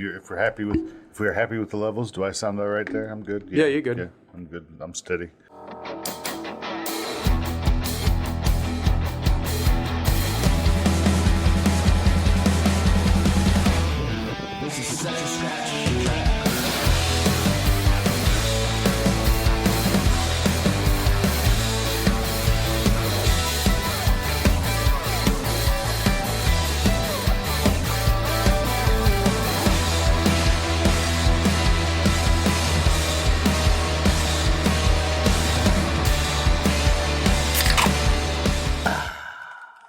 we're happy with the levels, do I sound all right there? I'm good. Yeah, you're good. Yeah, I'm good. I'm steady.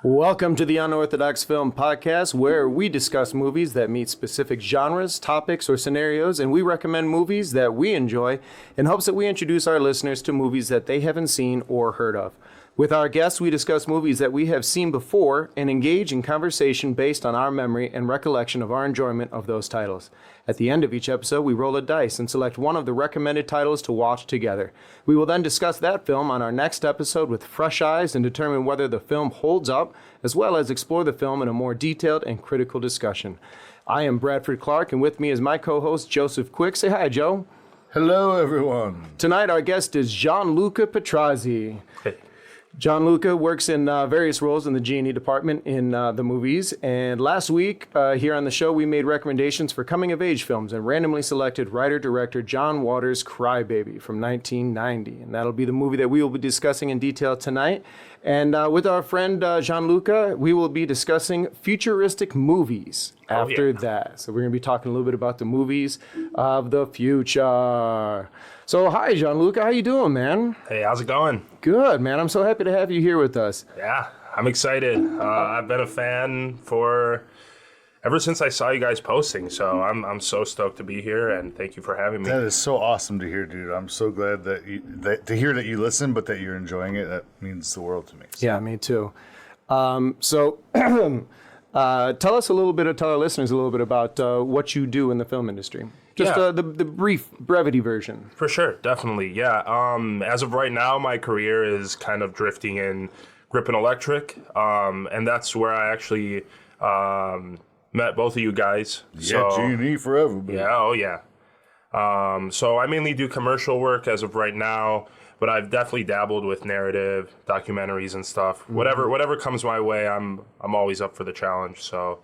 Welcome to the Unorthodox Film Podcast, where we discuss movies that meet specific genres, topics, or scenarios, and we recommend movies that we enjoy in hopes that we introduce our listeners to movies that they haven't seen or heard of. With our guests, we discuss movies that we have seen before and engage in conversation based on our memory and recollection of our enjoyment of those titles. At the end of each episode, we roll a dice and select one of the recommended titles to watch together. We will then discuss that film on our next episode with fresh eyes and determine whether the film holds up, as well as explore the film in a more detailed and critical discussion. I am Bradford Clark, and with me is my co-host, Joseph Quick. Say hi, Joe. Hello, everyone. Tonight, our guest is Gianluca Petrazzi. Hey. Gianluca works in various roles in the G&E department in the movies. And last week, here on the show, we made recommendations for coming-of-age films and randomly selected writer-director John Waters' Cry Baby from 1990. And that'll be the movie that we will be discussing in detail tonight. And with our friend Gianluca, we will be discussing futuristic movies after that. So we're going to be talking a little bit about the movies of the future. So hi, Gianluca. How you doing, man? Hey, how's it going? Good, man. I'm so happy to have you here with us. Yeah, I'm excited. I've been a fan for ever since I saw you guys posting, so I'm so stoked to be here, and thank you for having me. That is so awesome to hear, dude. I'm so glad to hear that you listen, but that you're enjoying it. That means the world to me. So. Yeah, me too. So tell us a little bit, tell our listeners a little bit about what you do in the film industry. Just the brief brevity version. For sure, definitely, yeah. As of right now, my career is kind of drifting in Grip and Electric, and that's where I actually met both of you guys. Yeah, G&E forever. Baby. Yeah, oh yeah. So I mainly do commercial work as of right now, but I've definitely dabbled with narrative, documentaries and stuff. Mm-hmm. Whatever comes my way, I'm always up for the challenge. So,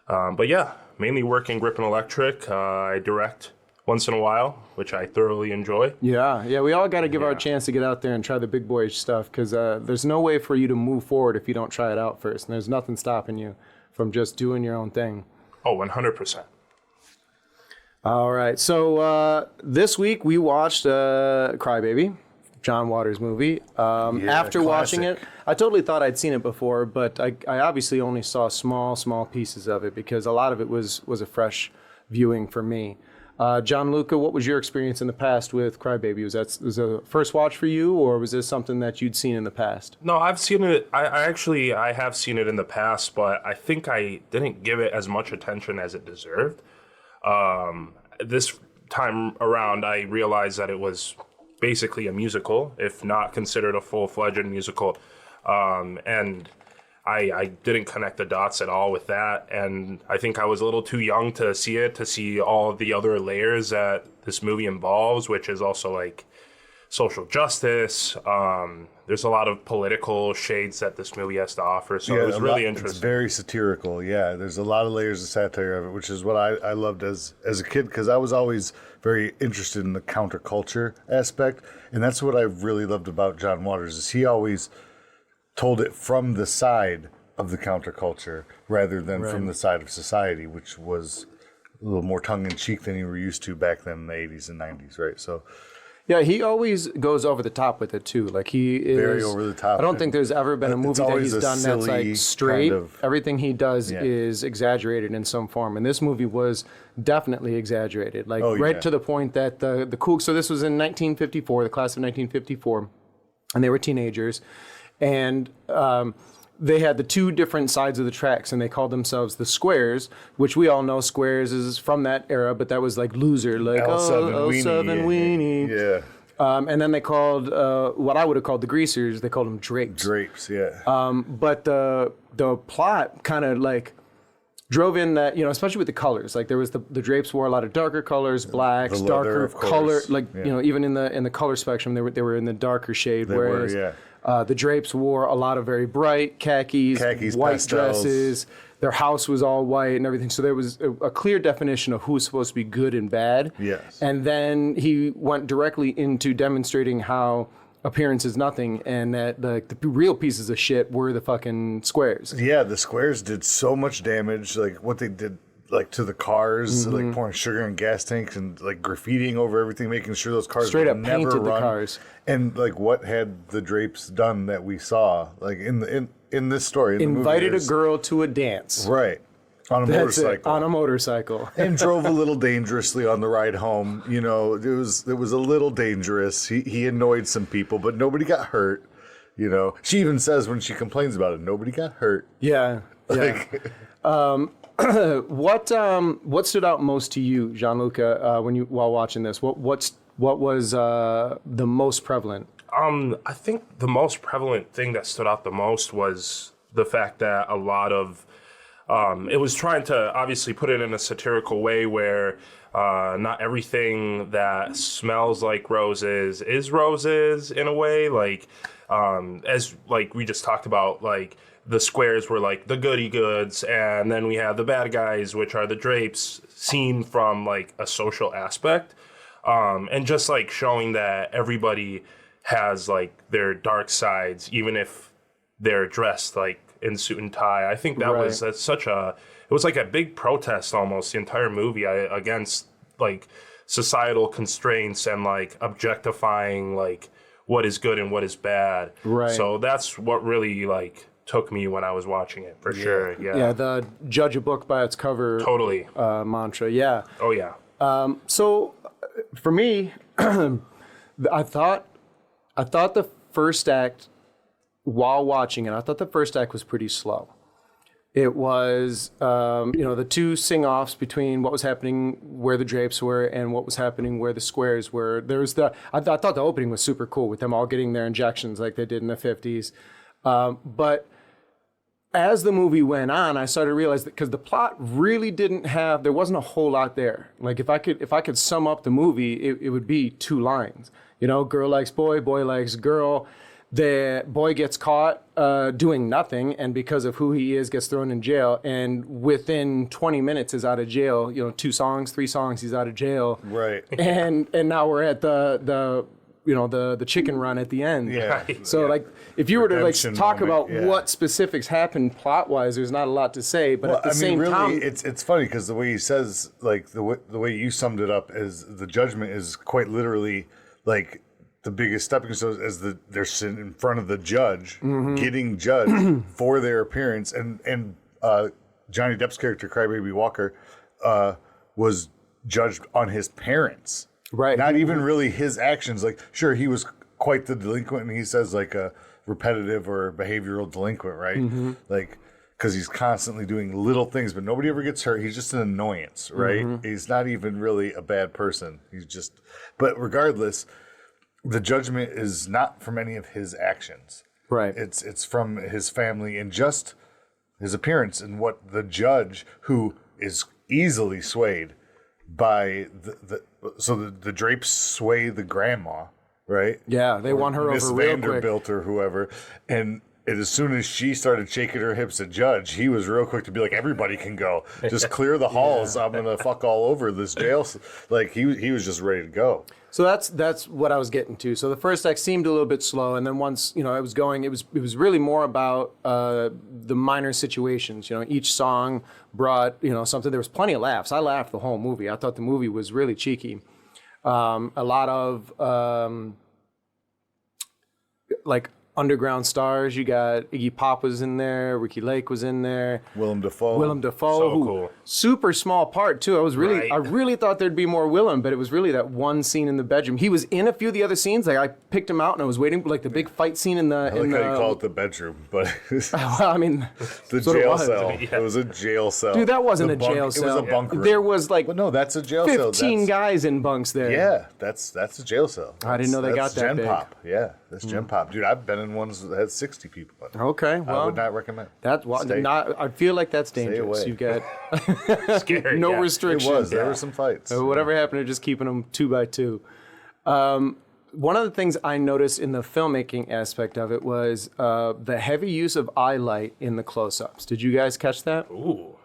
but yeah, mainly work in Grip and Electric. I direct once in a while, which I thoroughly enjoy. Yeah, we all got to give our chance to get out there and try the big boy stuff, because there's no way for you to move forward if you don't try it out first, and there's nothing stopping you from just doing your own thing. Oh, 100%. All right, so this week we watched Cry Baby, John Waters' movie. After classic. watching it, I totally thought I'd seen it before, but I obviously only saw small pieces of it because a lot of it was a fresh viewing for me. Gianluca, what was your experience in the past with Cry Baby? Was a first watch for you, or was this something that you'd seen in the past? No, I've seen it. I have seen it in the past, but I think I didn't give it as much attention as it deserved. This time around, I realized that it was basically a musical, if not considered a full-fledged musical. And I didn't connect the dots at all with that. And I think I was a little too young to see all the other layers that this movie involves, which is also like social justice. There's a lot of political shades that this movie has to offer. So it was really interesting. It's very satirical. Yeah, there's a lot of layers of satire of it, which is what I loved as a kid, because I was always very interested in the counterculture aspect. And that's what I really loved about John Waters, is he always told it from the side of the counterculture rather than from the side of society, which was a little more tongue-in-cheek than you were used to back then in the 80s and 90s, right? So, yeah, he always goes over the top with it, too. Like, he is very over the top. I don't think there's ever been a movie that he's done that's like straight. Kind of, everything he does is exaggerated in some form. And this movie was definitely exaggerated. Like, to the point that the cool... So this was in 1954, the class of 1954, and they were teenagers. And they had the two different sides of the tracks, and they called themselves the Squares, which we all know Squares is from that era, but that was like loser, like L7 Weenie. Yeah. And then they called what I would have called the Greasers. They called them Drapes. Drapes, yeah. But the plot kind of like drove in that, especially with the colors, like there was the drapes wore a lot of darker colors, blacks, the leather, darker of course. color, like even in the color spectrum, they were in the darker shade. Whereas the drapes wore a lot of very bright khakis, white pastels. dresses. Their house was all white and everything. So there was a clear definition of who's supposed to be good and bad. Yes. And then he went directly into demonstrating how appearance is nothing, and that the real pieces of shit were the fucking squares. Yeah, the squares did so much damage. Like what they did, like to the cars, like pouring sugar in gas tanks and like graffitiing over everything, making sure those cars Straight would up never painted run. the cars. And like what had the drapes done that we saw, like in this story, in the Invited movie, a girl to a dance. right on a That's motorcycle. it, on a motorcycle. And drove a little dangerously on the ride home. It was a little dangerous. He annoyed some people, but nobody got hurt. She even says when she complains about it, nobody got hurt. Yeah. Like, What stood out most to you, Gianluca, while watching this? What was the most prevalent? I think the most prevalent thing that stood out the most was the fact that a lot of it was trying to obviously put it in a satirical way where not everything that smells like roses is roses in a way. Like as like we just talked about, like the squares were like the goody goods, and then we have the bad guys, which are the drapes, seen from like a social aspect, and just like showing that everybody has like their dark sides, even if they're dressed like in suit and tie. I think that was it was like a big protest almost, the entire movie, against like societal constraints and like objectifying like what is good and what is bad. Right. So that's what really like took me when I was watching it, for sure. Yeah, the judge a book by its cover Totally. Mantra. Yeah. Oh yeah. So for me, I thought the first act, while watching it, I thought the first act was pretty slow. It was, the two sing-offs between what was happening where the drapes were and what was happening where the squares were. I thought the opening was super cool with them all getting their injections like they did in the 50s. But as the movie went on, I started to realize that because the plot really there wasn't a whole lot there. Like if I could sum up the movie, it would be 2 lines. Girl likes boy, boy likes girl. The boy gets caught doing nothing, and because of who he is, gets thrown in jail. And within 20 minutes is out of jail. 2 songs, 3 songs, he's out of jail. right. And now we're at the chicken run at the end. Yeah. So like, if you were to like Redemption talk moment, about what specifics happened plot wise, there's not a lot to say. But at the same really, time, it's funny because the way he says, like the way you summed it up, is the judgment is quite literally like the biggest stepping stone as they're sitting in front of the judge, getting judged for their appearance, and Johnny Depp's character, Crybaby Walker, was judged on his parents. Right. Not even really his actions. Like, sure, he was quite the delinquent, and he says like a repetitive or behavioral delinquent, right? Like, because he's constantly doing little things, but nobody ever gets hurt. He's just an annoyance, right? He's not even really a bad person. But regardless, the judgment is not from any of his actions. right. It's from his family and just his appearance, and what the judge, who is easily swayed by the drapes sway the grandma, right? Yeah, they won her Miss over real quick. Vanderbilt or whoever, and as soon as she started shaking her hips at Judge, he was real quick to be like, everybody can go, just clear the halls. I'm gonna fuck all over this jail. Like he was just ready to go. So that's what I was getting to. So the first act seemed a little bit slow, and then once it was going, it was really more about the minor situations. Each song brought something. There was plenty of laughs. I laughed the whole movie. I thought the movie was really cheeky. A lot of like underground stars. You got Iggy Pop was in there, Ricky Lake was in there, Willem Dafoe, So who, cool. super small part too. Right. I really thought there'd be more Willem, but it was really that one scene in the bedroom. He was in a few of the other scenes. Like I picked him out and I was waiting for like the big fight scene in the. I like how you call it the bedroom, but Well, I mean, the that's what it jail was. cell. Yeah. It was a jail cell. Dude, that wasn't The a jail cell. It was a bunk room. There was like But no, that's a jail cell. 15 guys in bunks there. Yeah, that's a jail cell. I didn't know they That's got that Gen big. Pop. Yeah, That's Gen Pop. Dude, I've been in ones that had 60 people in it. Okay, well, I would not recommend. That's not. I feel like that's dangerous. away. You get Scary. no yeah. restrictions. It was. There were some fights. So whatever happened to just keeping them 2x2? One of the things I noticed in the filmmaking aspect of it was the heavy use of eye light in the close-ups. Did you guys catch that? Ooh.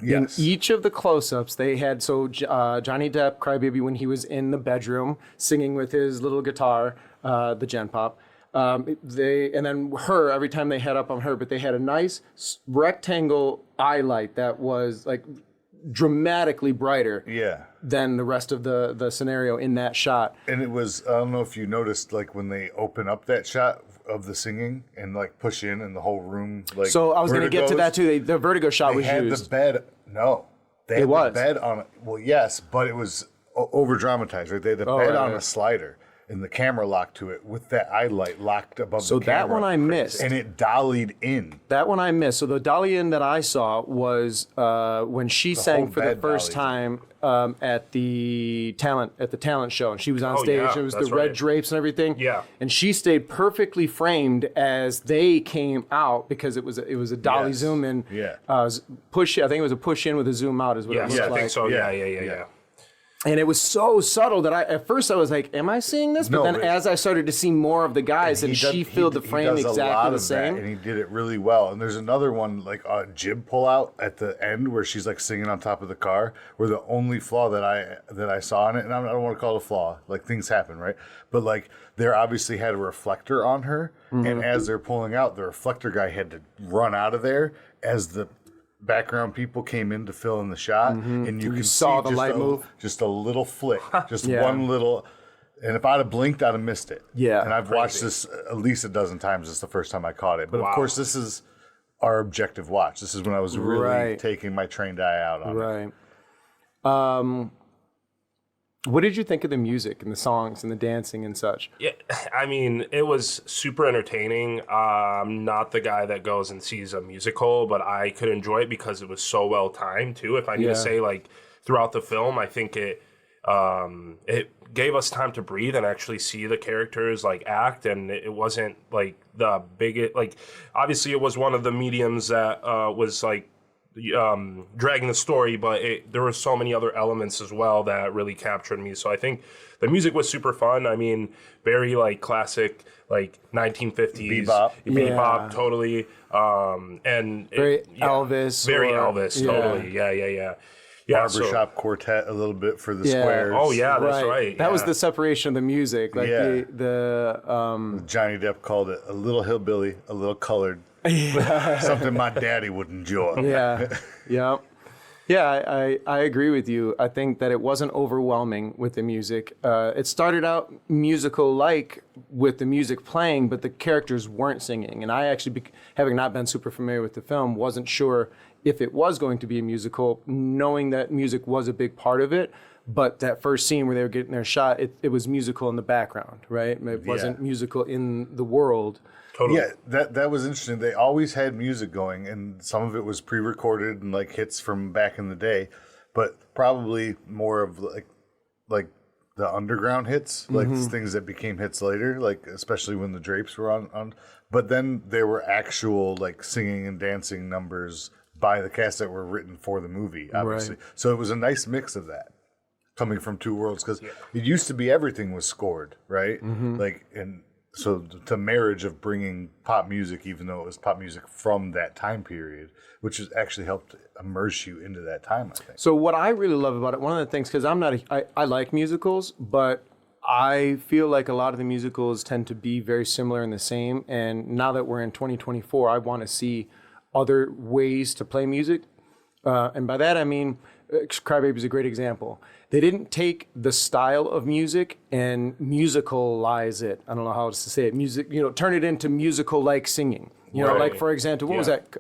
Yes. In each of the close-ups, they had Johnny Depp, Crybaby, when he was in the bedroom singing with his little guitar, the Gen Pop. And then her every time they had up on her, but they had a nice rectangle eye light that was like dramatically brighter than the rest of the scenario in that shot. And it was, I don't know if you noticed, like when they open up that shot of the singing and like push in and the whole room, like. So I was going to get to that too. The vertigo shot was had used. the bed. No, they had the bed on. Well, yes, but it was over dramatized, right? They had the bed on a slider and the camera locked to it with that eye light locked above the camera. So that one I missed. And it dollied in. That one I missed. So the dolly in that I saw was when she sang for the first time at the talent show, and she was on stage. Yeah, it was the red drapes and everything. Yeah, and she stayed perfectly framed as they came out because it was a dolly zoom in. Yeah, push. I think it was a push in with a zoom out. Is what it looked like. I think so. Yeah. And it was so subtle that at first I was like, am I seeing this? But then as I started to see more of the guys, and she filled the frame exactly the same. And he did it really well. And there's another one, like a jib pullout at the end where she's like singing on top of the car, where the only flaw that I saw in it, and I don't want to call it a flaw, like things happen, right? But like there obviously had a reflector on her, and as they're pulling out, the reflector guy had to run out of there as the background people came in to fill in the shot, and you saw see the light move, just a little flick, just one little. And if I'd have blinked, I'd have missed it. Yeah, and I've watched this at least a dozen times. It's the first time I caught it, but of course, this is our objective watch. This is when I was really taking my trained eye out on it. What did you think of the music and the songs and the dancing and such? Yeah, I mean, it was super entertaining. I'm not the guy that goes and sees a musical, but I could enjoy it because it was so well timed too. If I need to say, like throughout the film, I think it gave us time to breathe and actually see the characters like act, and it wasn't like the biggest. Like obviously, it was one of the mediums that was like dragging the story, but there were so many other elements as well that really captured me. So I think the music was super fun. I mean, very like classic, like 1950s bebop, totally. And very Elvis, totally. Yeah. Barbershop quartet a little bit for the squares. Oh yeah, that's right. That was the separation of the music. Like the Johnny Depp called it a little hillbilly, a little colored. Something my daddy would enjoy. Yeah. I agree with you. I think that it wasn't overwhelming with the music. It started out musical-like with the music playing, but the characters weren't singing. And I actually, having not been super familiar with the film, wasn't sure if it was going to be a musical, knowing that music was a big part of it. But that first scene where they were getting their shot, it was musical in the background, right? It wasn't musical in the world. Totally. Yeah, that was interesting. They always had music going, and some of it was pre-recorded and like hits from back in the day, but probably more of like the underground hits, like things that became hits later, like especially when the drapes were on. But then there were actual like singing and dancing numbers by the cast that were written for the movie, obviously. Right. So it was a nice mix of that coming from two worlds, because it used to be everything was scored, right? Like and. So the marriage of bringing pop music, even though it was pop music from that time period, which has actually helped immerse you into that time, I think. So what I really love about it, one of the things, because I like musicals, but I feel like a lot of the musicals tend to be very similar and the same. And now that we're in 2024, I want to see other ways to play music. And by that, I mean, Crybaby is a great example. They didn't take the style of music and musicalize it. I don't know how else to say it. Music, turn it into musical-like singing. You know, like for example, what was that?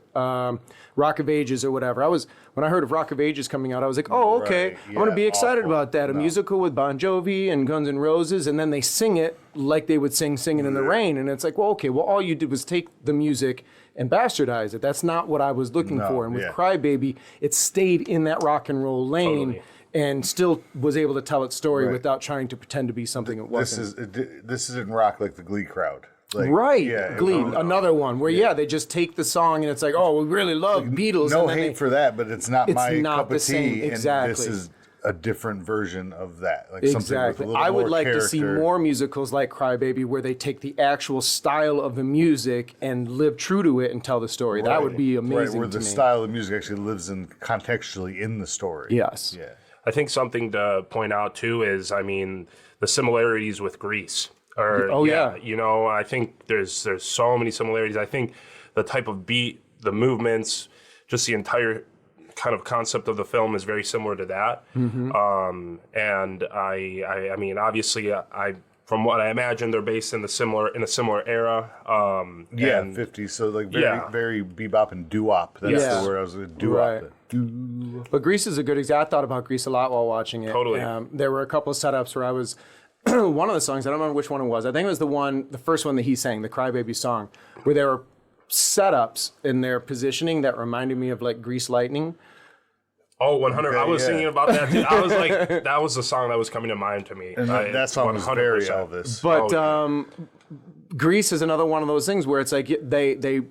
Rock of Ages or whatever. When I heard of Rock of Ages coming out, I was like, oh, okay, I'm going to be excited about that. A musical with Bon Jovi and Guns N' Roses, and then they sing it like they would sing Singing in the Rain. And it's like, well, okay, all you did was take the music and bastardize it. That's not what I was looking for. And with Crybaby, it stayed in that rock and roll lane. and still was able to tell its story without trying to pretend to be something it wasn't. This isn't rock like the Glee crowd. Like, Right, yeah, Glee, another one where they just take the song and it's like, oh, we really love Beatles. No and then hate for that, but it's not my cup of tea. Exactly. And this is a different version of that. Like Exactly. something with a little I would more like character. to see more musicals like Cry Baby where they take the actual style of the music and live true to it and tell the story. That would be amazing. Right, where the style of music actually lives in contextually in the story. Yes. Yeah. I think something to point out too is, I mean, the similarities with Grease. You know, I think there's so many similarities. I think the type of beat, the movements, just the entire kind of concept of the film is very similar to that. And I mean, obviously, from what I imagine, they're based in a similar era. 50s. So like very bebop and doo-wop. That's the word I was going to doo-wop. Right. But Grease is a good example. I thought about Grease a lot while watching it. Totally. There were a couple of setups where I was one of the songs, I don't remember which one it was. I think it was the first one that he sang, the Cry Baby song, where there were setups in their positioning that reminded me of like Grease Lightning. Oh, 100. I was thinking about that too. I was like, that was the song that was coming to mind to me. And that song was very Elvis. But Grease is another one of those things where it's like they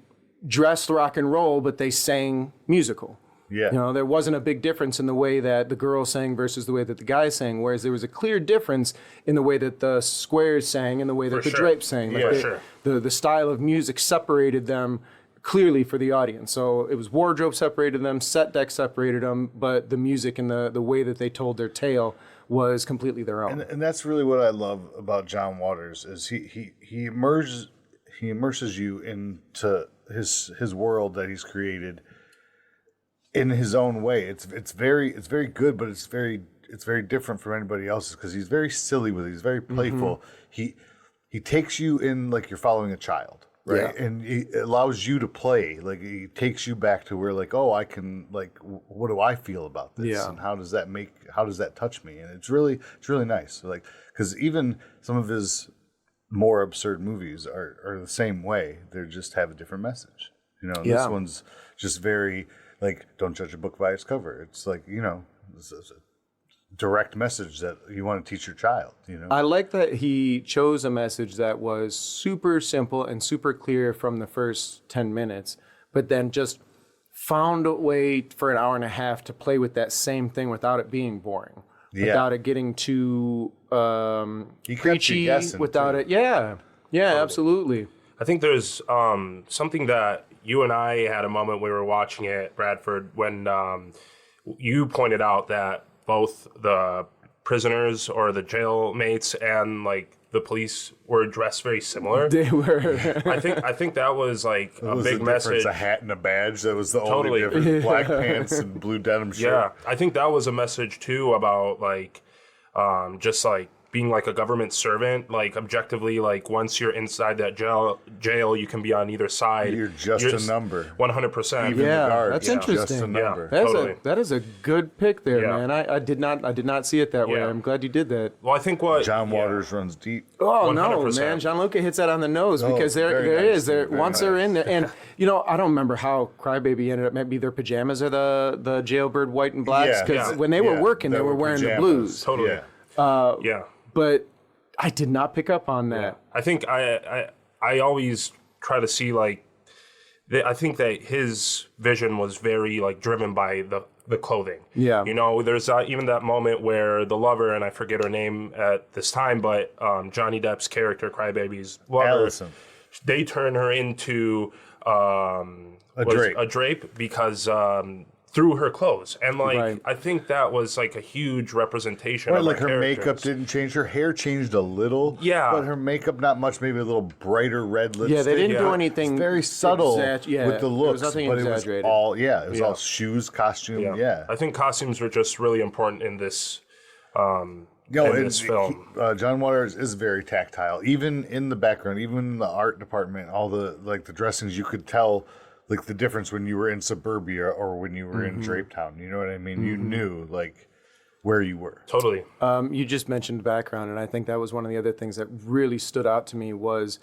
dressed rock and roll, but they sang musical. Yeah. You know, there wasn't a big difference in the way that the girl sang versus the way that the guy sang, whereas there was a clear difference in the way that the Squares sang and the way that the Drapes sang. Like the style of music separated them clearly for the audience. So it was wardrobe separated them, set deck separated them, but the music and the way that they told their tale was completely their own. And that's really what I love about John Waters is he immerses you into his world that he's created in his own way. It's very good, but it's very different from anybody else's because he's very silly with it. He's very playful. He takes you in like you're following a child. Right. Yeah. And he allows you to play. Like he takes you back to where like, oh, I can like, what do I feel about this? Yeah. And how does that touch me? And it's really nice. Like, cause even some of his more absurd movies are the same way. They just have a different message, you know, this one's just very like, don't judge a book by its cover. It's like, you know, it's a direct message that you want to teach your child, you know? I like that he chose a message that was super simple and super clear from the first 10 minutes, but then just found a way for an hour and a half to play with that same thing without it being boring, without it getting too preachy, without it. Yeah, totally. Absolutely. I think there's something that you and I had a moment we were watching it, Bradford, when you pointed out that both the prisoners or the jailmates and like the police were dressed very similar. They were. I think that was like a big message. A hat and a badge. That was the only difference. Black pants and blue denim shirt. Yeah, I think that was a message too about like just like being like a government servant, like objectively, like once you're inside that jail, you can be on either side. You're just a number. 100%. Even the guard, that's interesting. Just a number. That is a good pick there, man. I did not see it that way. I'm glad you did that. Well, I think what John Waters runs deep. Oh 100%. No, man! Gianluca hits that on the nose because there nice. Once they're in there, and you know I don't remember how Crybaby ended up. Maybe their pajamas are the jailbird white and blacks because when they were working, they were wearing the blues. Totally. But I did not pick up on that. Yeah. I think I always try to see like I think that his vision was very like driven by the clothing. Yeah. You know, there's even that moment where the lover, and I forget her name at this time, but Johnny Depp's character, Crybaby's lover, Allison. They turn her into a drape because through her clothes, and like I think that was like a huge representation of like her characters. makeup didn't change, her hair changed a little, but her makeup not much, maybe a little brighter red lipstick. They didn't do anything. It's very subtle with the looks, there was nothing but exaggerated. it was all shoes, costume. I think costumes were just really important in this this film. John Waters is very tactile, even in the background, even in the art department. All the like the dressings, you could tell like the difference when you were in suburbia or when you were in Drapetown. You know what I mean? You knew like where you were. Totally. You just mentioned background, and I think that was one of the other things that really stood out to me was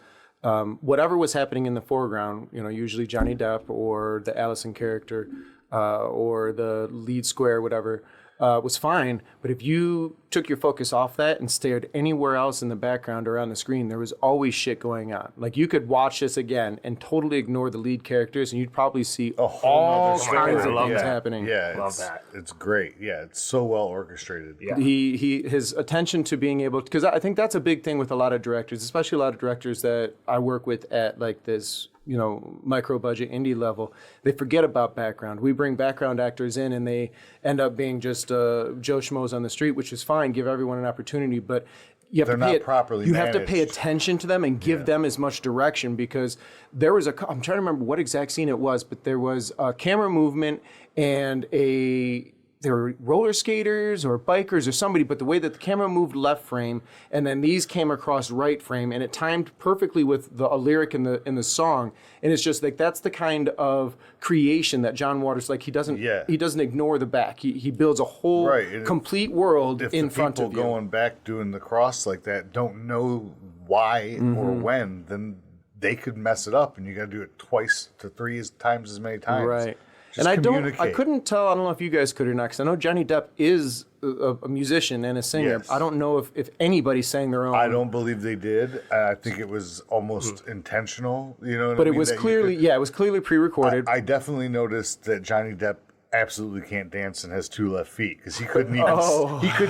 whatever was happening in the foreground, you know, usually Johnny Depp or the Allison character or the lead square, whatever, was fine. But if you took your focus off that and stared anywhere else in the background or on the screen, there was always shit going on. Like you could watch this again and totally ignore the lead characters, and you'd probably see all kinds of things happening. Yeah, love that. It's great. Yeah, it's so well orchestrated. Yeah. His attention to being able, because I think that's a big thing with a lot of directors, especially a lot of directors that I work with at like this, micro budget indie level. They forget about background. We bring background actors in and they end up being just Joe Schmoes on the street, which is fine. Give everyone an opportunity, but you have to pay attention to them and give them as much direction, because there was I'm trying to remember what exact scene it was, but there was a camera movement and there were roller skaters or bikers or somebody, but the way that the camera moved left frame and then these came across right frame, and it timed perfectly with a lyric in the song. And it's just like, that's the kind of creation that John Waters, like he doesn't ignore the back. He builds a whole complete world in front of you. If the people going back doing the cross like that don't know why or when, then they could mess it up, and you got to do it twice to 3 times as many times. Right. Just and I couldn't tell, I don't know if you guys could or not, because I know Johnny Depp is a musician and a singer. Yes. I don't know if anybody sang their own. I don't believe they did. I think it was almost intentional, But it was clearly, it was clearly pre-recorded. I definitely noticed that Johnny Depp absolutely can't dance and has 2 left feet, because he couldn't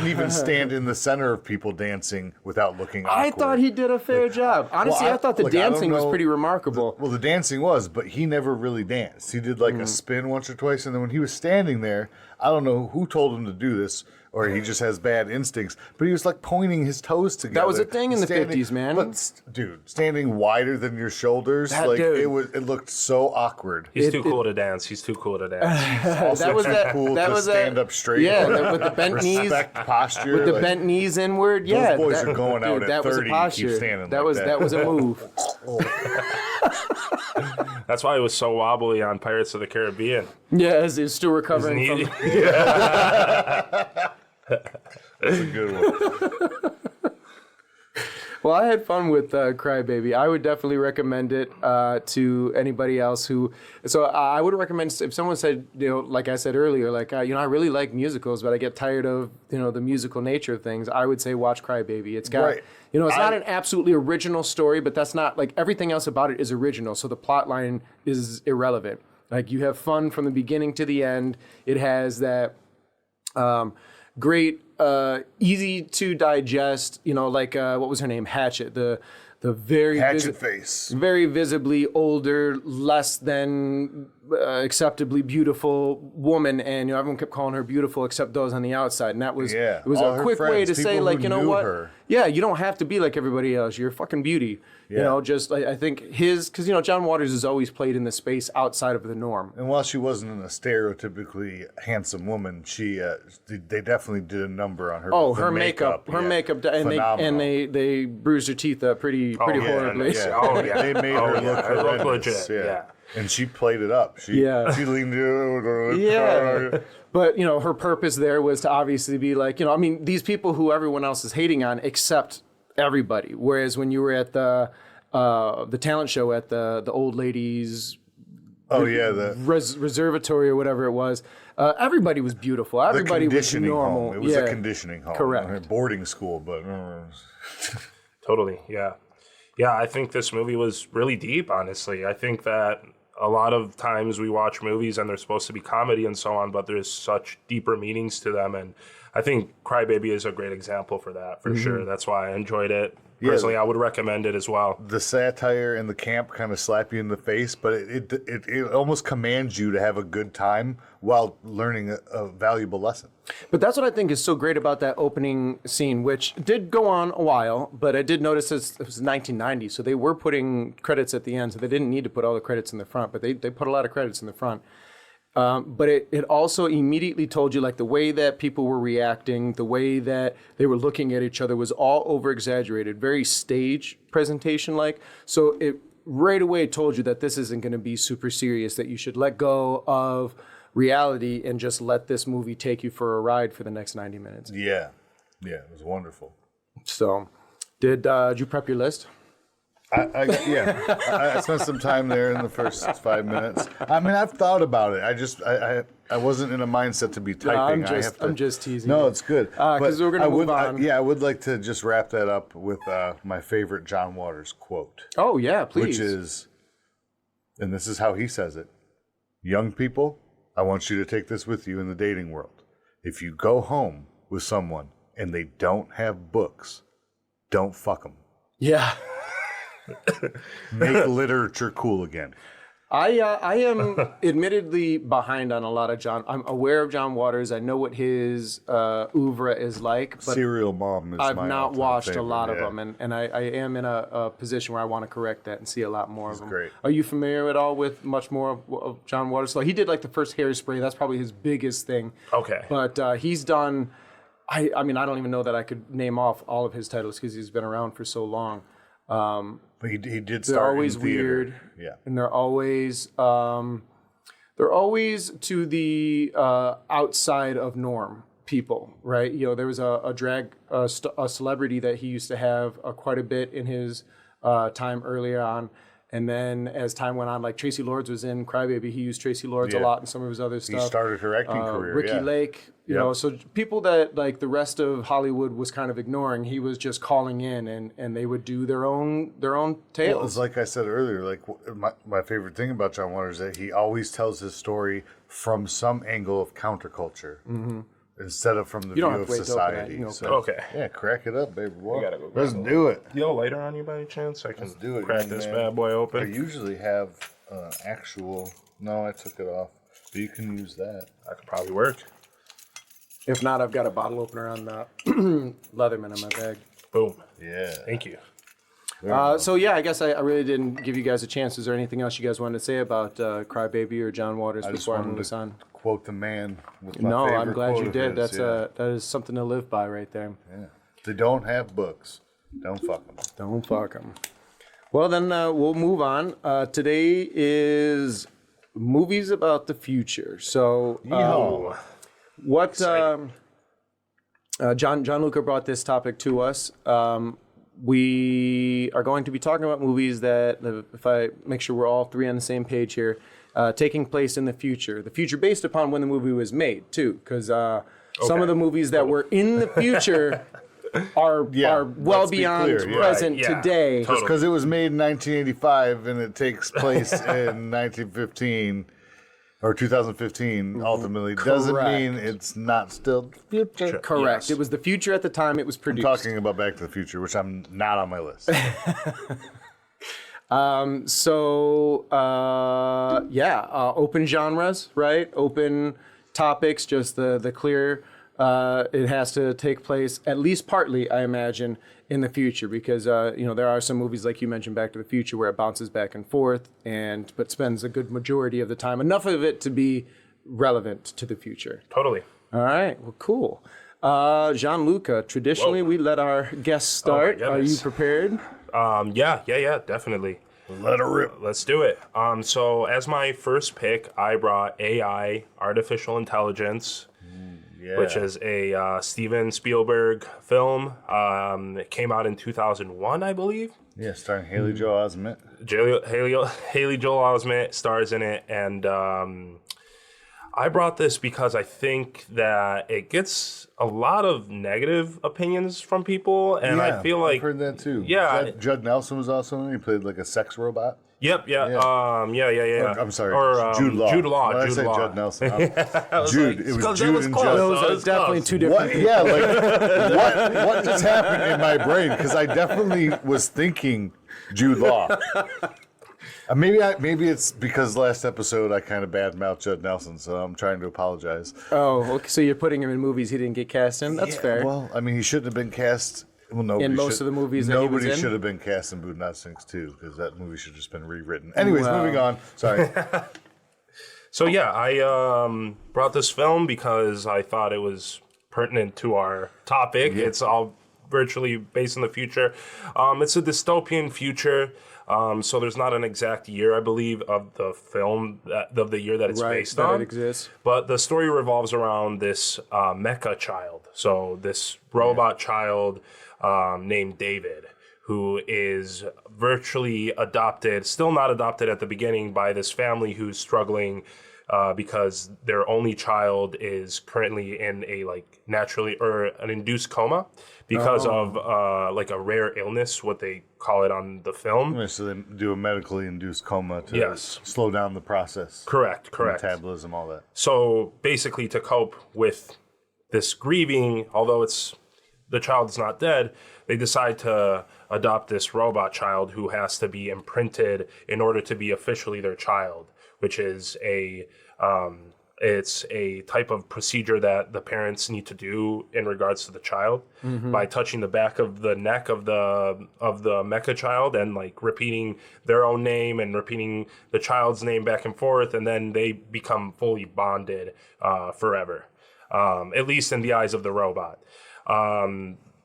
even stand in the center of people dancing without looking awkward. I thought he did a fair job. Honestly, I thought the dancing was pretty remarkable. The dancing was, but he never really danced. He did like a spin once or twice, and then when he was standing there, I don't know who told him to do this, or he just has bad instincts, but he was like pointing his toes together. That was a thing in the 50s, man. But dude, standing wider than your shoulders, it looked so awkward. He's too cool to dance. He's too cool to dance. That was cool to stand up straight. Yeah, with the bent knees, posture, with the bent knees inward. Those boys are going out at 30. Keep standing that was a move. That's why it was so wobbly on Pirates of the Caribbean. Yeah, he's still recovering from. That's a good one. Well, I had fun with Crybaby. I would definitely recommend it to anybody else who. So I would recommend, if someone said, like I said earlier, like I really like musicals, but I get tired of the musical nature of things. I would say watch Crybaby. It's got it's not an absolutely original story, but that's not like everything else about it is original. So the plot line is irrelevant. Like you have fun from the beginning to the end. It has that. Great, easy to digest. Like what was her name? Hatchet. The very face, very visibly older, less than acceptably beautiful woman, and everyone kept calling her beautiful except those on the outside, and that was it was a quick way to say, like, what? Yeah, you don't have to be like everybody else. You're a fucking beauty. Yeah. Just I think because John Waters has always played in the space outside of the norm. And while she wasn't a stereotypically handsome woman, she they definitely did a number on her. Oh, her makeup, and they bruised her teeth pretty horribly. Yeah. Oh yeah, they made her look horrendous. Yeah. And she played it up. She leaned over. Yeah. But, her purpose there was to obviously be like, these people who everyone else is hating on except everybody. Whereas when you were at the talent show at the old ladies' the reservatory or whatever it was, everybody was beautiful. Everybody was normal. Home. It was a conditioning home. Correct. Boarding school, but... Totally, yeah. Yeah, I think this movie was really deep, honestly. I think that a lot of times we watch movies and they're supposed to be comedy and so on, but there's such deeper meanings to them. And I think Crybaby is a great example for that, for sure. That's why I enjoyed it. Personally, I would recommend it as well. The satire and the camp kind of slap you in the face, but it almost commands you to have a good time while learning a valuable lesson. But that's what I think is so great about that opening scene, which did go on a while, but I did notice it was 1990, so they were putting credits at the end, so they didn't need to put all the credits in the front, but they put a lot of credits in the front. But it also immediately told you, like, the way that people were reacting, the way that they were looking at each other was all over-exaggerated, very stage presentation-like. So it right away told you that this isn't going to be super serious, that you should let go of reality and just let this movie take you for a ride for the next 90 minutes. Yeah. Yeah, it was wonderful. So, did you prep your list? I spent some time there in the first 5 minutes. I mean, I've thought about it. I wasn't in a mindset to be typing. I'm just teasing. No, you. it's good. Because we're gonna move on. I would like to just wrap that up with my favorite John Waters quote. Oh yeah, please. Which is, and this is how he says it: "Young people, I want you to take this with you in the dating world. If you go home with someone and they don't have books, don't fuck them. Yeah." Make literature cool again." I am admittedly behind on a lot of John. I'm aware of John Waters. I know what his oeuvre is like, but Serial Mom is I've my not all-time watched favorite, a lot of yeah. them, and I am in a position where I want to correct that and see a lot more of them. great. Are you familiar at all with much more of John Waters? So he did like the first Hairspray. That's probably his biggest thing. Okay. But he's done. I mean, I don't even know that I could name off all of his titles because he's been around for so long. But he did They're start always in theater. weird, Yeah. and they're always to the outside of norm people, right? You know, there was a celebrity that he used to have quite a bit in his time earlier on, and then as time went on, like Tracy Lords was in Crybaby, he used Tracy Lords a Yeah. lot in some of his other stuff. He started her acting career. Ricky yeah. Lake, you know, so people that like the rest of Hollywood was kind of ignoring, he was just calling in, and they would do their own tales. Well, it's like I said earlier, like my favorite thing about John Waters is that he always tells his story from some angle of counterculture instead of from the view don't have of to wait to open it, society. you can So, Okay. yeah, crack it up, baby boy. gotta go Let's grab do it. You have a lighter on you by any chance? I can Do it. crack young this man. bad boy I open. usually have actual. No, I took it off. But you can use that. That could probably work. If not, I've got a bottle opener on the Leatherman in my bag. Boom. Yeah. Thank you. So yeah, I guess I really didn't give you guys a chance. Is there anything else you guys wanted to say about Crybaby or John Waters I just before I move wanted this to on? quote the man with my No, favorite I'm glad quote you of did. his, That is something to live by right there. yeah. If they don't have books, don't fuck them. Don't fuck them. Well, then we'll move on. Today is movies about the future. So what Gianluca brought this topic to us. We are going to be talking about movies that, if I make sure we're all three on the same page here, taking place in the future. The future based upon when the movie was made, too, because some of the movies that were in the future are well let's be beyond clear, yeah. present Right, yeah. today. Totally. Because it was made in 1985 and it takes place in 1915 or 2015 ultimately doesn't mean it's not still future. Correct. Yes. It was the future at the time it was I'm produced. talking about Back to the Future, which I'm not on my list. Open genres, right? Open topics, just the clear. It has to take place at least partly, I imagine, in the future because there are some movies like you mentioned, Back to the Future, where it bounces back and forth, but spends a good majority of the time, enough of it to be relevant to the future. Totally. All right, well, cool. Gianluca, traditionally we let our guests start. Are you goodness. prepared? Yeah, definitely. Let her rip. Let's do it. So as my first pick, I brought AI, Artificial Intelligence, Yeah. which is a Steven Spielberg film. It came out in 2001, I believe. Yeah, starring Haley Joel Osment. Haley Joel Osment stars in it, and I brought this because I think that it gets a lot of negative opinions from people, and I feel like I've heard that too. Yeah. Judd Nelson was also in it. He played like a sex robot. Yep. Yeah. I'm sorry. Or Jude Law. Jude Law. When I Jude say Law. Judd Nelson. Jude. It was that Jude was and close. Judd. Those That are was definitely close. two different. What? Yeah, like what just happened in my brain? Because I definitely was thinking Jude Law. Maybe it's because last episode I kind of badmouthed Judd Nelson, so I'm trying to apologize. Oh, okay. So you're putting him in movies he didn't get cast in? That's fair. Well, I mean, he shouldn't have been cast. Well, nobody In most should- of the movies that he was nobody in? should have been cast in Boondock Saints 2 because that movie should have just been rewritten. Anyways, moving on. Sorry. So yeah, I brought this film because I thought it was pertinent to our topic. Yeah. It's all virtually based in the future. It's a dystopian future. So there's not an exact year, I believe, of the film, of the year that it's based that on. it exists. But the story revolves around this mecha child. So this robot child named David, who is virtually adopted, still not adopted at the beginning, by this family who's struggling because their only child is currently in a naturally or an induced coma because of like a rare illness, what they call it on the film. Yeah, so they do a medically induced coma to Yes. slow down the process. Correct. Metabolism, all that. So basically, to cope with this grieving, although the child's not dead, they decide to adopt this robot child who has to be imprinted in order to be officially their child, which is it's a type of procedure that the parents need to do in regards to the child by touching the back of the neck of the mecha child and repeating their own name and repeating the child's name back and forth, and then they become fully bonded forever, at least in the eyes of the robot.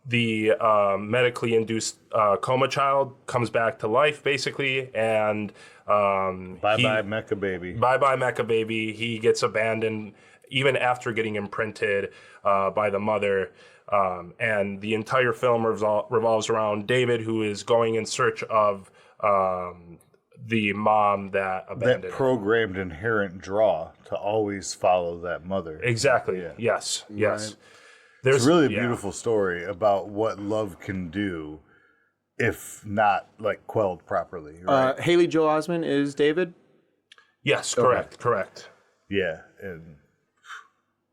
The medically induced coma child comes back to life, basically, and Bye-bye Mecha Baby. Bye-bye Mecha Baby. He gets abandoned even after getting imprinted by the mother. And the entire film revolves around David, who is going in search of the mom that abandoned That programmed inherent draw to always follow that mother. Exactly. Yeah. Yes. It's really a beautiful story about what love can do if not quelled properly. Right? Haley Joel Osment is David? Yes, correct. Yeah, and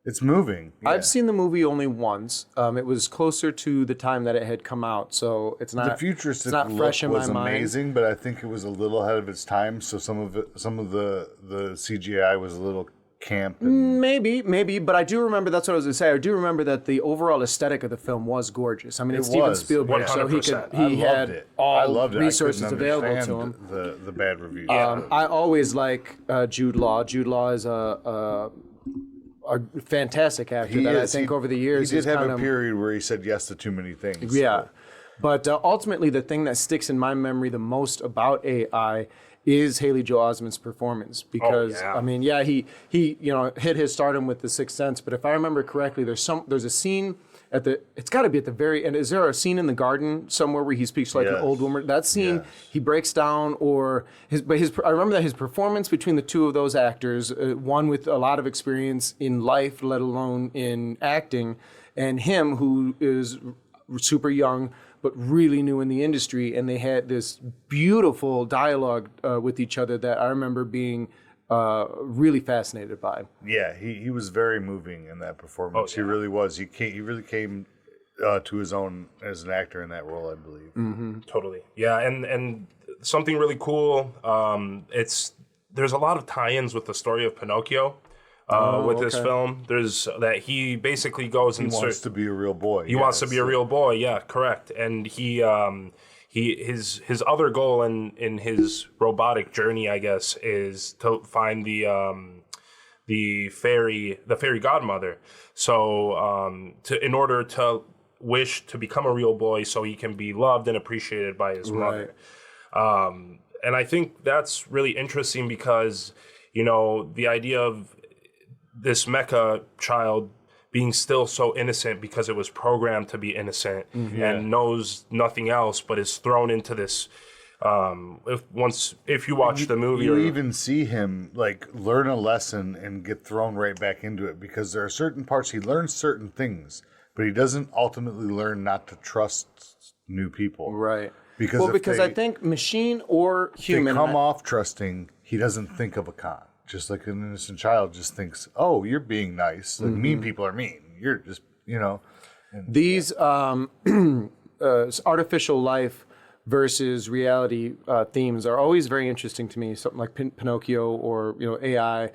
it's moving. Yeah. I've seen the movie only once. It was closer to the time that it had come out, so it's not. The futuristic it's not look fresh in was my amazing, but I think it was a little ahead of its time. So some of the CGI was a little camp. And Maybe, but I do remember. That's what I was going to say. I do remember that the overall aesthetic of the film was gorgeous. I mean, it's Steven was. Spielberg, so he 100%. had I all loved it. resources I couldn't available to him. understand the bad reviews. I always like Jude Law. Jude Law is a fantastic actor that I think over the years he did has have kind a of period where he said yes to too many things. yeah. But ultimately, the thing that sticks in my memory the most about AI is Haley Joel Osment's performance, because yeah. I mean, yeah, he hit his stardom with The Sixth Sense, but if I remember correctly, there's a scene it's got to be at the very end. Is there a scene in the garden somewhere where he speaks like an old woman? That scene, he breaks down, I remember that his performance between the two of those actors, one with a lot of experience in life, let alone in acting, and him who is super young but really new in the industry, and they had this beautiful dialogue with each other that I remember being really fascinated by. Yeah, he was very moving in that performance. He really was. He really came to his own as an actor in that role, I believe. Mm-hmm. Totally. Yeah, and something really cool. There's a lot of tie-ins with the story of Pinocchio. This film, there's that he basically goes and wants to be a real boy. He wants to be a real boy. Yeah, correct. And his other goal in his robotic journey, I guess, is to find the fairy godmother. So in order to wish to become a real boy, so he can be loved and appreciated by his mother. And I think that's really interesting because the idea of this mecha child being still so innocent because it was programmed to be innocent and knows nothing else, but is thrown into this. If you watch the movie, you even see him learn a lesson and get thrown right back into it, because there are certain parts he learns certain things, but he doesn't ultimately learn not to trust new people. Right. Because I think machine or human they come off trusting, he doesn't think of a con. Just like an innocent child just thinks, oh, you're being nice. Mean people are mean. You're just, These artificial life versus reality themes are always very interesting to me. Something like Pinocchio or AI,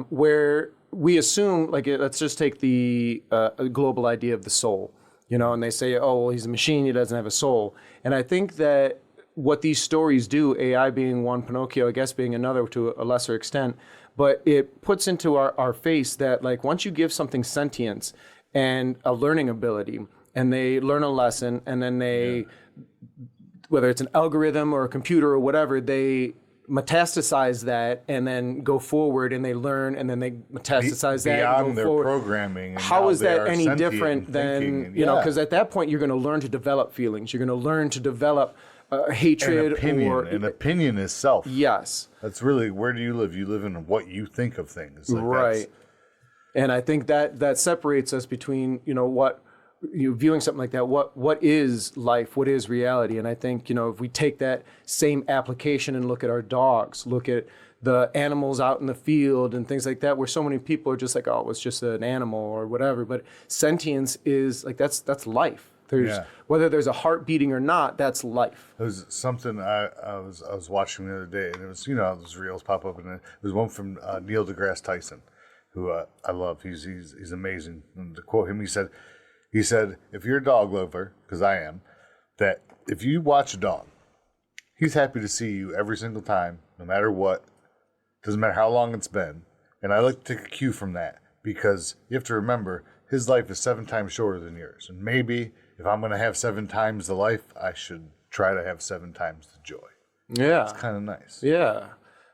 where we assume, let's just take the global idea of the soul, and they say, oh, well, he's a machine, he doesn't have a soul. And I think that what these stories do, AI being one, Pinocchio, I guess, being another to a lesser extent, but it puts into our face that once you give something sentience and a learning ability, and they learn a lesson, and then whether it's an algorithm or a computer or whatever, they metastasize that and then go forward, and they learn, and then they metastasize that and beyond go their forward. programming. And How is they that are any sentient different and than, thinking and- you know, because at that point you're going to learn to develop feelings. You're going to learn to develop hatred an opinion is self. Yes. That's really, where do you live? You live in what you think of things. Like Right. And I think that separates us between, you know, what you viewing something like that, what is life, what is reality. And I think, you know, if we take that same application and look at our dogs, look at the animals out in the field and things like that, where so many people are just like, oh, it's just an animal or whatever. But sentience is like, that's life. There's whether there's a heart beating or not, that's life. It was something I was watching the other day, and it was, you know, those reels pop up, and it was one from Neil deGrasse Tyson, who I love. He's amazing. And to quote him, he said, if you're a dog lover, because I am, that if you watch a dog, he's happy to see you every single time, no matter what. Doesn't matter how long it's been. And I like to take a cue from that, because you have to remember his life is 7 times shorter than yours, and maybe if I'm going to have 7 times the life, I should try to have 7 times the joy. Yeah. It's kind of nice. Yeah.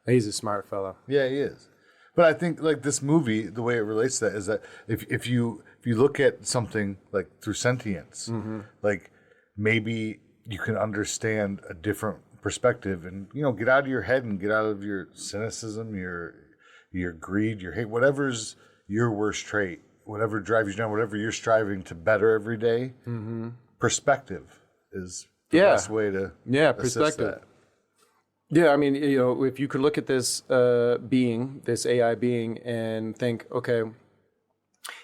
He's a smart fellow. Yeah, he is. But I think like this movie, the way it relates to that is that if you look at something like through sentience, like maybe you can understand a different perspective, and, you know, get out of your head and get out of your cynicism, your greed, your hate, whatever's your worst trait. Whatever drives you down, whatever you're striving to better every day, perspective is the best way to perspective. that. Yeah, I mean, you know, if you could look at this this AI being, and think, okay,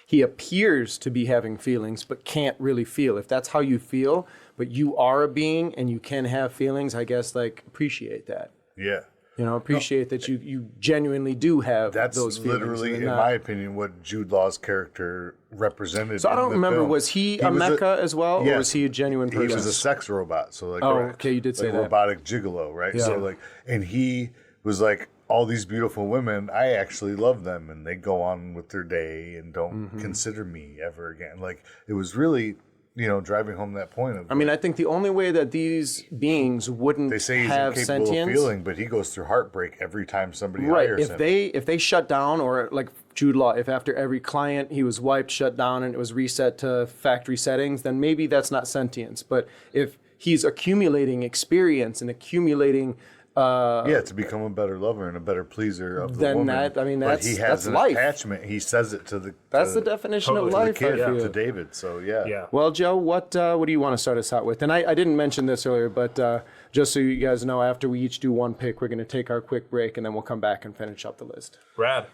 he appears to be having feelings, but can't really feel. If that's how you feel, but you are a being and you can have feelings, I guess, like, appreciate that. Yeah. You know, appreciate that you genuinely do have That's those feelings. literally, in my opinion, what Jude Law's character represented. So I don't remember, film. was he a mecha as well, yes, or was he a genuine person? He was a sex robot. So like, okay, you did say like that. robotic gigolo, right? Yeah. So like, and he was like, all these beautiful women, I actually love them, and they go on with their day and don't consider me ever again. Like, it was really, you know, driving home that point of. I mean, I think the only way that these beings wouldn't they say he's have incapable sentience, of feeling, but he goes through heartbreak every time somebody hires him. If they shut down, or like Jude Law, if after every client he was wiped, shut down, and it was reset to factory settings, then maybe that's not sentience. But if he's accumulating experience and accumulating to become a better lover and a better pleaser of the then woman. that, I mean, but he has that's an life. attachment. He says it to the. That's the definition of totally, life. to the kid, I feel. to David. So yeah. Yeah. Well, Joe, what do you want to start us out with? And I didn't mention this earlier, but just so you guys know, after we each do one pick, we're going to take our quick break, and then we'll come back and finish up the list. Brad.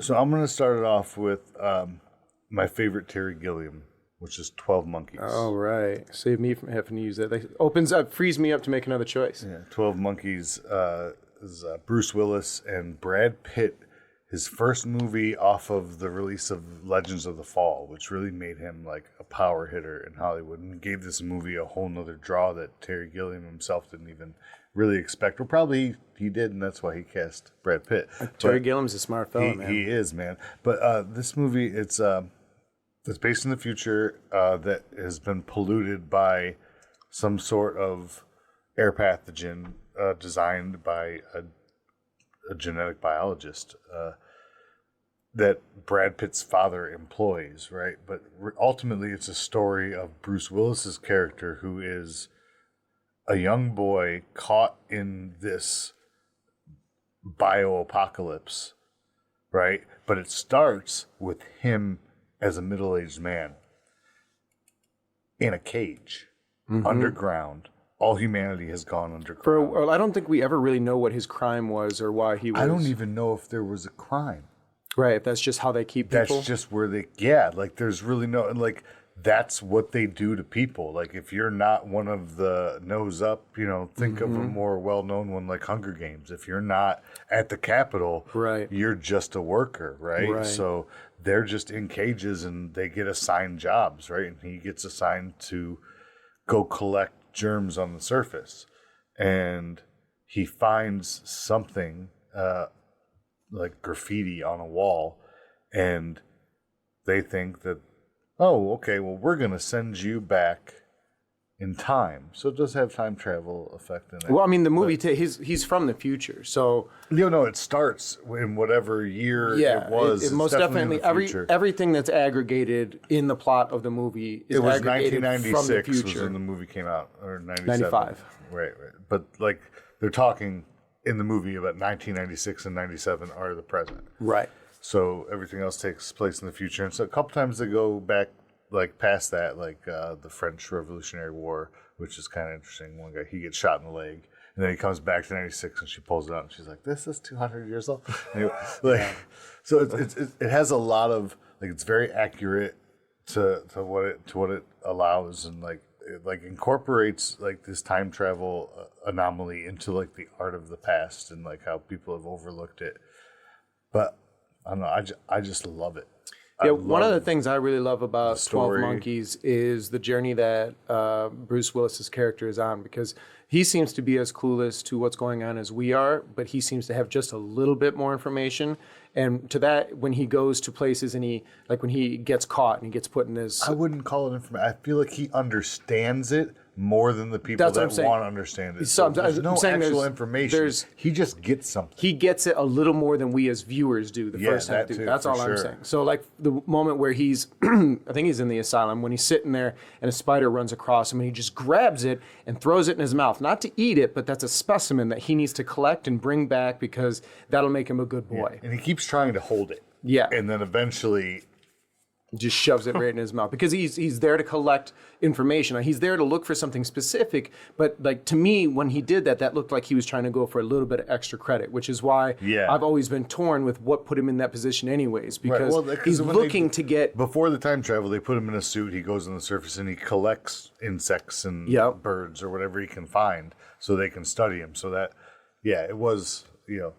So I'm going to start it off with my favorite Terry Gilliam, which is 12 Monkeys. All right. Save me from having to use that. That frees me up to make another choice. Yeah, 12 Monkeys is Bruce Willis and Brad Pitt, his first movie off of the release of Legends of the Fall, which really made him like a power hitter in Hollywood and gave this movie a whole nother draw that Terry Gilliam himself didn't even really expect. Or probably he did, and that's why he cast Brad Pitt. Terry Gilliam's a smart fellow, man. He is, man. But this movie, it's based in the future that has been polluted by some sort of air pathogen designed by a genetic biologist that Brad Pitt's father employs, right? But ultimately, it's a story of Bruce Willis's character, who is a young boy caught in this bioapocalypse, right? But it starts with him as a middle-aged man in a cage, underground. All humanity has gone underground. I don't think we ever really know what his crime was or why he was. I don't even know if there was a crime. Right, if that's just how they keep people. That's just where like there's really no, like, that's what they do to people. Like, if you're not one of the nose up, you know, think of a more well-known one like Hunger Games. If you're not at the Capitol, right, you're just a worker, right? So they're just in cages and they get assigned jobs, right? And he gets assigned to go collect germs on the surface. And he finds something like graffiti on a wall, and they think that, oh, okay, well, we're going to send you back in time. So it does have time travel effect in it. Well, I mean, the movie, he's from the future. So, it starts in whatever year it was. It It's most definitely, in the future. everything that's aggregated in the plot of the movie is It was aggregated from the 1996 was future. when the movie came out, or 97. 95. Right. But like they're talking in the movie about 1996 and 97 are the present. Right. So everything else takes place in the future. And so a couple times they go back like past that, like the French Revolutionary War, which is kind of interesting. One guy, he gets shot in the leg. And then he comes back to 96 and she pulls it out and she's like, this is 200 years old. Anyway, so it has a lot of, like, it's very accurate to what it allows, and it incorporates like this time travel anomaly into like the art of the past and like how people have overlooked it. But I don't know, I just love it. Yeah, one of the things I really love about 12 story. Monkeys is the journey that Bruce Willis's character is on, because he seems to be as clueless to what's going on as we are, but he seems to have just a little bit more information. And to that, when he goes to places and when he gets caught and he gets put in his... I wouldn't call it information. I feel like he understands it more than the people that want to understand it. So there's no saying actual information. He just gets something. He gets it a little more than we as viewers do the first time. That's all I'm saying. So like the moment where he's, I think he's in the asylum, when he's sitting there and a spider runs across him and he just grabs it and throws it in his mouth. Not to eat it, but that's a specimen that he needs to collect and bring back because that'll make him a good boy. Yeah. And he keeps trying to hold it. Yeah. And then eventually... just shoves it right in his mouth because he's there to collect information. He's there to look for something specific. But like to me, when he did that looked like he was trying to go for a little bit of extra credit, which is why I've always been torn with what put him in that position anyways, because he's looking to get... Before the time travel, they put him in a suit. He goes on the surface and he collects insects and birds or whatever he can find so they can study him. So that, it was...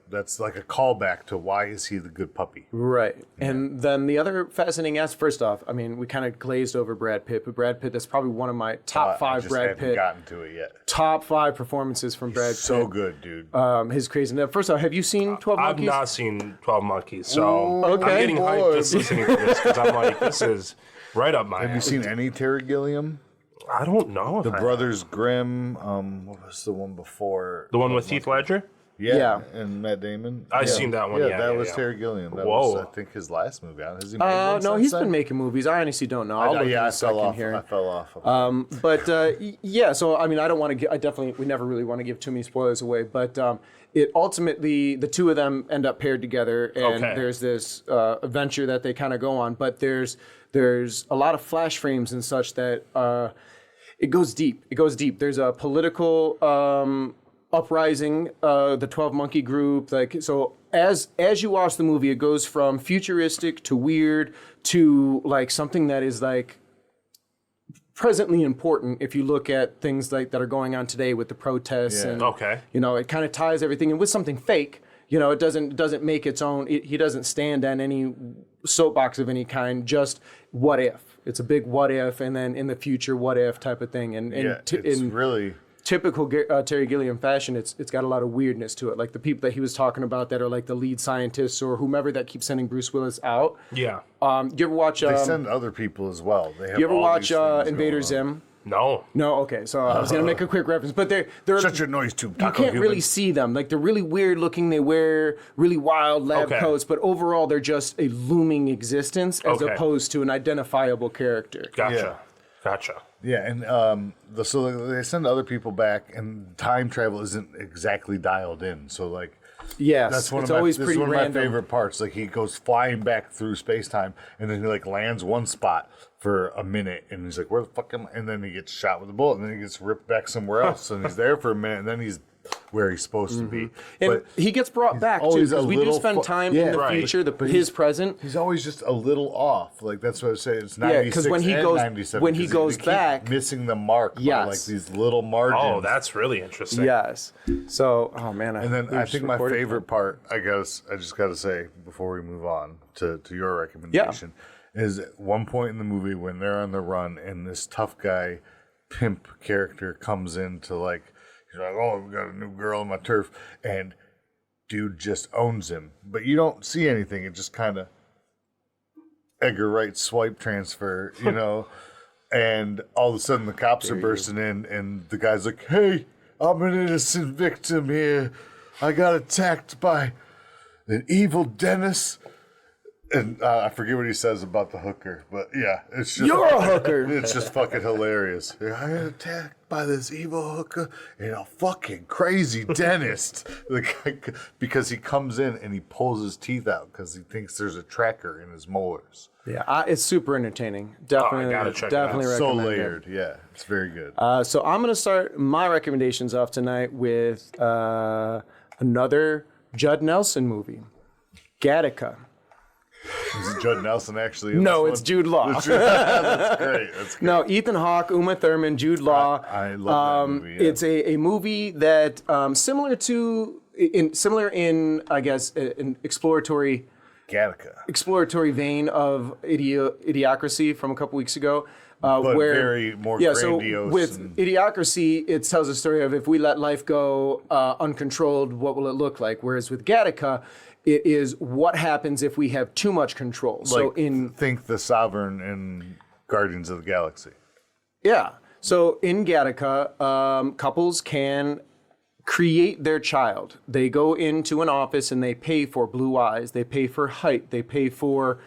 that's like a callback to why is he the good puppy. Right. Yeah. And then the other fascinating aspect, first off, I mean, we kind of glazed over Brad Pitt, but Brad Pitt, that's probably one of my top five Brad Pitt. Gotten to it yet. Top 5 performances from Brad Pitt. So good, dude. His crazy. Now, first off, have you seen 12 Monkeys? I've not seen 12 Monkeys, so okay. I'm getting hyped just listening to this because I'm like, this is right up my alley. Have you seen any Terry Gilliam? I don't know. The Brothers Grimm. What was the one before? The one with Heath Ledger? Yeah, and Matt Damon. I've seen that one. Yeah, that was Terry Gilliam. That was, I think, his last movie. Has he made one no, since he's then? been making movies. I honestly don't know. I fell off. Yeah. So I mean, I don't want to. We never really want to give too many spoilers away. But it ultimately, the two of them end up paired together, and there's this adventure that they kind of go on. But there's a lot of flash frames and such that it goes deep. There's a political. Uprising, the 12 Monkey Group, so as you watch the movie, it goes from futuristic to weird to like something that is like presently important if you look at things like that are going on today with the protests and it kind of ties everything in with something fake. It doesn't make its own. He doesn't stand on any soapbox of any kind. Just what if? It's a big what if, and then in the future what if type of thing. And it's really. Typical Terry Gilliam fashion, it's got a lot of weirdness to it. Like the people that he was talking about that are like the lead scientists or whomever that keeps sending Bruce Willis out. Yeah. You ever watch... they send other people as well. They have you ever watch Invader Zim? No. No, okay. So I was going to make a quick reference. But they're shut your noise tube. You can't really see them. Like they're really weird looking. They wear really wild lab coats. But overall, they're just a looming existence as opposed to an identifiable character. Gotcha. Yeah, and so they send other people back, and time travel isn't exactly dialed in. So like, that's one of my favorite parts. Like he goes flying back through space time, and then he like lands one spot for a minute, and he's like, "Where the fuck am I?" And then he gets shot with a bullet, and then he gets ripped back somewhere else, and he's there for a minute, and then he's where he's supposed to be. And but he gets brought back too, because we do spend time in the future, his present. He's always just a little off. Like that's what I say. It's 96 because when he goes back, missing the mark by like these little margins. Oh, that's really interesting. Yes. So, and then I think my favorite part, I just got to say before we move on to your recommendation, is at one point in the movie when they're on the run and this tough guy pimp character comes in to like. He's like, oh, we got a new girl on my turf. And dude just owns him. But you don't see anything. It just kind of Edgar Wright swipe transfer, and all of a sudden the cops are bursting in, and the guy's like, "Hey, I'm an innocent victim here. I got attacked by an evil dentist." And I forget what he says about the hooker, but yeah, it's just You're a hooker. It's just fucking hilarious. I got attacked by this evil hooker and a fucking crazy dentist. The guy, because he comes in and he pulls his teeth out because he thinks there's a tracker in his molars. Yeah, it's super entertaining. Definitely, gotta check it definitely out. So recommend it. layered, yeah, it's very good. So I'm going to start my recommendations off tonight with another Judd Nelson movie, Gattaca. Is it Judd Nelson actually? In No, this it's one? Jude Law. That's great. That's great. No, Ethan Hawke, Uma Thurman, Jude Law. I love that movie. Yeah. It's a movie that similar in I guess an exploratory vein of Idiocracy from a couple weeks ago. but where, very more yeah, grandiose. So with Idiocracy, it tells a story of if we let life go uncontrolled, what will it look like? Whereas with Gattaca, it is what happens if we have too much control. So think the Sovereign in Guardians of the Galaxy. Yeah. So in Gattaca, couples can create their child. They go into an office and they pay for blue eyes. They pay for height. They pay for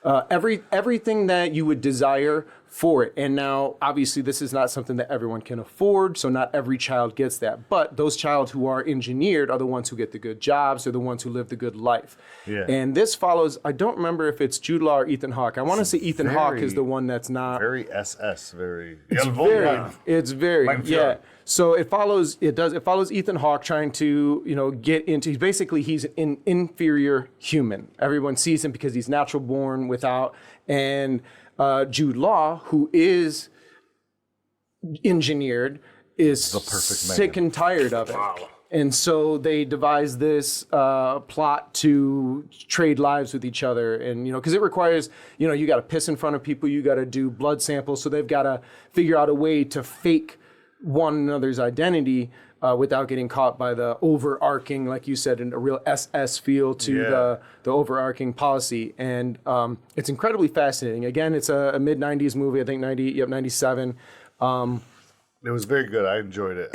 everything that you would desire for it. And now, obviously, this is not something that everyone can afford, so not every child gets that. But those child who are engineered are the ones who get the good jobs, they're the ones who live the good life. Yeah. And this follows, I don't remember if it's Jude Law or Ethan Hawke. I want to say Ethan Hawke is the one that's not. Very SS, very. It's very, yeah. So it follows Ethan Hawke trying to, get into, he's an inferior human. Everyone sees him because he's natural born without, and Jude Law, who is engineered, is the perfect sick man. and tired of it. Wow. And so they devise this plot to trade lives with each other. And, because it requires, you got to piss in front of people, you got to do blood samples. So they've got to figure out a way to fake one another's identity without getting caught by the overarching, like you said, in a real SS feel to the overarching policy. And it's incredibly fascinating. Again, it's a mid-90s movie, I think 97. It was very good. I enjoyed it.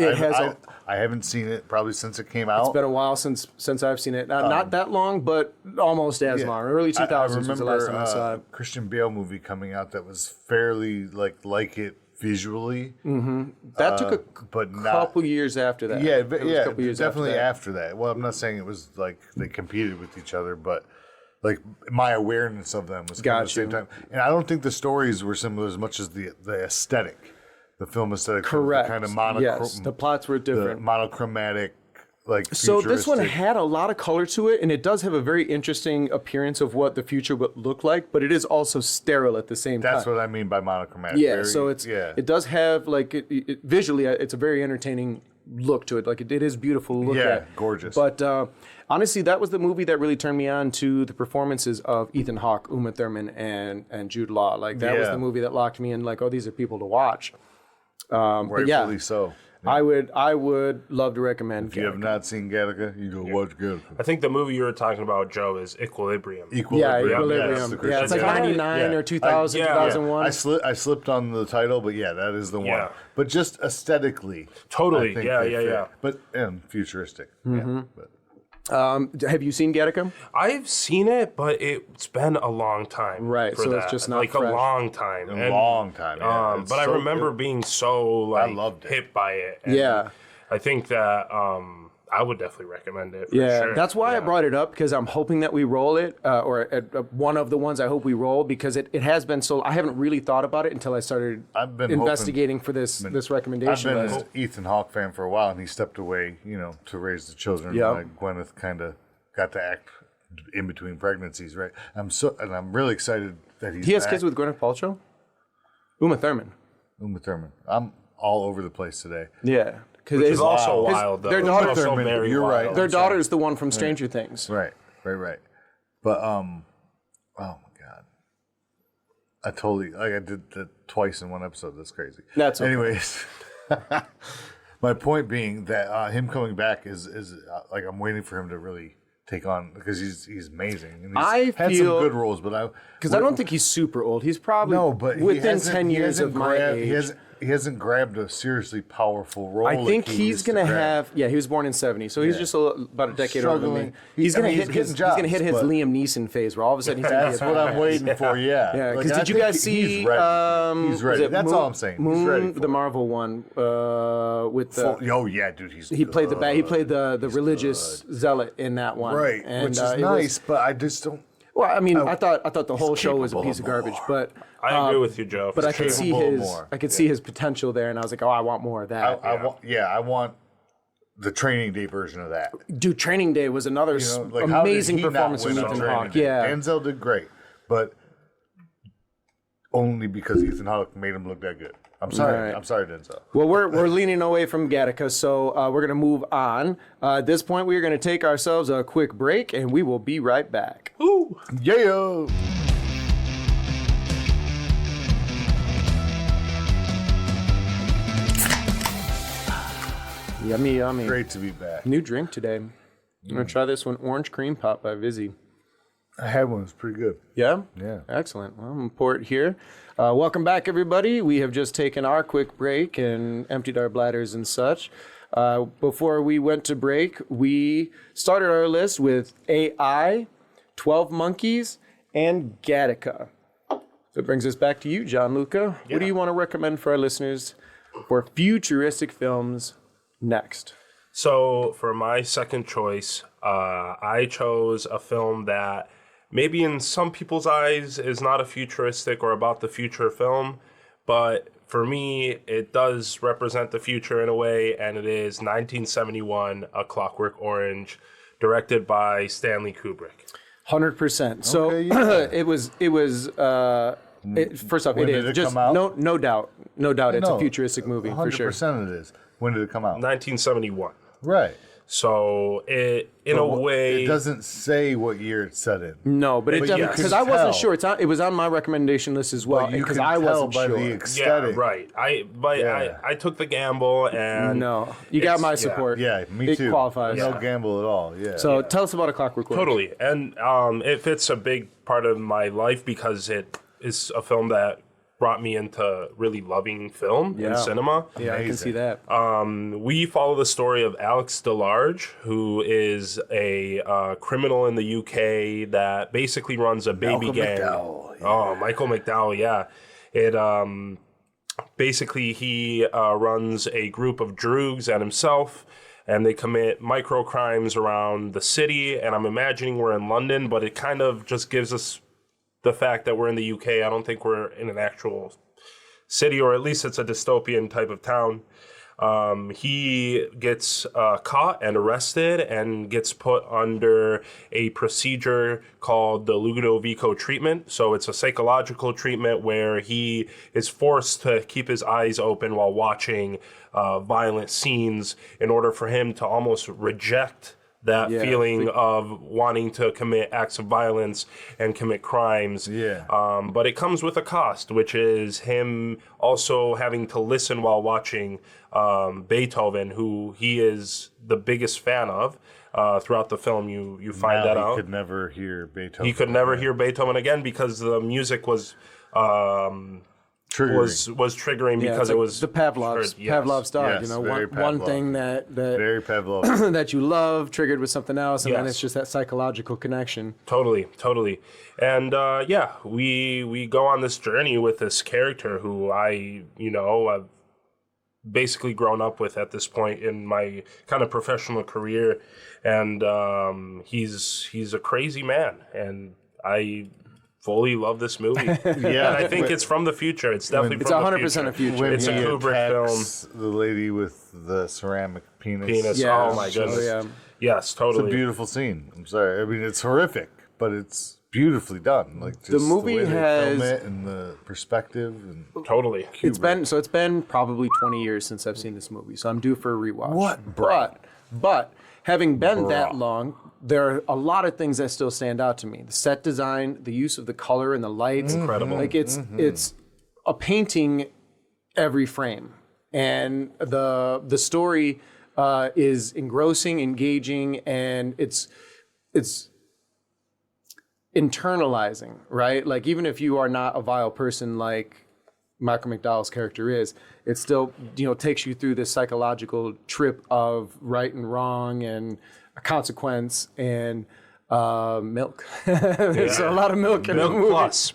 I haven't seen it probably since it came out. It's been a while since I've seen it. Not that long, but almost as long. Early 2000s was the last time I saw it. Christian Bale movie coming out that was fairly like it visually. That took a but couple years after that. Yeah, It was a couple years definitely after that. after that. Well, I'm not saying it was like they competed with each other, but like my awareness of them was kind of at the same time. And I don't think the stories were similar as much as the aesthetic, the film aesthetic. Correct. The kind of Yes, the plots were different. monochromatic, like So this one futuristic. had a lot of color to it, and it does have a very interesting appearance of what the future would look like, but it is also sterile at the same time. That's what I mean by monochromatic. Yeah, so it does have like visually, it's a very entertaining look to it. Like it is beautiful to look at. Yeah, gorgeous. But honestly, that was the movie that really turned me on to the performances of Ethan Hawke, Uma Thurman, and Jude Law. Like that was Yeah. the movie that locked me in. Like, oh, these are people to watch. Rightfully so. I would love to recommend. If you have not seen Gattaca, you go watch Gattaca. I think the movie you were talking about, Joe, is Equilibrium. Yeah, Equilibrium. Equilibrium. Yes, the Yeah, it's like Christian Bale. 99 or 2000, Yeah. 2001. I slipped on the title, but yeah, that is the one. Yeah. But just aesthetically, Totally. I think Yeah, they yeah, fit. yeah. But and futuristic. Mm-hmm. Yeah, but Have you seen Gattaca? I've seen it, but it's been a long time. Right, for so that. it's just not like fresh. a long time. a long time. Yeah. It's But I so remember good. being so loved it. hit by it. And Yeah. I think that I would definitely recommend it. For Yeah, sure. that's why I brought it up, because I'm hoping that we roll it, or one of the ones I hope we roll, because it has been so. I haven't really thought about it until I started I've been investigating for this I've recommendation been list. an Ethan Hawke fan for a while, and he stepped away, to raise the children. Yeah. Like Gwyneth kind of got to act in between pregnancies, right? I'm really excited that He has back. kids with Gwyneth Paltrow, Uma Thurman. Uma Thurman. I'm all over the place today. Yeah, because It's also wild, though. their It's daughter- also Thurman, very you're right. wild. Their daughter is the one from Stranger Things. Right. But oh my god, I did that twice in one episode. That's crazy. That's okay. Anyways. My point being that him coming back is like I'm waiting for him to really take on, because he's amazing. And he's I had feel- some good roles, but Because I don't think he's super old. He's probably but within 10 years of my age. He hasn't grabbed a seriously powerful role. I think like he he's used to going to grab. have. Yeah, he was born in '70, so he's just about a decade older than me. Struggling. He's I going mean, to hit his. getting He's going to hit jobs, his but- Liam Neeson phase, where all of a sudden he's going to be. That's what I'm waiting for. Yeah. Yeah, Like, because I did you think guys see? He's ready. He's ready. was it That's all I'm saying. He's ready. Moon, For the it. Marvel one, with the. Oh yeah, dude. He played the he played the religious zealot in that one, right, and, which is it nice, but I just don't. Well, I mean, I thought the whole show was a capable piece of of garbage, more. but I agree with you, Joe. but I could see capable of his more. see his potential there, and I was like, oh, I want more of that. I want the Training Day version of that. Dude, Training Day was another Like, how did amazing he not performance from win on Ethan Training Hawke. Day? Yeah, Denzel did great, but only because Ethan Hawke made him look that good. I'm sorry. Right. I'm sorry, Denzel. Well, we're leaning away from Gattaca, so we're going to move on. At this point, we are going to take ourselves a quick break, and we will be right back. Ooh. Yeah. Yummy, yummy. Great to be back. New drink today. I'm going to try this one, Orange Cream Pop by Vizzy. I had one. It's pretty good. Yeah? Yeah. Excellent. Well, I'm going to pour it here. Welcome back, everybody. We have just taken our quick break and emptied our bladders and such. Before we went to break, we started our list with AI, 12 Monkeys, and Gattaca. That brings us back to you, Gianluca. What do you want to recommend for our listeners for futuristic films next? So for my second choice, I chose a film that maybe in some people's eyes is not a futuristic or about the future film, but for me, it does represent the future in a way, and it is 1971, A Clockwork Orange, directed by Stanley Kubrick. 100%. So Okay, yeah. it was. First off, When it did is it just come out? no doubt. It's a futuristic movie for sure. 100% it is. When did it come out? 1971. Right. So it, in a way, it doesn't say what year it's set in. No, but it But definitely you because can I wasn't tell. sure. It was on my recommendation list as well But you because can I tell wasn't by sure. the yeah, aesthetic. right. Yeah. I took the gamble, and No, you got my yeah. support. Yeah, me it too. qualifies. No gamble at all. Yeah. So tell us about A Clockwork Orange. totally. And it fits a big part of my life because it is a film that brought me into really loving film Yeah. and cinema. Yeah, I can see that. We follow the story of Alex DeLarge, who is a criminal in the UK that basically runs a baby Malcolm gang. McDowell, yeah. Oh, Michael McDowell, yeah. It basically he runs a group of droogs and himself, and they commit micro crimes around the city. And I'm imagining we're in London, but it kind of just gives us the fact that we're in the UK. I don't think we're in an actual city, or at least it's a dystopian type of town. He gets caught and arrested and gets put under a procedure called the Ludovico treatment. So it's a psychological treatment where he is forced to keep his eyes open while watching violent scenes in order for him to almost reject that feeling of wanting to commit acts of violence and commit crimes. Yeah. But it comes with a cost, which is him also having to listen while watching Beethoven, who he is the biggest fan of. Throughout the film, you find that out. He could never hear Beethoven. He could never hear Beethoven again because the music was triggering because it's it was the Pavlov's dog. Yes, you know, very one Pavlov. thing that Very Pavlov. that you love triggered with something else, and then Yes. it's just that psychological connection. Totally. And we go on this journey with this character who I've basically grown up with at this point in my kind of professional career. And he's a crazy man, and I fully love this movie. Yeah. And I think it's from the future. It's definitely It's from 100% the a future. When It's a he Kubrick attacks the lady with the ceramic penis. Penis. Yeah. Oh my goodness. Oh, yeah. Yes, It's a totally. beautiful scene. I'm sorry. I mean, it's horrific, but it's beautifully done. Like just movie the way they has- film it and the perspective and Totally. It's been probably 20 years since I've seen this movie, so I'm due for a rewatch. What, bro? But having been that long, there are a lot of things that still stand out to me. The set design, the use of the color and the lights, Incredible. Like it's a painting every frame, and the story is engrossing, engaging, and it's it's internalizing, right? Like, even if you are not a vile person like Michael McDowell's character is, it still, takes you through this psychological trip of right and wrong and a consequence and milk. There's a lot of milk in the movie. Plus.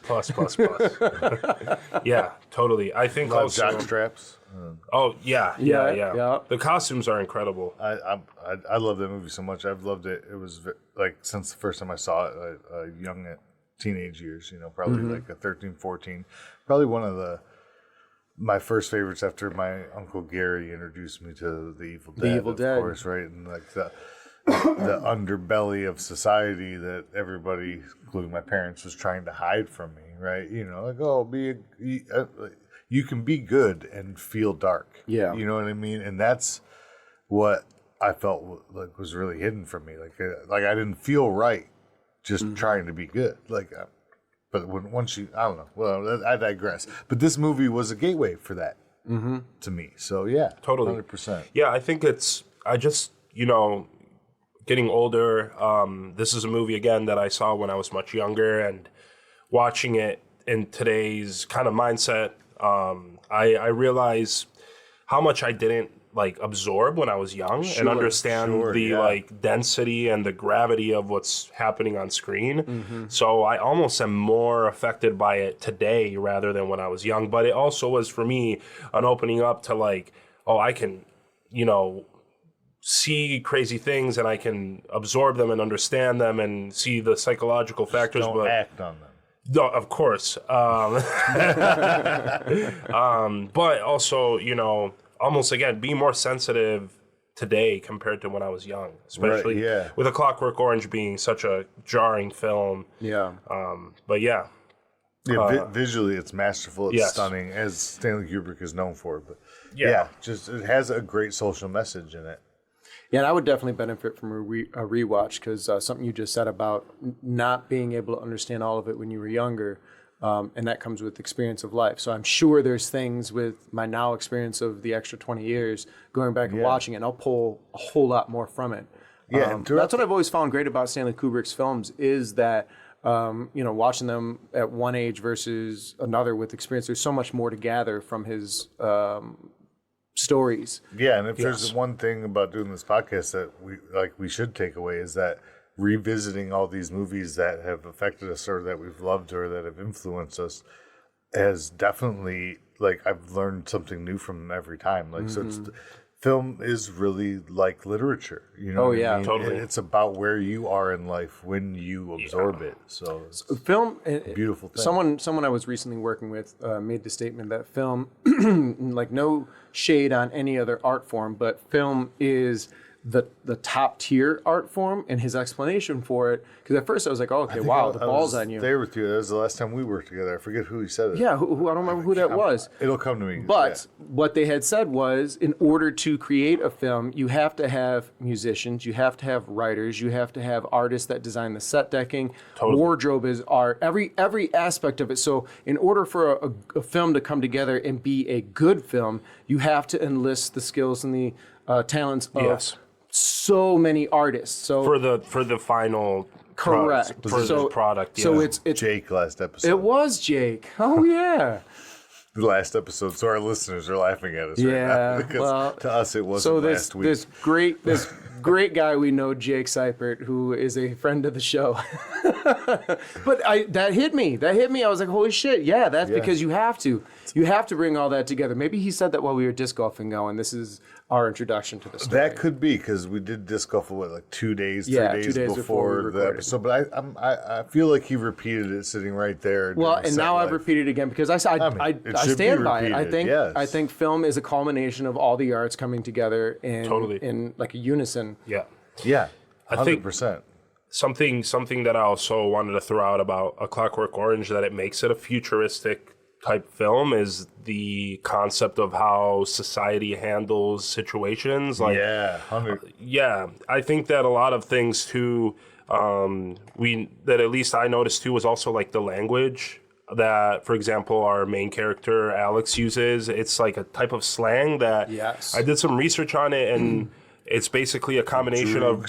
Yeah, totally. I think also jock straps. Oh yeah. Yeah. The costumes are incredible. I love that movie so much. I've loved it. It was like since the first time I saw it, young teenage years. Probably like a 13, 14. Probably one of my first favorites after my Uncle Gary introduced me to The Evil Dead. Of course, right? And like the underbelly of society that everybody, including my parents, was trying to hide from me, right? Like, oh, you can be good and feel dark. Yeah. You know what I mean? And that's what I felt like was really hidden from me. Like I didn't feel right just trying to be good. But once I don't know. Well, I digress. But this movie was a gateway for that to me. So yeah, totally, 100%. Yeah, I think I just getting older. This is a movie again that I saw when I was much younger, and watching it in today's kind of mindset, I realize how much I didn't absorb when I was young and understand the density and the gravity of what's happening on screen. So I almost am more affected by it today rather than when I was young. But it also was for me an opening up to I can, see crazy things and I can absorb them and understand them and see the psychological factors. Don't act on them. No, of course. But also, almost again, be more sensitive today compared to when I was young, especially with A Clockwork Orange being such a jarring film. Yeah. But yeah. Yeah, visually it's masterful. It's stunning, as Stanley Kubrick is known for. But just it has a great social message in it. Yeah, and I would definitely benefit from a rewatch because something you just said about not being able to understand all of it when you were younger, and that comes with experience of life. So I'm sure there's things with my now experience of the extra 20 years, going back and watching it, and I'll pull a whole lot more from it. Yeah, that's what I've always found great about Stanley Kubrick's films is that, watching them at one age versus another with experience, there's so much more to gather from his stories. Yeah, and if there's one thing about doing this podcast that we should take away is that revisiting all these movies that have affected us or that we've loved or that have influenced us has definitely I've learned something new from them every time. So film is really like literature, what I mean? Totally. It's about where you are in life when you absorb it. So film, beautiful thing. Someone I was recently working with made the statement that film, no shade on any other art form, but film is the top tier art form, and his explanation for it. Because at first I was like, oh, okay, wow, the ball's on you. There with you. That was the last time we worked together. I forget who he said it. Yeah, who I don't remember who that was. It'll come to me. But what they had said was, in order to create a film, you have to have musicians, you have to have writers, you have to have artists that design the set decking. Totally. Wardrobe is art. Every aspect of it. So in order for a film to come together and be a good film, you have to enlist the skills and the talents of so many artists. So for the final correct product. So it's Jake last episode. It was Jake. Oh yeah. The last episode, so our listeners are laughing at us right now. Because to us it wasn't last week. This great guy we know, Jake Seipert, who is a friend of the show. But that hit me. I was like, holy shit, that's because you have to bring all that together. Maybe he said that while we were disc golfing going, this is our introduction to the story. That could be, because we did disc golf for 2 days, 3 days, before the episode. But I feel like he repeated it sitting right there. Well, and now I've repeated it again because I stand by it. I think film is a culmination of all the arts coming together in like a unison. Yeah. 100%. Something that I also wanted to throw out about A Clockwork Orange, that it makes it a futuristic type film, is the concept of how society handles situations. I think that a lot of things too, that at least I noticed too, was also the language that, for example, our main character Alex uses. It's like a type of slang that I did some research on it, and it's basically a combination of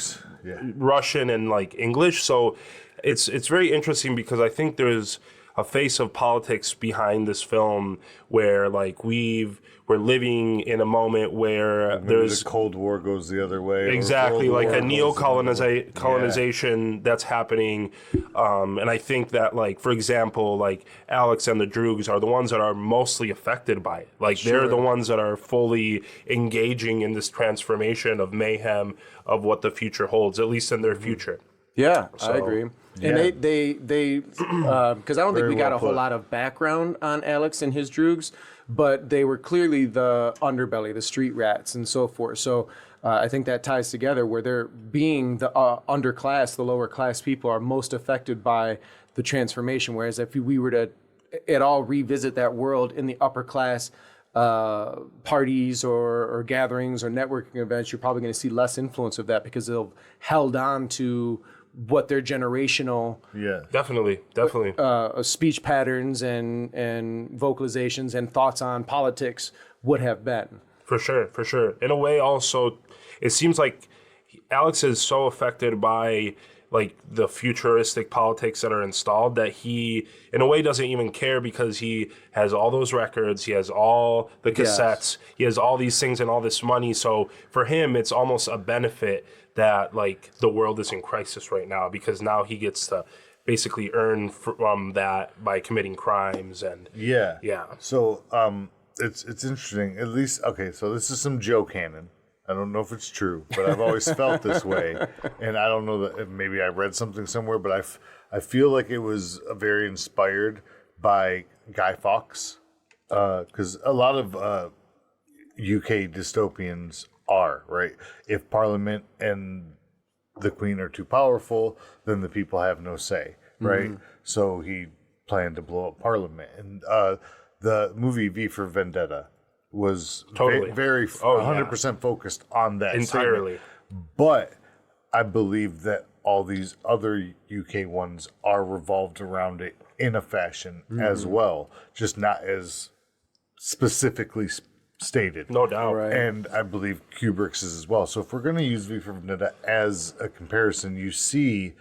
Russian and like English. So it's very interesting because I think there's a face of politics behind this film where like we're living in a moment where there's the Cold War goes the other way. exactly like a colonization. colonization that's happening, and I think that like for example like Alex and the Droogs are the ones that are mostly affected by it. Like they're the ones that are fully engaging in this transformation of mayhem of what the future holds, at least in their future. Yeah, I agree. And they because I don't think we got a whole lot of background on Alex and his Droogs, but they were clearly the underbelly, the street rats, and so forth. So I think that ties together where they're being the underclass, the lower class people are most affected by the transformation. Whereas if we were to at all revisit that world in the upper class parties or gatherings or networking events, you're probably going to see less influence of that because they'll held on to what their generational definitely speech patterns and vocalizations and thoughts on politics would have been. For sure. In a way, also, it seems like Alex is so affected by like the futuristic politics that are installed that he, in a way, doesn't even care because he has all those records, he has all the cassettes, he has all these things and all this money. So for him, it's almost a benefit that like the world is in crisis right now because now he gets to basically earn from that by committing crimes and So it's interesting. At least so this is some Joe canon. I don't know if it's true, but I've always felt this way, and I don't know that maybe I read something somewhere, but I feel like it was very inspired by Guy Fawkes because a lot of UK dystopians are, right? If Parliament and the Queen are too powerful, then the people have no say, right? So he planned to blow up Parliament. And the movie V for Vendetta was very 100% focused on that entirely. Statement. But I believe that all these other UK ones are revolved around it in a fashion as well, just not as specifically stated. No doubt. Right. And I believe Kubrick's is as well. So if we're going to use V for Vendetta as a comparison, you see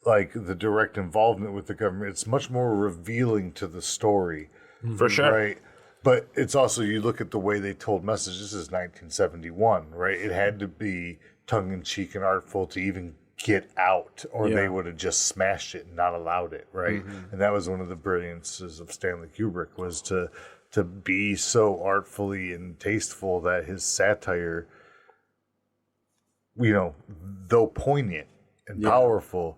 like the direct involvement with the government. It's much more revealing to the story. For sure. Right. But it's also, you look at the way they told messages. This is 1971, right? It had to be tongue-in-cheek and artful to even get out, or they would have just smashed it and not allowed it, right? And that was one of the brilliances of Stanley Kubrick, was to be so artfully and tasteful that his satire, though poignant and powerful,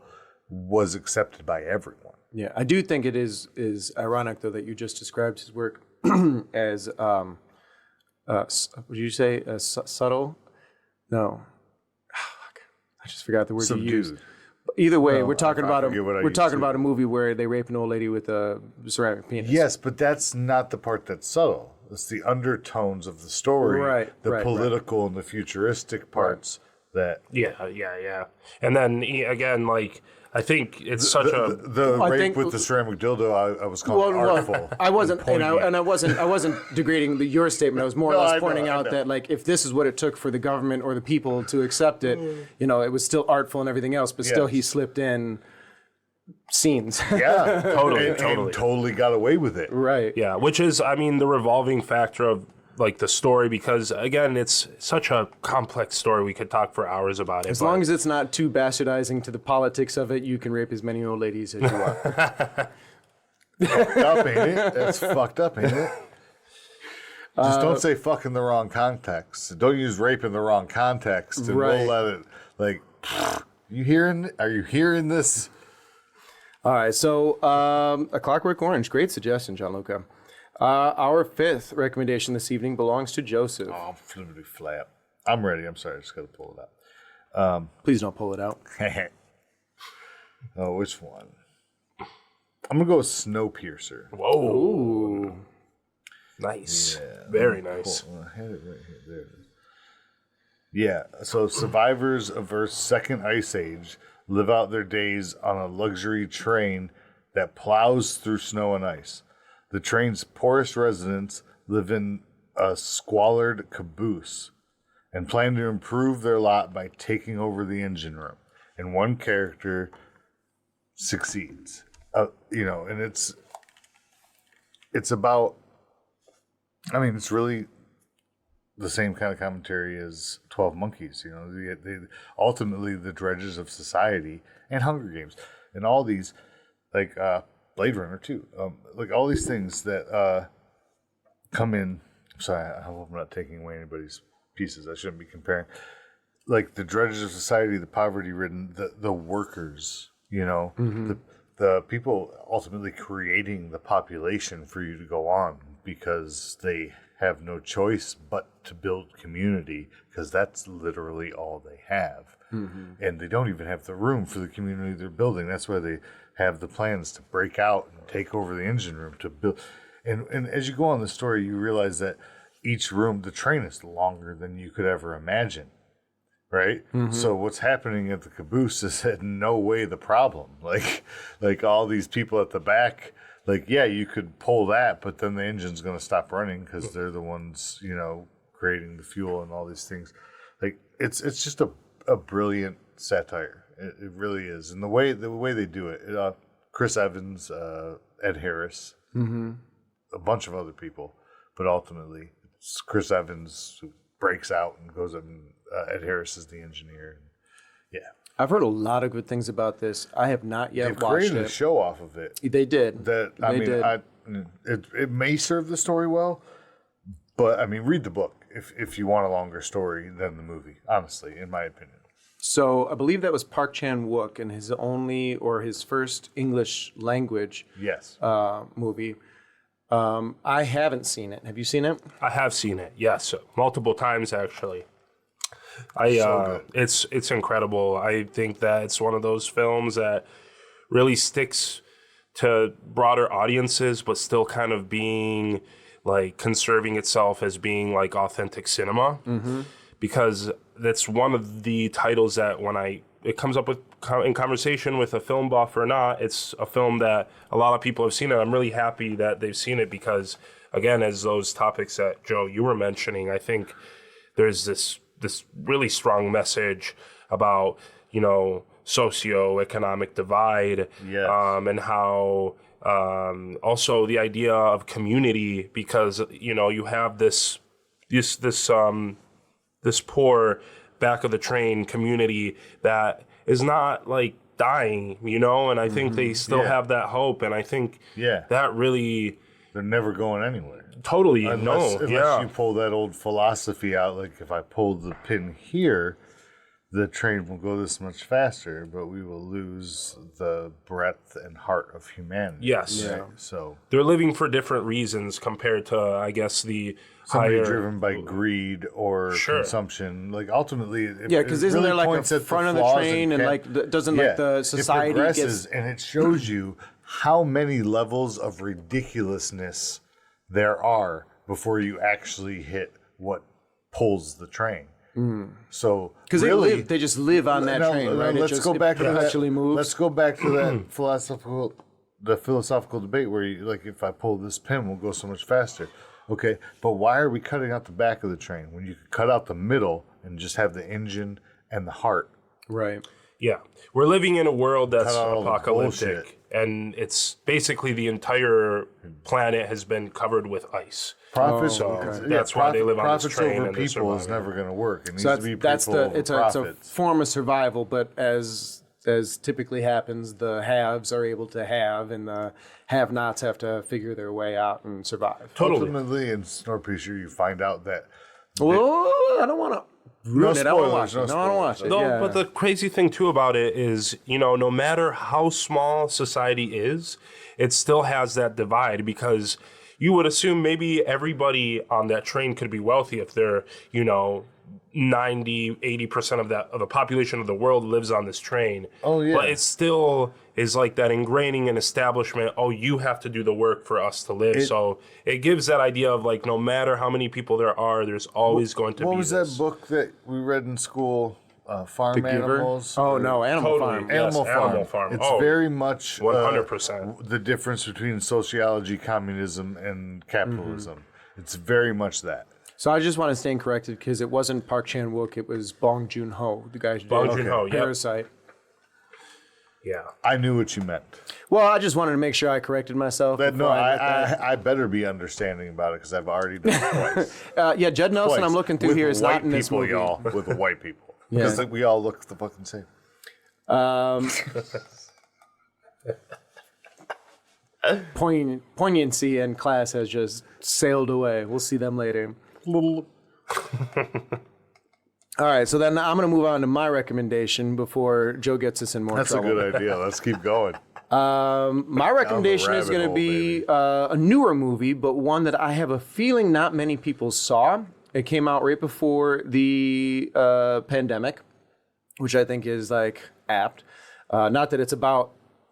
was accepted by everyone. Yeah, I do think it is ironic, though, that you just described his work as, would you say, subtle? No. I just forgot the word you used. Either way, we're talking about a movie where they rape an old lady with a ceramic penis. Yes, but that's not the part that's subtle. It's the undertones of the story, the political and the futuristic parts that. Yeah. And then again, like I think it's the rape with the ceramic dildo. I was calling artful. I wasn't, and I wasn't degrading your statement. I was more or less pointing out that like if this is what it took for the government or the people to accept it, it was still artful and everything else, but still he slipped in scenes. Yeah, totally. And totally got away with it. Right. Yeah, which is, I mean, the revolving factor of like the story, because again, it's such a complex story. We could talk for hours about it. As long as it's not too bastardizing to the politics of it, you can rape as many old ladies as you want. Fucked up, ain't it? That's fucked up, ain't it? Just don't say fuck in the wrong context. Don't use rape in the wrong context, and we'll let it like. Are you hearing this? All right, so A Clockwork Orange, great suggestion, Gianluca. Our fifth recommendation this evening belongs to Joseph. Oh, I'm flippity flap. I'm ready. I'm sorry. I just got to pull it out. Please don't pull it out. Oh, which one? I'm going to go with Snowpiercer. Whoa. Ooh. Nice. Yeah, very nice. I had it right here. There it is. Yeah, so survivors of Earth's second ice age live out their days on a luxury train that plows through snow and ice. The train's poorest residents live in a squalid caboose, and plan to improve their lot by taking over the engine room. And one character succeeds. And it's about, it's really the same kind of commentary as 12 Monkeys. They ultimately the dredges of society and Hunger Games and all these, like Blade Runner too, like all these things that come in. Sorry, I hope I'm not taking away anybody's pieces. I shouldn't be comparing. Like the dredges of society, the poverty-ridden, the workers. The people ultimately creating the population for you to go on because they have no choice but to build community because that's literally all they have. And they don't even have the room for the community they're building. That's why they have the plans to break out and take over the engine room to build. And as you go on the story, you realize that each room, the train is longer than you could ever imagine. Right? So what's happening at the caboose is in no way the problem. Like all these people at the back, you could pull that, but then the engine's going to stop running because they're the ones, creating the fuel and all these things. Like it's just a brilliant satire. It really is. And the way they do it, Chris Evans, Ed Harris, a bunch of other people, but ultimately it's Chris Evans who breaks out and goes up and Ed Harris is the engineer. Yeah. I've heard a lot of good things about this. I have not yet They've watched created it. a show off of it. They did. It may serve the story well, but read the book if you want a longer story than the movie, honestly, in my opinion. So I believe that was Park Chan-wook in his first English language movie. I haven't seen it. Have you seen it? I have seen it, yes, multiple times actually. It's incredible. I think that it's one of those films that really sticks to broader audiences, but still kind of being like conserving itself as being like authentic cinema. Because that's one of the titles that when it comes up with in conversation with a film buff or not, it's a film that a lot of people have seen it. I'm really happy that they've seen it because, again, as those topics that Joe you were mentioning, I think there's this really strong message about socioeconomic divide, and how also the idea of community because you have this poor back of the train community that is not like dying, and I think they still have that hope, and I think that really they're never going anywhere. Totally, unless you pull that old philosophy out, like if I pull the pin here, the train will go this much faster, but we will lose the breadth and heart of humanity. Yes. Right? So they're living for different reasons compared to, I guess, the somebody higher driven by greed or consumption. Like ultimately, because isn't there like a front of the train and doesn't the society it progresses and it shows you how many levels of ridiculousness there are before you actually hit what pulls the train. So because really, they just live on that train, right? Let's go back to that. Moves. Let's go back to that philosophical debate where you like, if I pull this pin, we'll go so much faster. Okay, but why are we cutting out the back of the train when you could cut out the middle and just have the engine and the heart? Right. Yeah, we're living in a world that's apocalyptic, and it's basically the entire planet has been covered with ice. Profits. That's why they live on this train. Over people is never going to work. It needs so to be it's a form of survival, but as typically happens, the haves are able to have, and the have-nots have to figure their way out and survive. Totally. Ultimately, in Snowpiercer, you find out that. I don't want to. No spoilers, I don't watch it. I don't watch it. No, but the crazy thing too about it is, no matter how small society is, it still has that divide because you would assume maybe everybody on that train could be wealthy if they're, 90, 80% of the population of the world lives on this train. Oh, yeah. But it still is like that ingraining an establishment, you have to do the work for us to live. So it gives that idea of like, no matter how many people there are, there's always going to be What was that book that we read in school? Farm Animals? Oh, no, Animal Farm. Yes, Animal Farm. It's very much 100%. The difference between sociology, communism, and capitalism. It's very much that. So I just want to stand corrected because it wasn't Park Chan-wook, it was Bong Joon-ho, the guy who did Bong Joon-ho, yep. Parasite. Yeah. I knew what you meant. Well, I just wanted to make sure I corrected myself. I better be understanding about it because I've already done it twice. Yeah, Judd Nelson, I'm looking through With here, is white not in this people, movie. y'all. With the white people. Yeah. Because we all look the fucking same. Poignancy and class has just sailed away. We'll see them later. All right, so then I'm going to move on to my recommendation before Joe gets us in more That's trouble. a good idea. Let's keep going. My recommendation is going to be a newer movie, but one that I have a feeling not many people saw. It came out right before the pandemic, which I think is like apt. Not that it's about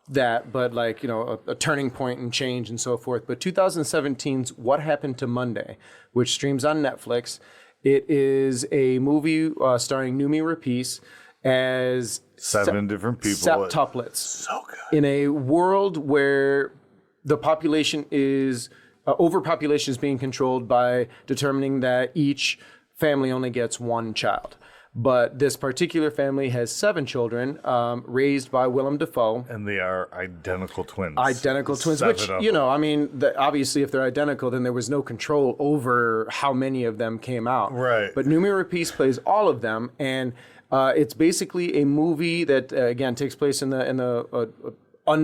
that, but like, you know, a turning point and change and so forth. But 2017's What Happened to Monday, which streams on Netflix. It is a movie starring Noomi Rapace as Seven different people. Septuplets. So good. In a world where the population is overpopulation is being controlled by determining that each family only gets one child. But this particular family has 7 children raised by Willem Dafoe. And they are identical twins. Identical twins, 7 which, of you them. know, I mean, obviously if they're identical, then there was no control over how many of them came out. Right. But Noomi Rapace plays all of them, and it's basically a movie that, again, takes place in the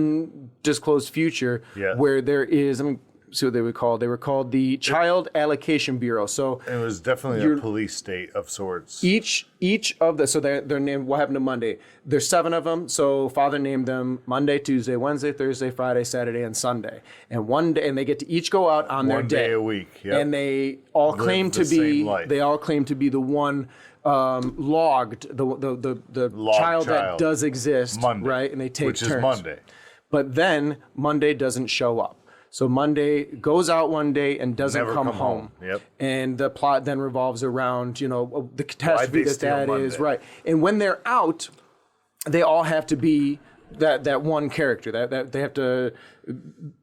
undisclosed future where there is, I mean, see what they were called. They were called the Child Allocation Bureau. So it was definitely a police state of sorts. Each of the, so they're named What Happened to Monday. There's 7 of them. So father named them Monday, Tuesday, Wednesday, Thursday, Friday, Saturday, and Sunday. And one day, and they get to each go out on their One day a week. Yep. And they all claim Live to the be. same life. They all claim to be the one logged, the child that does exist, Monday, right? And they take which turns. is Monday. But then Monday doesn't show up. So Monday goes out one day and doesn't Never come come home. home. Yep. And the plot then revolves around, you know, the catastrophe they steal that is, Monday? right. And when they're out, they all have to be that one character. That they have to,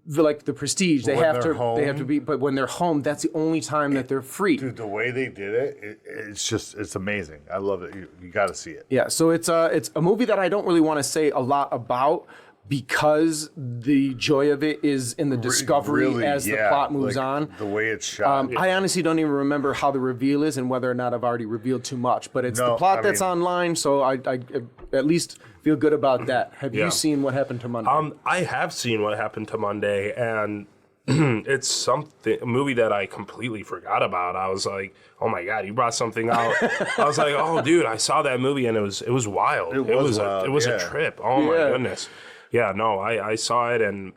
like the Prestige. They When have they're to home- they have to be. But when they're home, that's the only time that they're free. Dude, the way they did it, it's amazing. I love it. You got to see it. Yeah, so it's a movie that I don't really want to say a lot about because the joy of it is in the discovery Really, as the yeah, plot moves like, on. The way it's shot. I honestly don't even remember how the reveal is and whether or not I've already revealed too much. But it's No, the plot I that's mean- online, so I at least feel good about that. Have Yeah. you seen What Happened to Monday? I have seen What Happened to Monday, and it's a movie that I completely forgot about. I was like, oh my God, you brought something out. I was like, oh dude, I saw that movie and it was wild. It was wild, it was yeah. a trip. Oh my Yeah. goodness. Yeah, no, I saw it and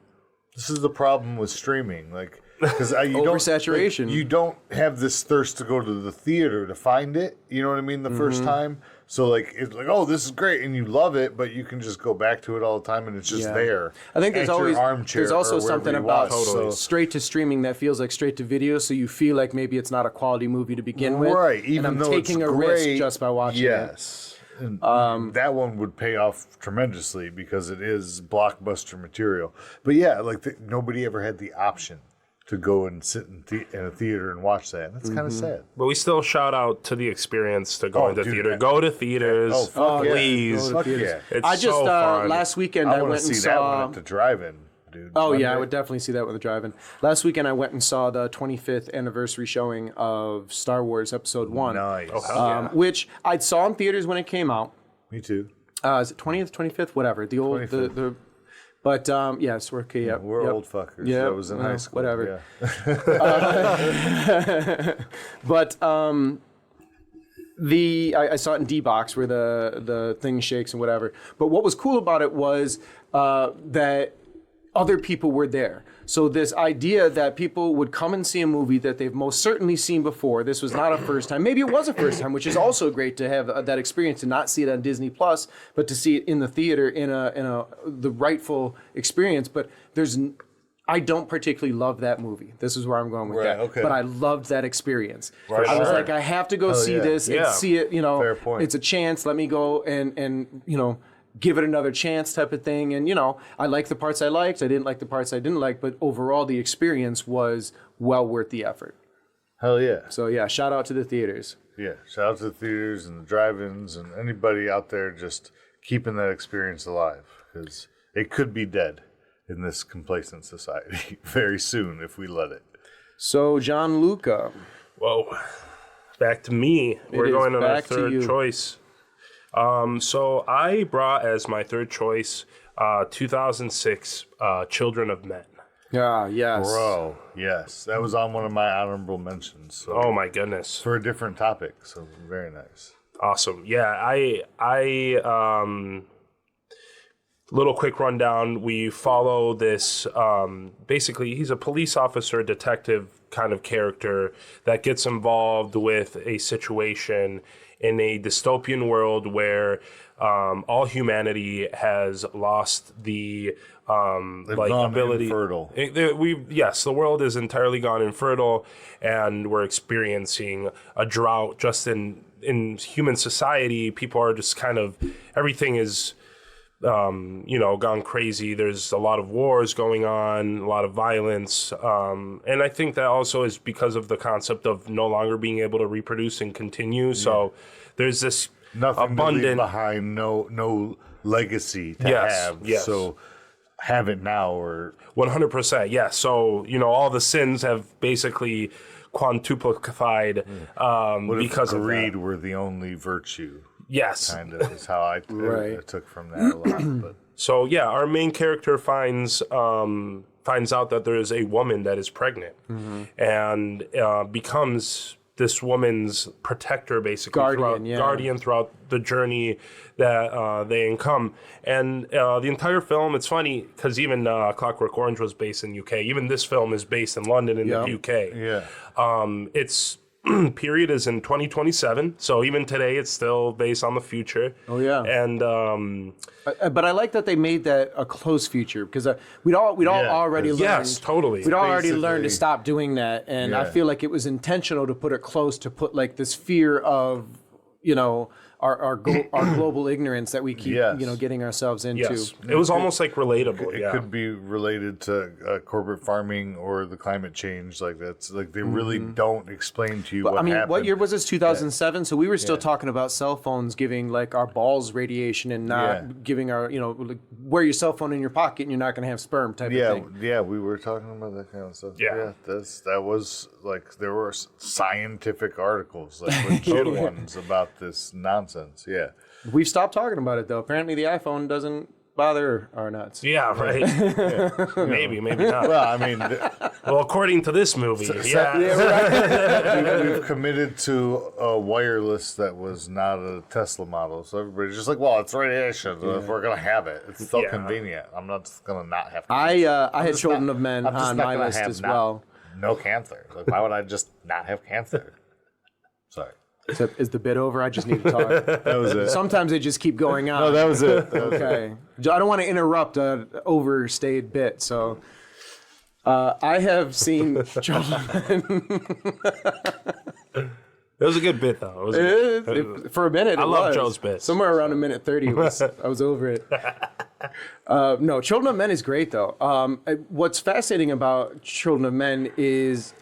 This is the problem with streaming, like because Oversaturation. You don't have this thirst to go to the theater to find it. You know what I mean? The first time, so like it's like, oh, this is great, and you love it, but you can just go back to it all the time, and it's just Yeah. there. I think there's at your always armchair there's also or wherever something you about watch. So- straight to streaming that feels like straight to video, so you feel like maybe it's not a quality movie to begin with. right? Even and I'm though taking it's a great, risk just by watching it. yes. And that one would pay off tremendously because it is blockbuster material. But yeah, like nobody ever had the option to go and sit in a theater and watch that. And that's kind of sad. but we still shout out to the experience to go into dude, theater. that- Go to theaters. Oh, fuck yeah. please. Go to theaters. yeah. It's I just so fun. last weekend I I want went to and see that saw. one at the drive-in, dude. Oh yeah, I Monday. would definitely see that with the drive-in. Last weekend I went and saw the 25th anniversary showing of Star Wars Episode 1. Nice. Oh, hell yeah. Which I saw in theaters when it came out. Me too. Is it 20th, 25th, whatever. The old 25th. the but yes, we're okay. Yep, We're yep. old fuckers. Yep, That was in high school. whatever. Yeah. But I saw it in D-Box where the thing shakes and whatever. But what was cool about it was that other people were there. So this idea that people would come and see a movie that they've most certainly seen before. This was not a first time. Maybe it was a first time, which is also great to have that experience, to not see it on Disney Plus, but to see it in the theater in the rightful experience. But I don't particularly love that movie. This is where I'm going with Right, that. okay. But I loved that experience. Right, I was sure. like, I have to go see yeah. this and Yeah. see it. Fair point. It's a chance. Let me go and give it another chance, type of thing. And I liked the parts I liked. I didn't like the parts I didn't like. But overall, the experience was well worth the effort. Hell yeah. So yeah, shout out to the theaters. Yeah, shout out to the theaters and the drive-ins and anybody out there just keeping that experience alive, because it could be dead in this complacent society very soon if we let it. So Gianluca. Whoa. Back to me. We're going on our back to third you. choice. So I brought as my third choice 2006 Children of Men. Yeah, yes. Bro, yes. That was on one of my honorable mentions. So Oh my goodness. for a different topic, so very nice. Awesome. Yeah, little quick rundown. We follow this, basically he's a police officer, detective kind of character that gets involved with a situation in a dystopian world where all humanity has lost the They've gone ability. infertile. The world is entirely gone infertile, and we're experiencing a drought just in human society. People are just kind of, everything is gone crazy. There's a lot of wars going on, a lot of violence. And I think that also is because of the concept of no longer being able to reproduce and continue. So there's this Nothing abundant to leave behind, no legacy to have. Yes. So have it now or 100%. Yeah. So, all the sins have basically quintuplified what because if of greed that. were the only virtue? Yes. Kind of is how I Right. took from that a lot. But So yeah, our main character finds out that there is a woman that is pregnant, and becomes this woman's protector, basically guardian throughout the journey that they income. And the entire film, it's funny because even Clockwork Orange was based in UK. Even this film is based in London in the UK. yeah. Its period is in 2027, so even today it's still based on the future. Oh yeah. And But I like that they made that a close future, because we'd all already learned. yes, totally. We'd already learned to Basically. stop doing that, and I Yeah. feel like it was intentional to put it close, to put like this fear of, our global ignorance that we keep, Yes. getting ourselves into. Yes, it was almost like relatable. It could be related to corporate farming or the climate change. Like that's like they really don't explain to you what happened. What year was this? 2007. So we were still talking about cell phones giving like our balls radiation and not giving our, like, wear your cell phone in your pocket and you're not going to have sperm type of thing. Yeah, we were talking about that kind of stuff. Yeah. That was like there were scientific articles, like legit ones about this nonsense. Yeah, We've stopped talking about it though. Apparently the iPhone doesn't bother our nuts. Yeah, right. Maybe not. well, I mean, Well, according to this movie, we've committed to a wireless that was not a Tesla model, so everybody's just like, well, it's radiation. If we're gonna have it, it's so Yeah. convenient. I'm not just gonna not have. I had Children of Men I'm just on not my gonna list have as not- well. No cancer. Like, why would I just not have cancer? Sorry, Is the bit over? I just need to talk. that was it. Sometimes they just keep going on. No, that was it. That was it. Okay. I don't want to interrupt an overstayed bit, so I have seen Children of Men. It was a good bit though. It was For a minute, I it love was. Joe's bits. Somewhere around a minute 30, I was over it. No, Children of Men is great though. What's fascinating about Children of Men is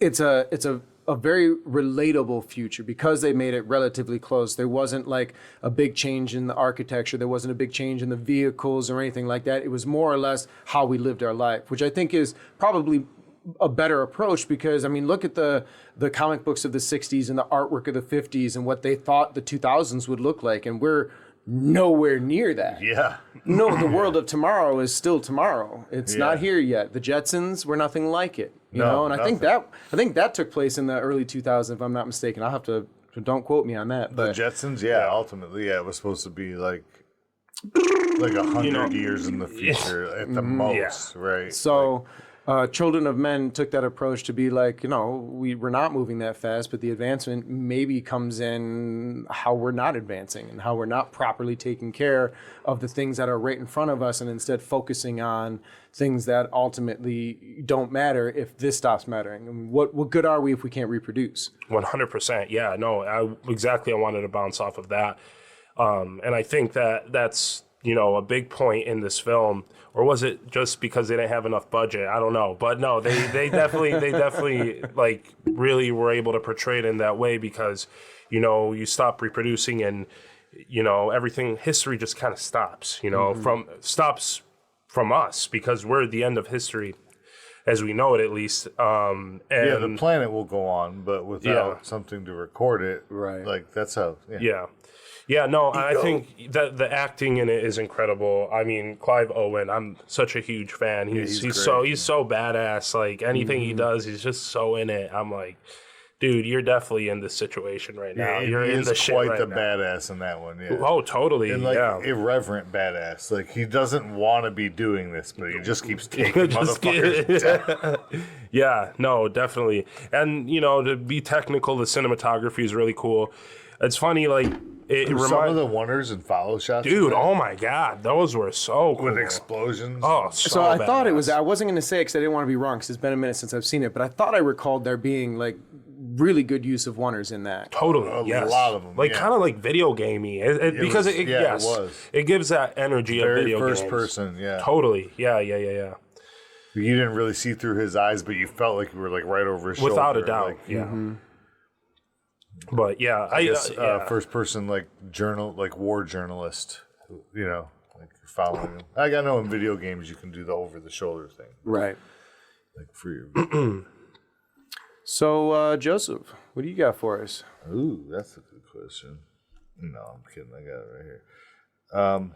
it's a very relatable future because they made it relatively close. There wasn't like a big change in the architecture. There wasn't a big change in the vehicles or anything like that. It was more or less how we lived our life, which I think is probably a better approach because, I mean, look at the comic books of the 60s and the artwork of the 50s and what they thought the 2000s would look like. And we're nowhere near that. Yeah. No, the world of tomorrow is still tomorrow. It's not here yet. The Jetsons were nothing like it, you know. And nothing. I think that took place in the early 2000s, if I'm not mistaken. I'll have to don't quote me on that. The But Jetsons, ultimately, it was supposed to be like 100 years in the future at the most, right? so. Children of Men took that approach to be like, we're not moving that fast, but the advancement maybe comes in how we're not advancing and how we're not properly taking care of the things that are right in front of us and instead focusing on things that ultimately don't matter if this stops mattering. I mean, what good are we if we can't reproduce? 100%. Yeah, no, exactly. I wanted to bounce off of that. And I think that's a big point in this film, or was it just because they didn't have enough budget? I don't know, but no, they definitely like really were able to portray it in that way because, you stop reproducing and, everything, history just kind of stops, stops from us because we're at the end of history as we know it, at least. And the planet will go on, but without something to record it. Right. Like that's how. Yeah, no, I think that the acting in it is incredible. I mean, Clive Owen, I'm such a huge fan. He's so badass. Like anything he does, he's just so in it. I'm like, dude, you're definitely in this situation right now. You're in the shit right now. Quite the badass in that one. Yeah. Oh, totally. And irreverent badass. Like he doesn't want to be doing this, but he just keeps taking motherfuckers down. Yeah, no, definitely. And to be technical, the cinematography is really cool. It's funny, like. Some of the wonders and follow shots. Dude, oh my God. Those were so cool. With explosions. Oh, so I thought it was, I wasn't going to say it because I didn't want to be wrong because it's been a minute since I've seen it, but I thought I recalled there being like really good use of wonders in that. Totally, a lot of them. Like kind of like video gamey. Because it was. It gives that energy of video games. Very first person, yeah. Totally, yeah. You didn't really see through his eyes, but you felt like you were like right over his shoulder. Without a doubt, like, yeah. But yeah, I guess first person like war journalist, like you're following him. I know in video games you can do the over the shoulder thing, right? Like for your. So Joseph, what do you got for us? Ooh, that's a good question. No, I'm kidding. I got it right here.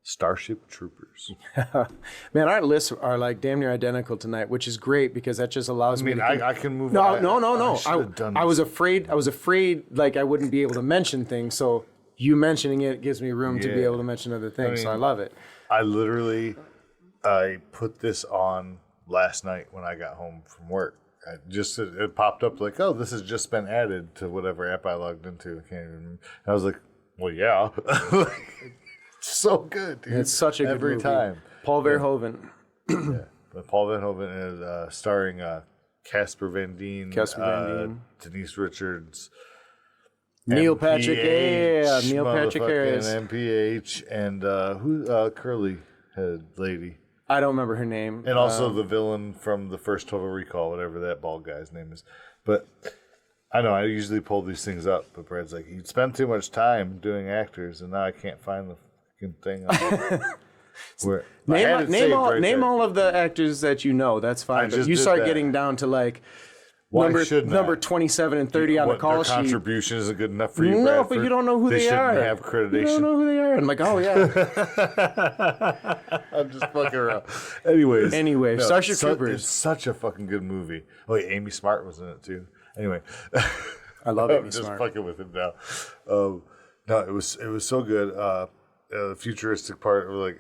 Starship Troopers. Man, our lists are like damn near identical tonight, which is great because that just allows me to... I can move on. No. I was afraid like I wouldn't be able to mention things, so you mentioning it gives me room to be able to mention other things, so I love it. I put this on last night when I got home from work. It popped up like, oh, this has just been added to whatever app I logged into. I can't even remember. I was like, well, yeah. So good, dude. It's such a good movie. Every time. Paul Verhoeven. But Paul Verhoeven is starring Casper Van Dien, Denise Richards, Neil Patrick Harris, MPH, and who curly head lady. I don't remember her name. And also the villain from the first Total Recall, whatever that bald guy's name is. But I know I usually pull these things up, but Brad's like, you spend too much time doing actors, and now I can't find the thing. Name all of the actors that you know. That's fine. But you start getting down to like number 27 and 30 on the call sheet. Their contribution isn't good enough for you, No, Bradford? but you don't know who they are. They shouldn't have accreditation. You don't know who they are. I'm like, oh yeah. I'm just fucking around. Anyway, Starship Troopers. It's such a fucking good movie. Oh, yeah, Amy Smart was in it too. Anyway, I love Amy Smart. Just fucking with him now. No, it was so good. The futuristic part was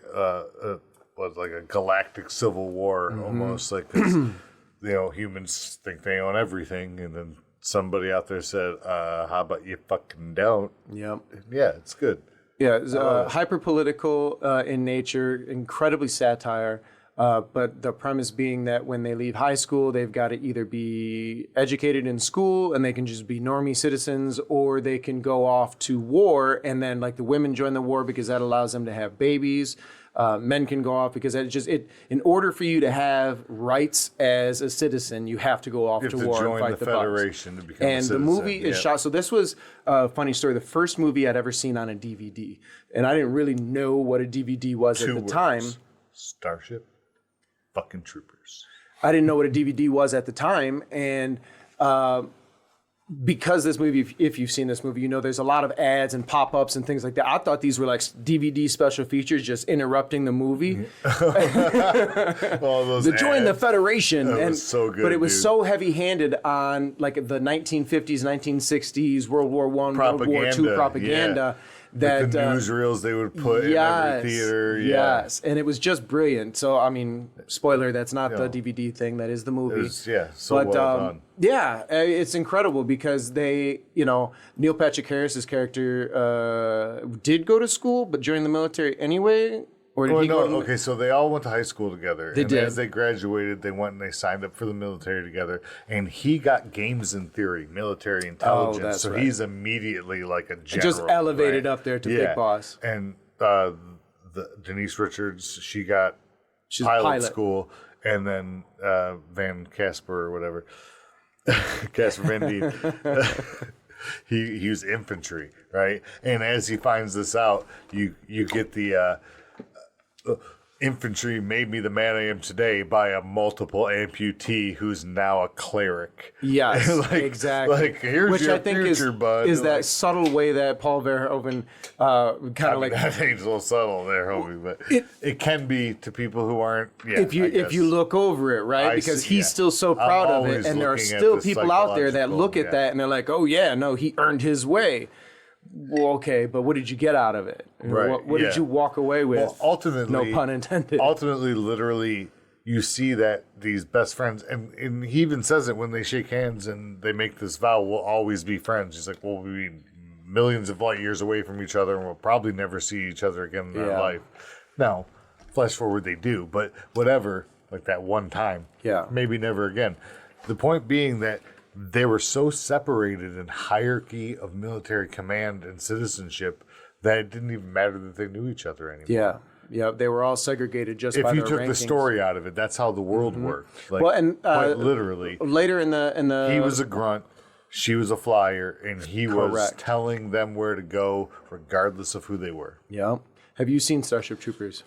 like a galactic civil war almost, like 'cause, humans think they own everything, and then somebody out there said, "How about you fucking don't?" Yep. Yeah, it's good. Yeah, it's hyper political in nature, incredibly satire. But the premise being that when they leave high school, they've got to either be educated in school and they can just be normie citizens, or they can go off to war and then like the women join the war because that allows them to have babies. Men can go off because in order for you to have rights as a citizen, you have to go off to war and fight the Federation bugs. To become a citizen. And the movie is shot. So this was a funny story. The first movie I'd ever seen on a DVD, and I didn't really know what a DVD was at the time. Starship fucking Troopers. I didn't know what a DVD was at the time, and because this movie, if you've seen this movie, there's a lot of ads and pop-ups and things like that. I thought these were like DVD special features just interrupting the movie. All those join the Federation. That was so good, but it was so heavy-handed on like the 1950s, 1960s, World War I, World War II propaganda. Yeah. That the newsreels they would put in every theater. Yes, and it was just brilliant. So, I mean, spoiler, that's not the DVD thing. That is the movie. Well done. Yeah, it's incredible because they, Neil Patrick Harris's character did go to school, but joined the military anyway. Or did he go? Okay, so they all went to high school together. They did. As they graduated, they went and they signed up for the military together. And he got games in theory, military intelligence. That's so right. He's immediately like a general. Just elevated up there to big boss. And the Denise Richards, she's She's pilot school, and then Van Casper or whatever, Casper Van Dien. he was infantry, right? And as he finds this out, you get the infantry made me the man I am today by a multiple amputee who's now a cleric. Yes, exactly. Like, here's Which your I think future, bud. is that subtle way that Paul Verhoeven kind of like. That ain't so subtle there, homie, but it can be to people who aren't. Yeah, if you look over it, right? Because he's still so proud of it, and there are still people out there that look at that and they're like, "Oh yeah, no, he earned his way." Well, okay, but what did you get out of it? Right. What did you walk away with? Well, ultimately, no pun intended. Ultimately, literally, you see that these best friends, and he even says it when they shake hands and they make this vow, we'll always be friends. He's like, we'll be millions of light years away from each other, and we'll probably never see each other again in our life. Now, flash forward, they do, but whatever, like that one time, maybe never again. The point being that they were so separated in hierarchy of military command and citizenship that it didn't even matter that they knew each other anymore. Yeah, they were all segregated just if by you their took rankings. the story out of it, that's how the world worked. Like, Well, and quite literally, later in the he was a grunt, she was a flyer, and he was Correct. telling them where to go, regardless of who they were. Yeah. Have you seen Starship Troopers?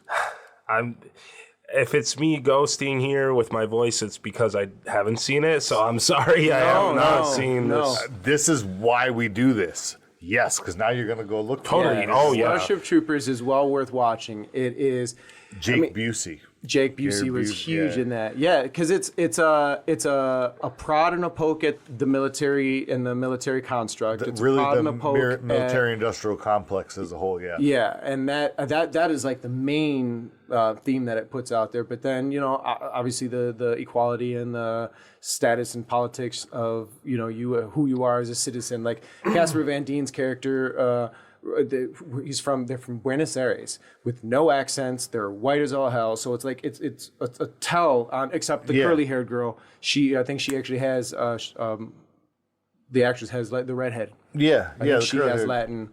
If it's me ghosting here with my voice, it's because I haven't seen it. So I'm sorry, I have not seen this. This is why we do this. Yes, because now you're going to go look for Totally. it. Oh, yeah. Starship Troopers is well worth watching. It is. Jake Busey. Jake Busey was huge in that. Yeah, because it's a prod and a poke at the military and the military construct. It's Really, a prod and the a poke military-industrial complex as a whole, yeah. Yeah, and that is like the main theme that it puts out there. But then, obviously the equality and the status and politics of, you who you are as a citizen. Like Casper Van Dien's character, they're from Buenos Aires with no accents. They're white as all hell. So it's like it's a tell on, except the curly haired girl. I think she actually has the actress has the redhead. Yeah, I think she has Latin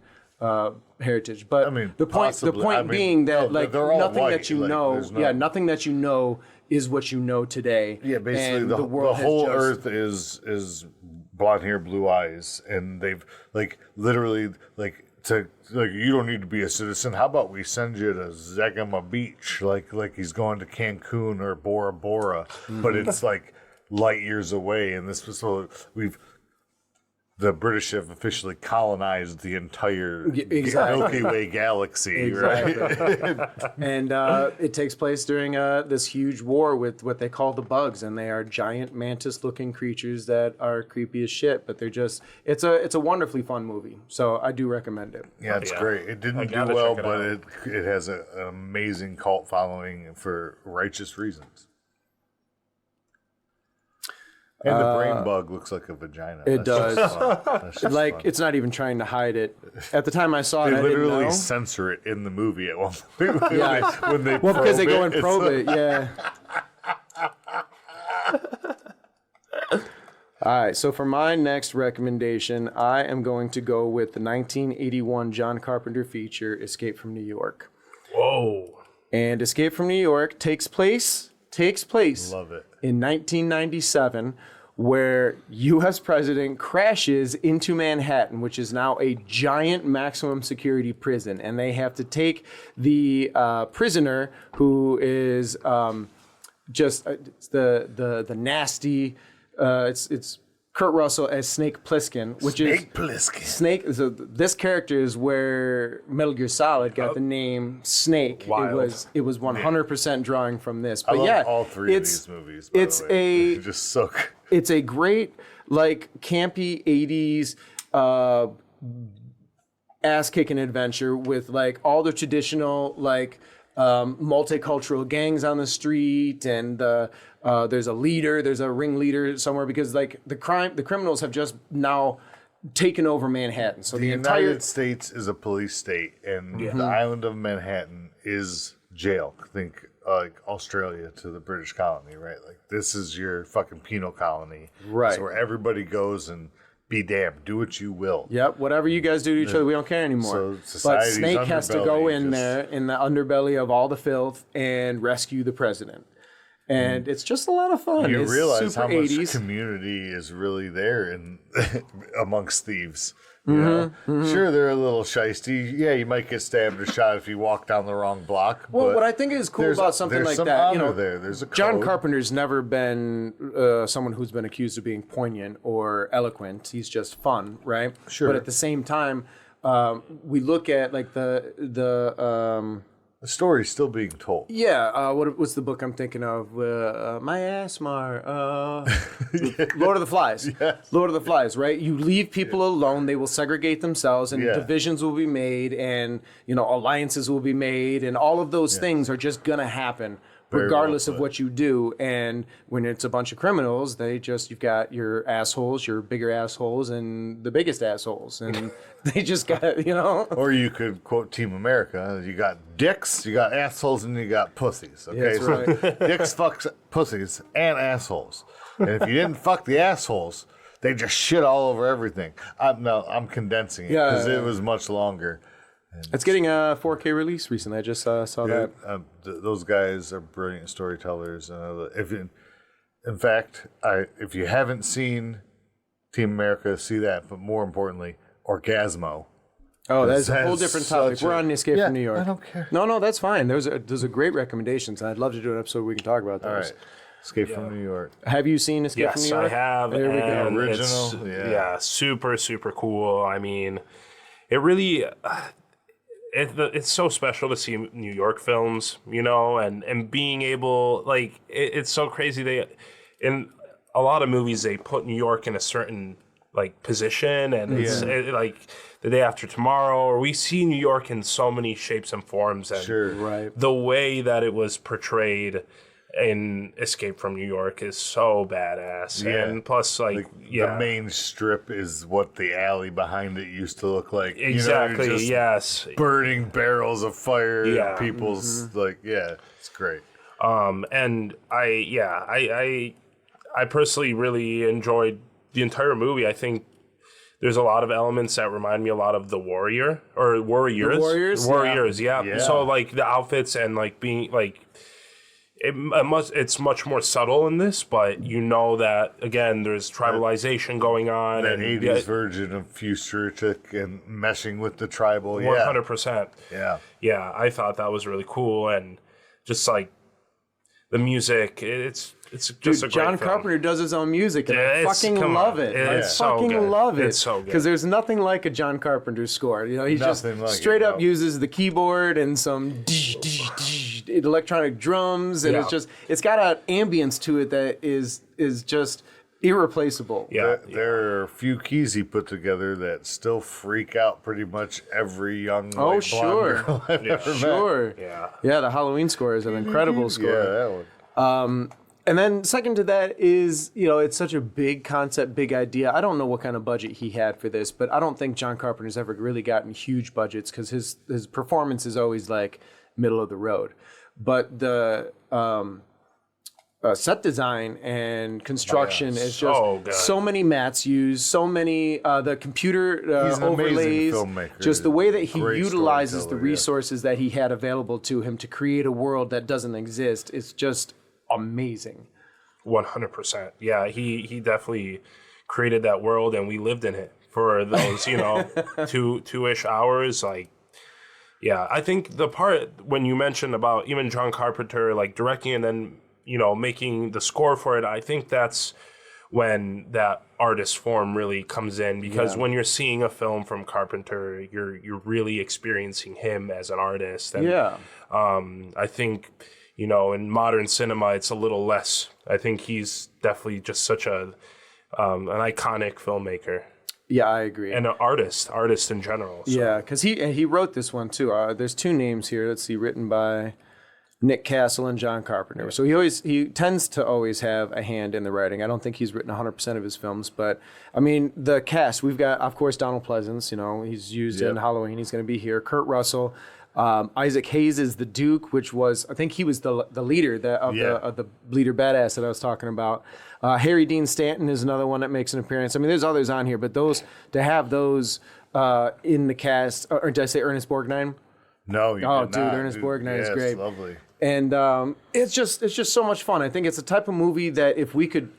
heritage. But the point being that nothing that you know, nothing that you know is what you know today. Yeah, basically and the whole earth earth is blonde hair, blue eyes, and they've literally you don't need to be a citizen. How about we send you to Zagama Beach, like he's going to Cancun or Bora Bora, but it's like light years away. And this was the British have officially colonized the entire Milky Way galaxy, right? And it takes place during this huge war with what they call the bugs, and they are giant mantis-looking creatures that are creepy as shit. But they're it's a wonderfully fun movie, so I do recommend it. Yeah, it's great. It didn't do well, but it has an amazing cult following for righteous reasons. And the brain bug looks like a vagina. It does. Fun. It's not even trying to hide it. At the time I saw it, I didn't know. They literally censor it in the movie at one point. when they because they go and probe it. Yeah. All right. So for my next recommendation, I am going to go with the 1981 John Carpenter feature, Escape from New York. Whoa. And Escape from New York takes place Love it. in 1997, where U.S. president crashes into Manhattan, which is now a giant maximum security prison, and they have to take the prisoner who is just the nasty. It's Kurt Russell as Snake Plissken, which Snake Plissken. Snake. So this character is where Metal Gear Solid got the name Snake. Wild. It was 100% drawing from this. But I love all three of these movies. By the way. They're just so good. It's a great campy 80s ass-kicking adventure with all the traditional multicultural gangs on the street, and there's a leader, there's a ringleader somewhere, because the criminals have just now taken over Manhattan. So the United States is a police state, and the island of Manhattan is jail. Think Australia to the British colony, right? This is your fucking penal colony. Right. So where everybody goes and be damned. Do what you will. Yep, whatever you guys do to each other, we don't care anymore. So but society's Snake has to go underbelly in just- there in the underbelly of all the filth and rescue the president. And it's just a lot of fun. You It's realize super how much 80s. community is really there in amongst thieves. You Mm-hmm, know? Sure, they're a little shisty. Yeah, you might get stabbed or shot if you walk down the wrong block. Well, but what I think is cool there's- about something there's like some that, honor there's a John code. Carpenter's never been someone who's been accused of being poignant or eloquent. He's just fun, right? Sure. But at the same time, we look at like the The story's still being told. what's the book I'm thinking of? My Asmar, Lord of the Flies. Yes. Lord of the Flies, right? You leave people alone; they will segregate themselves, and Yeah. divisions will be made, and alliances will be made, and all of those things are just gonna happen. Very Regardless well of put. what you do, and when it's a bunch of criminals, you've got your assholes, your bigger assholes, and the biggest assholes, and they just got Or you could quote Team America: you got dicks, you got assholes, and you got pussies. Okay, That's right. Dicks fucks pussies and assholes. And if you didn't fuck the assholes, they just shit all over everything. I'm condensing it because it was much longer. It's getting a 4K release recently. I just saw that. Those guys are brilliant storytellers. In fact, if you haven't seen Team America, see that. But more importantly, Orgasmo. Oh, that's a whole That's different topic. such We're a- on Escape Yeah, from New York. I don't care. No, that's fine. Those are great recommendations, and I'd love to do an episode where we can talk about those. All right, Escape from New York. Have you seen Escape from New Yes, York? I have. There we go. and Original, it's- yeah. super, super cool. I mean, it really, it's so special to see New York films, and being able, it's so crazy. In a lot of movies, they put New York in a certain position, and it's like The Day After Tomorrow, or we see New York in so many shapes and forms, and Sure. Right. the way that it was portrayed in Escape from New York is so badass. Yeah. And plus, The main strip is what the alley behind it used to look like. exactly, just yes. burning barrels of fire. Yeah. People's it's great. And I personally really enjoyed the entire movie. I think there's a lot of elements that remind me a lot of The Warrior or Warriors. The Warriors? Warriors, yeah. Yeah. So the outfits and being it's much more subtle in this, but that again there's tribalization going on That and 80s version of Futuristic and meshing with the tribal. 100%. Yeah. Yeah, I thought that was really cool, and just the music, it's just Dude, a great John film. Carpenter does his own music, and I It's- fucking come love on. it. It's I so fucking good. love it. It's so good. Because there's nothing like a John Carpenter score. He just Nothing like it, straight up no. uses the keyboard and some electronic drums, and Yeah. it's got an ambience to it that is just irreplaceable. Yeah, There are a few keys he put together that still freak out pretty much every young blonde sure. girl I've ever met. Sure. yeah. The Halloween score is an incredible score. Yeah, that one. And then second to that is, it's such a big concept, big idea. I don't know what kind of budget he had for this, but I don't think John Carpenter's ever really gotten huge budgets because his performance is always middle of the road. But the set design and construction is just so good. so many mats used, so many the computer He's an amazing overlays, filmmaker. just the way that he Great utilizes the storyteller, yeah. resources that he had available to him to create a world that doesn't exist. It's just amazing. 100%. Yeah, he definitely created that world, and we lived in it for those, two-ish hours. Yeah, I think the part when you mentioned about even John Carpenter, directing and then, making the score for it, I think that's when that artist form really comes in, because when you're seeing a film from Carpenter, you're really experiencing him as an artist. And, I think, in modern cinema, it's a little less. I think he's definitely just such an iconic filmmaker. Yeah, I agree. And an artist in general. So. Yeah, because he wrote this one too. There's two names here. Let's see, written by Nick Castle and John Carpenter. So he tends to always have a hand in the writing. I don't think he's written 100% of his films, but I mean the cast. We've got, of course, Donald Pleasance. He's used in Halloween. He's going to be here. Kurt Russell, Isaac Hayes is the Duke, which was, I think he was the leader of the leader badass that I was talking about. Harry Dean Stanton is another one that makes an appearance. I mean, there's others on here, but to have those in the cast, or did I say Ernest Borgnine? No, you did not. Ernest Borgnine is great. It's lovely. And it's just so much fun. I think it's a type of movie that if we could,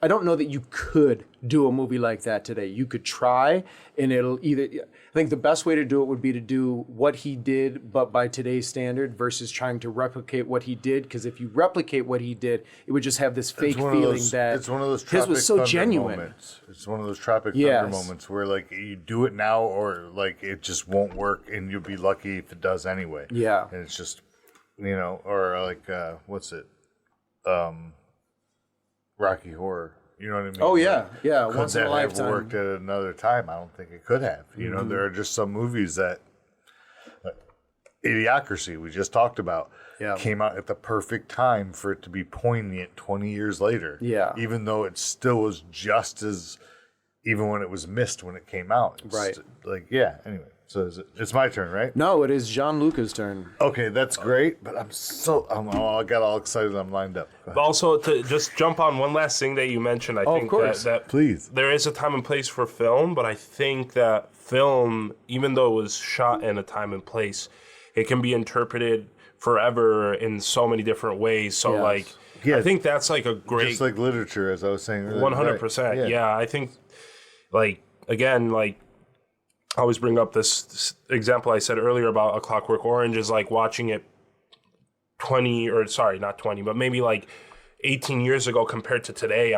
I don't know that you could do a movie like that today. You could try, and it'll either, I think the best way to do it would be to do what he did, but by today's standard, versus trying to replicate what he did. Because if you replicate what he did, it would just have this fake feeling that it's one of those his was so Tropic Thunder genuine. moments. It's one of those Tropic Thunder moments where like you do it now, or like it just won't work, and you'll be lucky if it does anyway. Yeah, and it's just, you know, or like what's it, Rocky Horror. You know what I mean? Oh yeah, yeah. Could Once in that a lifetime. have worked at another time? I don't think it could have. You know, there are just some movies that, Idiocracy, we just talked about, came out at the perfect time for it to be poignant 20 years later. Yeah. Even though it still was just as, even when it was missed when it came out. Right. Anyway. So it's my turn, right? No, it is Gianluca's turn. Okay, that's great, but I got all excited. I'm lined up. Also, to just jump on one last thing that you mentioned, I think of course. that Please. there is a time and place for film, but I think that film, even though it was shot in a time and place, it can be interpreted forever in so many different ways. So, I think that's like a great... Just like literature, as I was saying earlier. 100%. Right. Yeah, I think, again, I always bring up this example I said earlier about A Clockwork Orange is like watching it not 20, but maybe 18 years ago compared to today.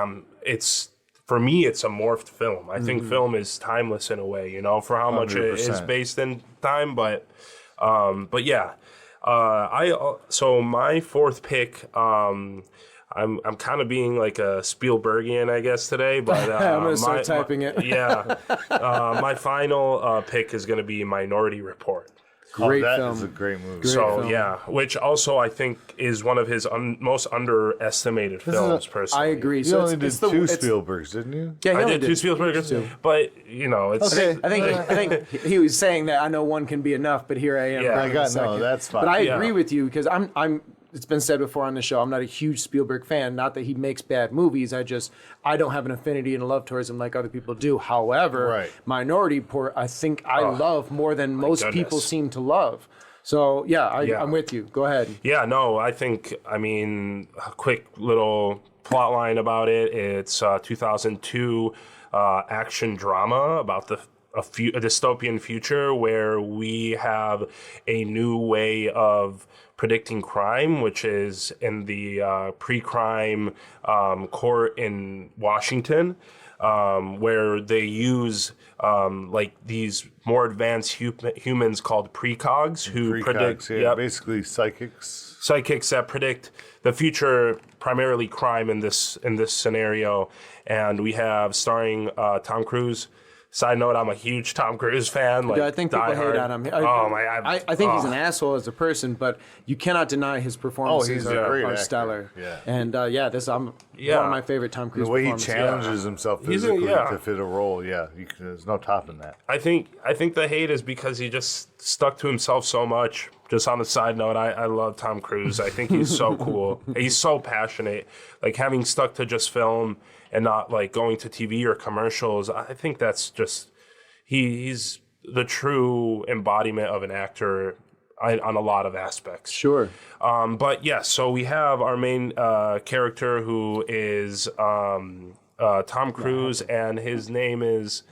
For me, it's a morphed film. I think film is timeless in a way, you know, for how much it is based in time. But yeah, so my fourth pick, I'm kind of being like a Spielbergian, I guess, today, but I'm gonna start typing it. Yeah, my final pick is going to be Minority Report. Great that film. is a great movie. So yeah, which also I think is one of his most underestimated films. Personally, I agree. You So only did two Spielbergs, didn't you? Yeah, I did two Spielbergs, but you know, it's I think he was saying that I know one can be enough, but here I am. Yeah. bringing a second. That's fine. But I agree with you because I'm. It's been said before on the show. I'm not a huge Spielberg fan. Not that he makes bad movies. I don't have an affinity and a love towards him like other people do. However, Minority Report, I think I love more than most people seem to love. So yeah, I'm with you. Go ahead. Yeah, no, I mean, a quick little plot line about it. It's 2002 action drama about a dystopian future where we have a new way of predicting crime, which is in the pre-crime court in Washington, where they use these more advanced humans called precogs who predict basically psychics that predict the future, primarily crime in this scenario. And we have starring Tom Cruise. Side note, I'm a huge Tom Cruise fan. I think people hate on him. I think he's an asshole as a person, but you cannot deny his performances are stellar. Yeah. And one of my favorite Tom Cruise performances. The way he challenges himself physically to fit a role, there's no topping that. I think the hate is because he just stuck to himself so much. Just on a side note, I love Tom Cruise. I think he's so cool. He's so passionate. Having stuck to just film and not going to TV or commercials, I think that's just he's the true embodiment of an actor on a lot of aspects. Sure. But yes, so we have our main character who is Tom Cruise, and his name is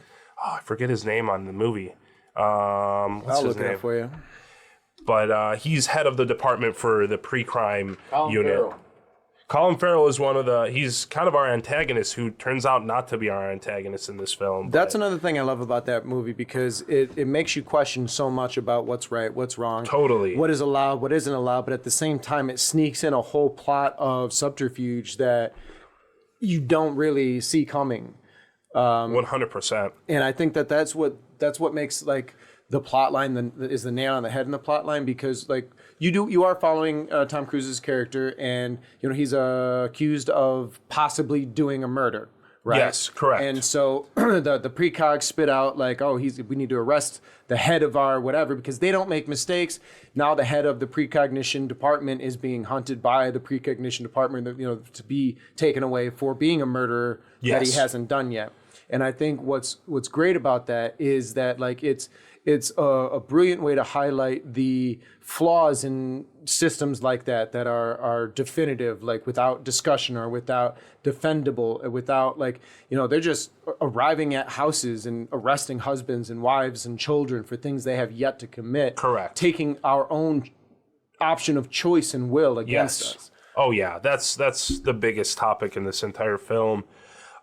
I forget his name on the movie. What's I'll his look name? it up for you. But he's head of the department for the pre-crime unit. Farrell. Colin Farrell is he's kind of our antagonist, who turns out not to be our antagonist in this film. That's another thing I love about that movie, because it makes you question so much about what's right, what's wrong. Totally. What is allowed, what isn't allowed, but at the same time, it sneaks in a whole plot of subterfuge that you don't really see coming. 100%. And I think that's what makes the plot line is the nail on the head in the plot line, because you are following Tom Cruise's character, and he's accused of possibly doing a murder, right? Yes, correct. And so the precog spit out like, oh, we need to arrest the head of our whatever because they don't make mistakes. Now the head of the precognition department is being hunted by the precognition department, to be taken away for being a murderer that he hasn't done yet. And I think what's great about that is that like it's a brilliant way to highlight the flaws in systems like that are definitive, like without discussion or without defendable, without they're just arriving at houses and arresting husbands and wives and children for things they have yet to commit. Correct. Taking our own option of choice and will against us. Oh yeah, that's the biggest topic in this entire film.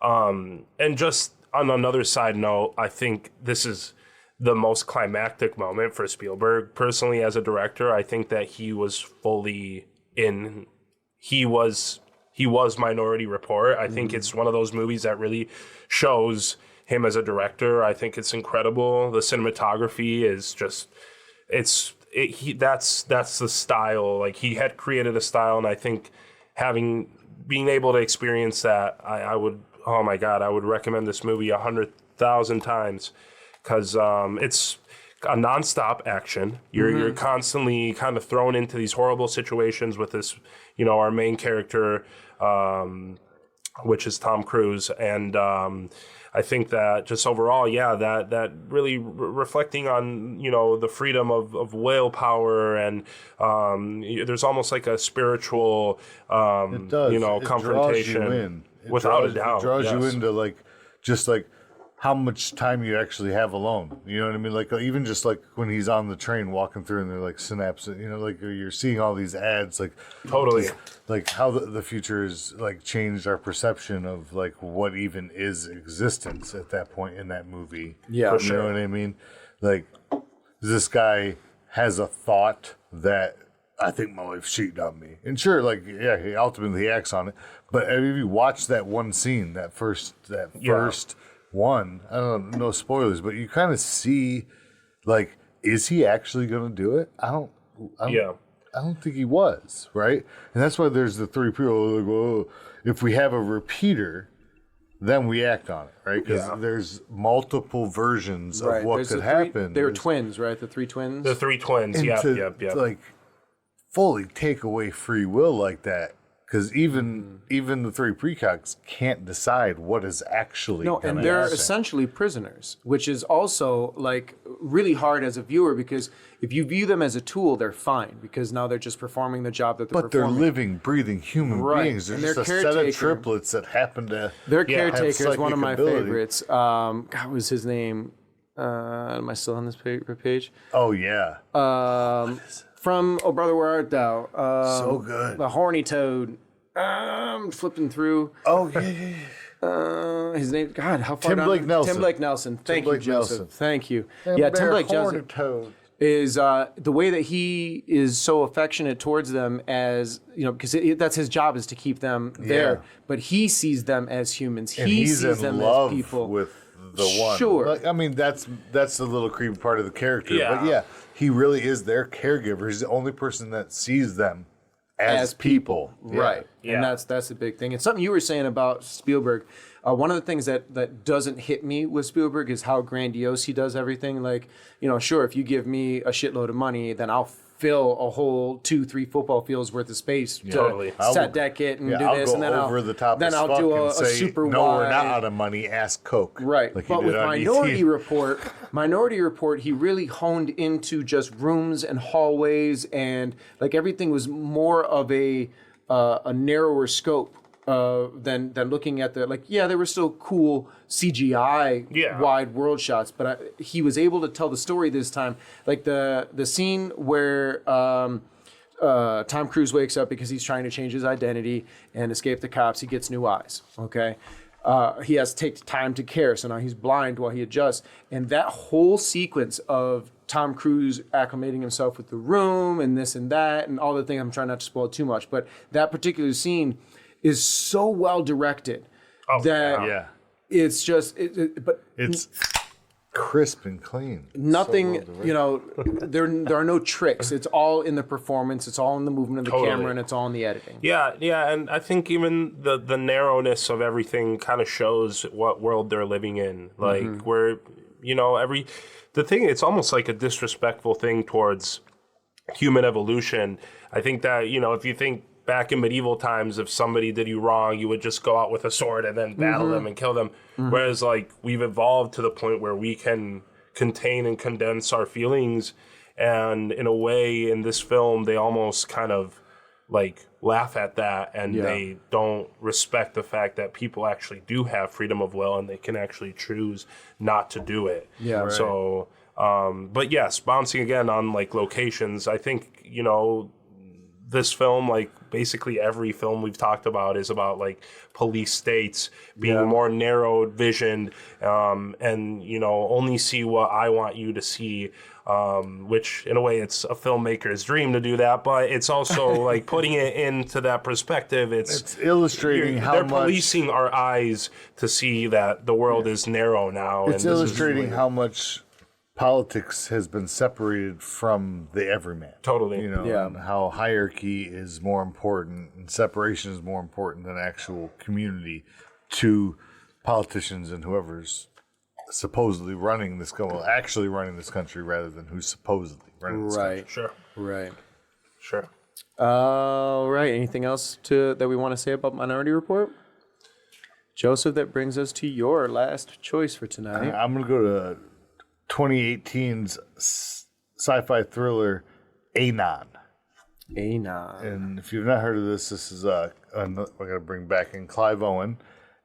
And just on another side note, I think this is the most climactic moment for Spielberg. Personally, as a director, I think that he was fully in. He was Minority Report. I think it's one of those movies that really shows him as a director. I think it's incredible. The cinematography is just, that's the style. Like, he had created a style, and I think being able to experience that, I would, oh my God, I would recommend this movie 100,000 times. Because it's a nonstop action. You're constantly kind of thrown into these horrible situations with this, our main character, which is Tom Cruise. And I think that just overall, that really reflecting on, the freedom of willpower, and there's almost like a spiritual, it does. confrontation. It draws you in. Without a doubt. It draws you into just how much time you actually have alone. You know what I mean? Like, even just like when he's on the train walking through and they're like synapses, you're seeing all these ads, Totally. Like how the future has changed our perception of what even is existence at that point in that movie. Yeah. For You sure. know what I mean? Like, this guy has a thought that I think my wife cheated on me. And sure, he ultimately acts on it. But if you watch that one scene, that first one, I don't know, no spoilers, but you kind of see, is he actually going to do it? I don't think he was, right? And that's why there's the three people, if we have a repeater, then we act on it, right? Because there's multiple versions of what could happen. They were twins, right? The three twins? The three twins, And yep. to fully take away free will like that, because even the three precogs can't decide what is actually and they're happen. essentially prisoners, which is also really hard as a viewer, because if you view them as a tool, they're fine because now they're just performing the job that they're But they're performing. living, breathing human beings. They're And just their a set of caretaker- triplets that happen to Their have caretaker is one psychic of my ability. favorites. God, what was his name? Am I still on this page? Oh yeah, From Oh Brother, Where Art Thou? so good. The Horny Toad. Flipping through. Oh yeah. His name. God, how far Tim down? Blake Nelson. Tim Blake Nelson. Thank you, Blake Joseph. Nelson. Thank you. Tim Blake Joseph Toad. is the way that he is so affectionate towards them, as because that's his job, is to keep them there. But he sees them as humans. And he he's sees in them love as people. with the one. Sure. I mean, that's the little creepy part of the character. Yeah. But yeah, he really is their caregiver. He's the only person that sees them as people. Right. Yeah. And that's the big thing. And something you were saying about Spielberg, one of the things that doesn't hit me with Spielberg is how grandiose he does everything. Sure, if you give me a shitload of money, then I'll fill a whole 2-3 football fields worth of space to Totally. set deck it and do I'll this, go and then over the top then as I'll fuck do and a say, super no, wide. we're not out of money. Ask Coke. Right, Like but he with did on Minority ET. Minority Report, he really honed into just rooms and hallways, and everything was more of a narrower scope than looking at there were still cool CGI wide world shots, but he was able to tell the story this time. Like the scene where Tom Cruise wakes up because he's trying to change his identity and escape the cops. He gets new eyes. Okay. He has to take time to care, so now he's blind while he adjusts. And that whole sequence of Tom Cruise acclimating himself with the room and this and that and all the things, I'm trying not to spoil too much, but that particular scene is so well directed that Yeah. it's just, but It's crisp and clean. Nothing, So well directed. there are no tricks. It's all in the performance. It's all in the movement of the Totally. camera, and it's all in the editing. Yeah, and I think even the narrowness of everything kind of shows what world they're living in. Like where, it's almost like a disrespectful thing towards human evolution. I think that, if you think back in medieval times, if somebody did you wrong, you would just go out with a sword and then battle them and kill them. Whereas like we've evolved to the point where we can contain and condense our feelings. And in a way, in this film, they almost kind of like laugh at that, and they don't respect the fact that people actually do have freedom of will and they can actually choose not to do it. Yeah. Right. So, but yes, bouncing again on like locations, I think, this film, like basically every film we've talked about, is about like police states being more narrow visioned, and only see what I want you to see, which in a way it's a filmmaker's dream to do that, but it's also like putting it into that perspective. It's illustrating how they're much policing our eyes to see that the world is narrow now. it's illustrating how much politics has been separated from the everyman. Totally. And how hierarchy is more important and separation is more important than actual community to politicians and whoever's supposedly running this actually running this country rather than who's supposedly running this country. Sure. Right. Sure. All right. Anything else that we want to say about Minority Report? Joseph, that brings us to your last choice for tonight. I'm going to go to 2018's sci-fi thriller Anon. Anon. And if you've not heard of this is we're going to bring back in Clive Owen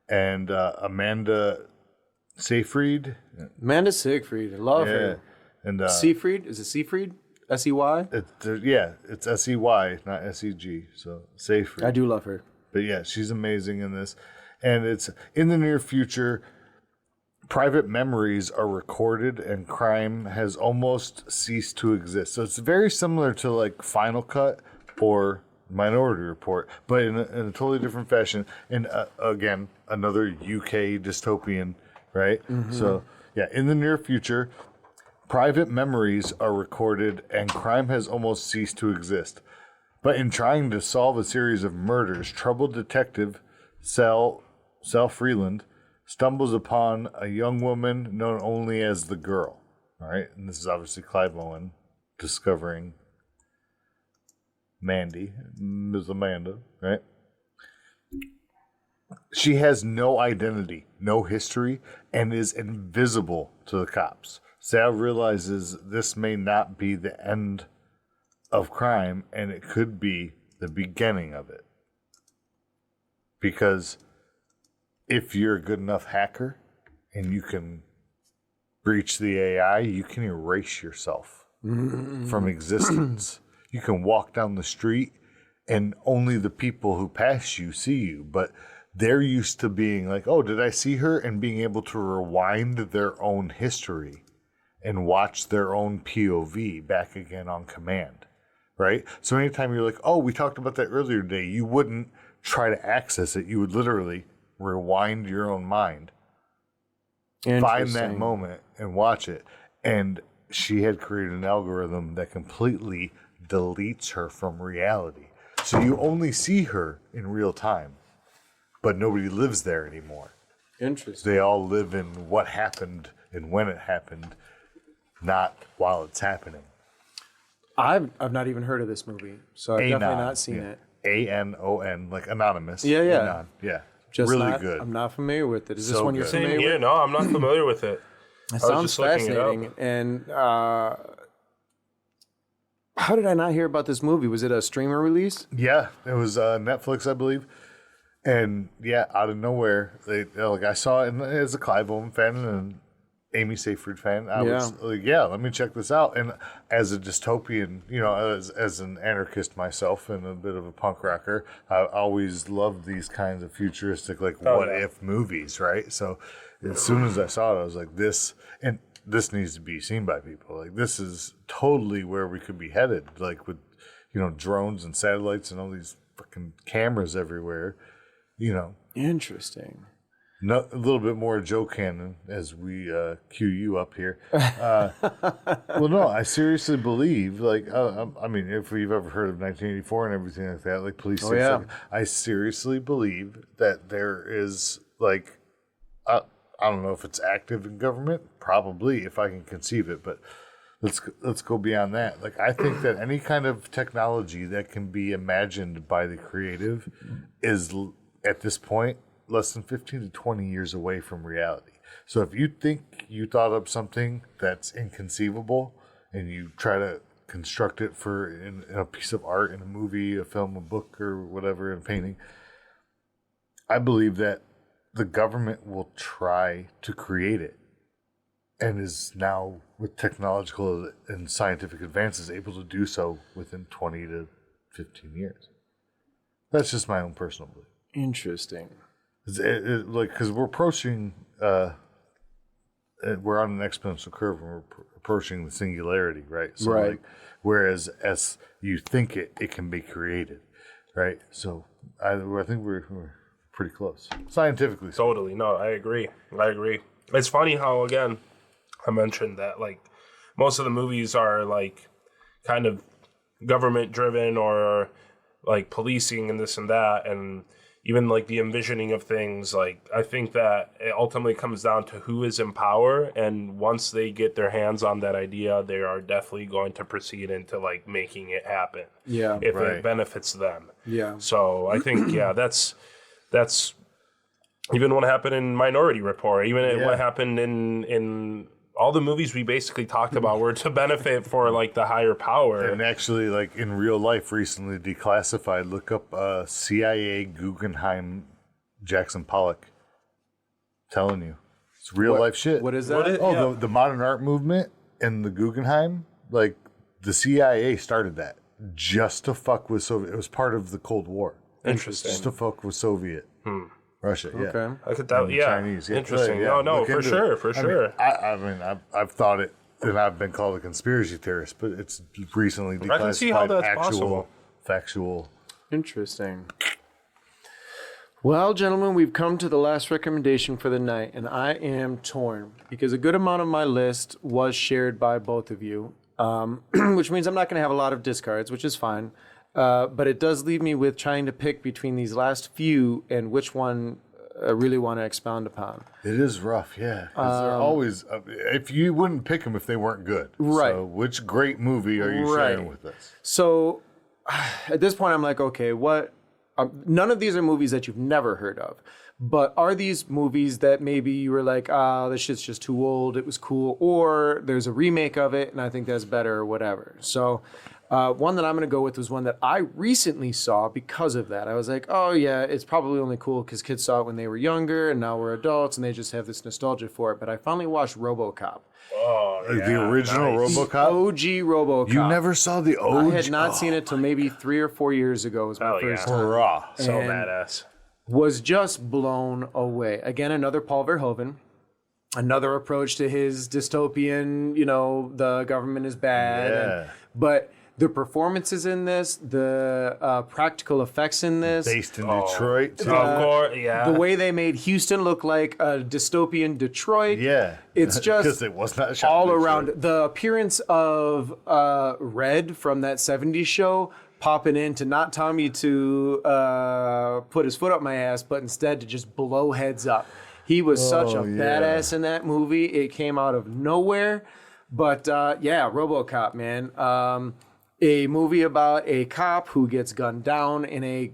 and Amanda Seyfried. Amanda Seyfried. I love her. And Seyfried? Is it Seyfried? S-E-Y? It's S-E-Y, not S-E-G. So Seyfried. I do love her. But yeah, she's amazing in this. And it's in the near future. Private memories are recorded and crime has almost ceased to exist. So it's very similar to like Final Cut or Minority Report, but in a totally different fashion. And again, another UK dystopian, right? So yeah, in the near future, private memories are recorded and crime has almost ceased to exist. But in trying to solve a series of murders, troubled detective Sal Freeland stumbles upon a young woman known only as the Girl. All right, and this is obviously Clive Owen discovering Mandy, Ms. Amanda, right? She has no identity, no history, and is invisible to the cops. Sal realizes this may not be the end of crime, and it could be the beginning of it. Because if you're a good enough hacker and you can breach the AI, you can erase yourself from existence. You can walk down the street and only the people who pass you see you. But they're used to being like, oh, did I see her? And being able to rewind their own history and watch their own POV back again on command, right? So anytime you're like, oh, we talked about that earlier today, you wouldn't try to access it. You would literally rewind your own mind, find that moment and watch it. And she had created an algorithm that completely deletes her from reality. So you only see her in real time, but nobody lives there anymore. Interesting. They all live in what happened and when it happened, not while it's happening. I've not even heard of this movie, so I've definitely not seen it. A-N-O-N, like anonymous. Yeah, yeah. Anon. Yeah. Just really good. I'm not familiar with it. Is this So one you're good. familiar Yeah, with? no, I'm not familiar with it. It sounds fascinating. And how did I not hear about this movie? Was it a streamer release? Yeah, it was Netflix, I believe. And yeah, out of nowhere, I saw it as a Clive Owen fan and an Amy Seyfried fan. I was like, yeah, let me check this out. And as a dystopian, as an anarchist myself and a bit of a punk rocker, I always loved these kinds of futuristic, what if movies, right? So as soon as I saw it, I was like, this needs to be seen by people. Like, this is totally where we could be headed, like with, drones and satellites and all these fucking cameras everywhere, Interesting. No, a little bit more Joe Cannon as we cue you up here. Well, no, I seriously believe, like, I mean, if you've ever heard of 1984 and everything like that, like police. Oh, yeah. I seriously believe that there is, like, I don't know if it's active in government, probably, if I can conceive it, but let's go beyond that. Like, I think that any kind of technology that can be imagined by the creative is, at this point, less than 15 to 20 years away from reality. So if you think you thought up something that's inconceivable and you try to construct it in a piece of art, in a movie, a film, a book, or whatever, in a painting, I believe that the government will try to create it and is now, with technological and scientific advances, able to do so within 20 to 15 years. That's just my own personal belief. Interesting. Because we're approaching, we're on an exponential curve and we're approaching the singularity, right? So right. Like, whereas as you think it can be created, right? So I think we're pretty close, scientifically. Totally. No, I agree. It's funny how, again, I mentioned that, like, most of the movies are, like, kind of government driven or, like, policing and this and that, and even, like, the envisioning of things. Like, I think that it ultimately comes down to who is in power, and once they get their hands on that idea, they are definitely going to proceed into, like, making it happen. Yeah. If Right. it benefits them. Yeah. So I think, yeah, that's even what happened in Minority Report, even what happened in all the movies we basically talked about were to benefit for, like, the higher power. And actually, like, in real life, recently declassified, look up CIA Guggenheim Jackson Pollock. Telling you. It's real life shit. What is that? The modern art movement and the Guggenheim, like, the CIA started that just to fuck with Soviet. It was part of the Cold War. Interesting. Just to fuck with Soviet. Russia, yeah. Okay. I could tell, yeah. Chinese, yeah. Interesting. Yeah. No, Look for into sure, it. for sure. I mean, I've thought it, and I've been called a conspiracy theorist, but it's recently declassified I can see how that's possible. factual. Interesting. Well, gentlemen, we've come to the last recommendation for the night, and I am torn because a good amount of my list was shared by both of you, which means I'm not going to have a lot of discards, which is fine. But it does leave me with trying to pick between these last few and which one I really want to expound upon. It is rough, yeah. 'Cause they're always, if you wouldn't pick them if they weren't good. Right. So which great movie are you sharing with us? So at this point, I'm like, okay, what? None of these are movies that you've never heard of. But are these movies that maybe you were like, this shit's just too old, it was cool, or there's a remake of it and I think that's better or whatever. So one that I'm going to go with was one that I recently saw because of that. I was like, oh yeah, it's probably only cool because kids saw it when they were younger and now we're adults and they just have this nostalgia for it. But I finally watched RoboCop. Oh, Like the original RoboCop? OG RoboCop. You never saw the OG? I had not seen it till maybe 3 or 4 years ago was my first time. Hurrah. So And badass. was just blown away. Again, another Paul Verhoeven. Another approach to his dystopian, the government is bad. Yeah. But the performances in this, the practical effects in this, Based in Detroit, too. Of course, yeah. the way they made Houston look like a dystopian Detroit. Yeah. It's just because it was not shot in all Detroit. around. The appearance of Red from that 70s show popping in to not tell me to put his foot up my ass, but instead to just blow heads up. He was such a badass in that movie. It came out of nowhere. But RoboCop, man. A movie about a cop who gets gunned down in a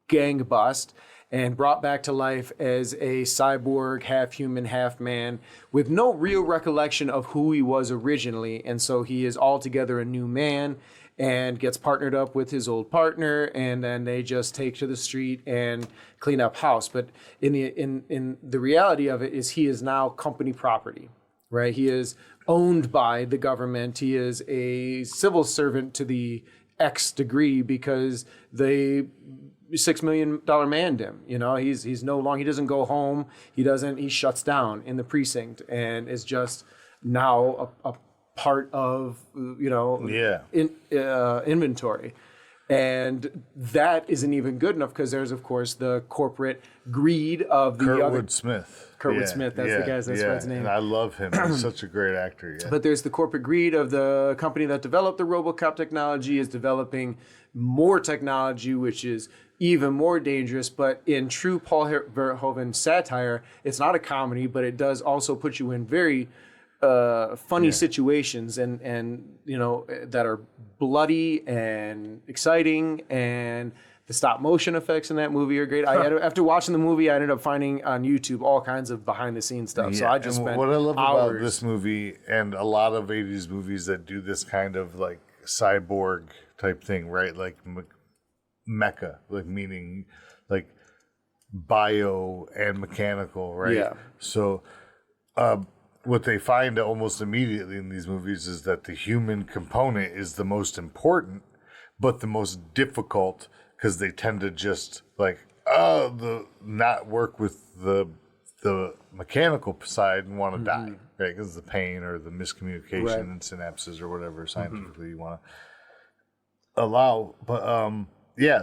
gang bust and brought back to life as a cyborg, half human, half man, with no real recollection of who he was originally. And so he is altogether a new man and gets partnered up with his old partner, and then they just take to the street and clean up house. But in the reality of it is he is now company property, right? He is owned by the government. He is a civil servant to the X degree because they $6 million manned him. He's no longer, he doesn't go home. He shuts down in the precinct and is just now a part of, inventory. And that isn't even good enough because there's, of course, the corporate greed of the other. Kurtwood Smith, that's the guy's friend's name. And I love him. He's such a great actor. Yeah. But there's the corporate greed of the company that developed the RoboCop technology is developing more technology, which is even more dangerous. But in true Paul Verhoeven satire, it's not a comedy, but it does also put you in very funny situations and that are bloody and exciting, and the stop motion effects in that movie are great. After watching the movie, I ended up finding on YouTube all kinds of behind the scenes stuff. So I just spent what I love hours. about this movie and a lot of 80s movies that do this kind of like cyborg type thing, right? Like mecha, like meaning like bio and mechanical, right? Yeah. So what they find almost immediately in these movies is that the human component is the most important, but the most difficult, because they tend to just like not work with the mechanical side and want to die, right? Because of the pain or the miscommunication and synapses or whatever scientifically you want to allow. But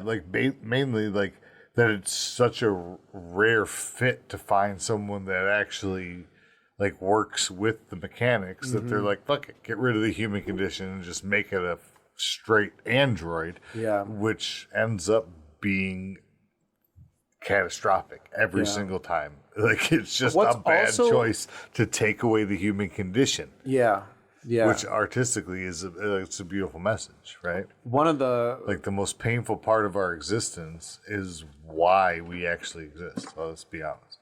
like mainly like that it's such a rare fit to find someone that actually like works with the mechanics that they're like, fuck it, get rid of the human condition and just make it a straight android, which ends up being catastrophic every single time. Like it's just a bad choice to take away the human condition. Yeah. Which artistically it's a beautiful message, right? One of the like the most painful part of our existence is why we actually exist. So let's be honest.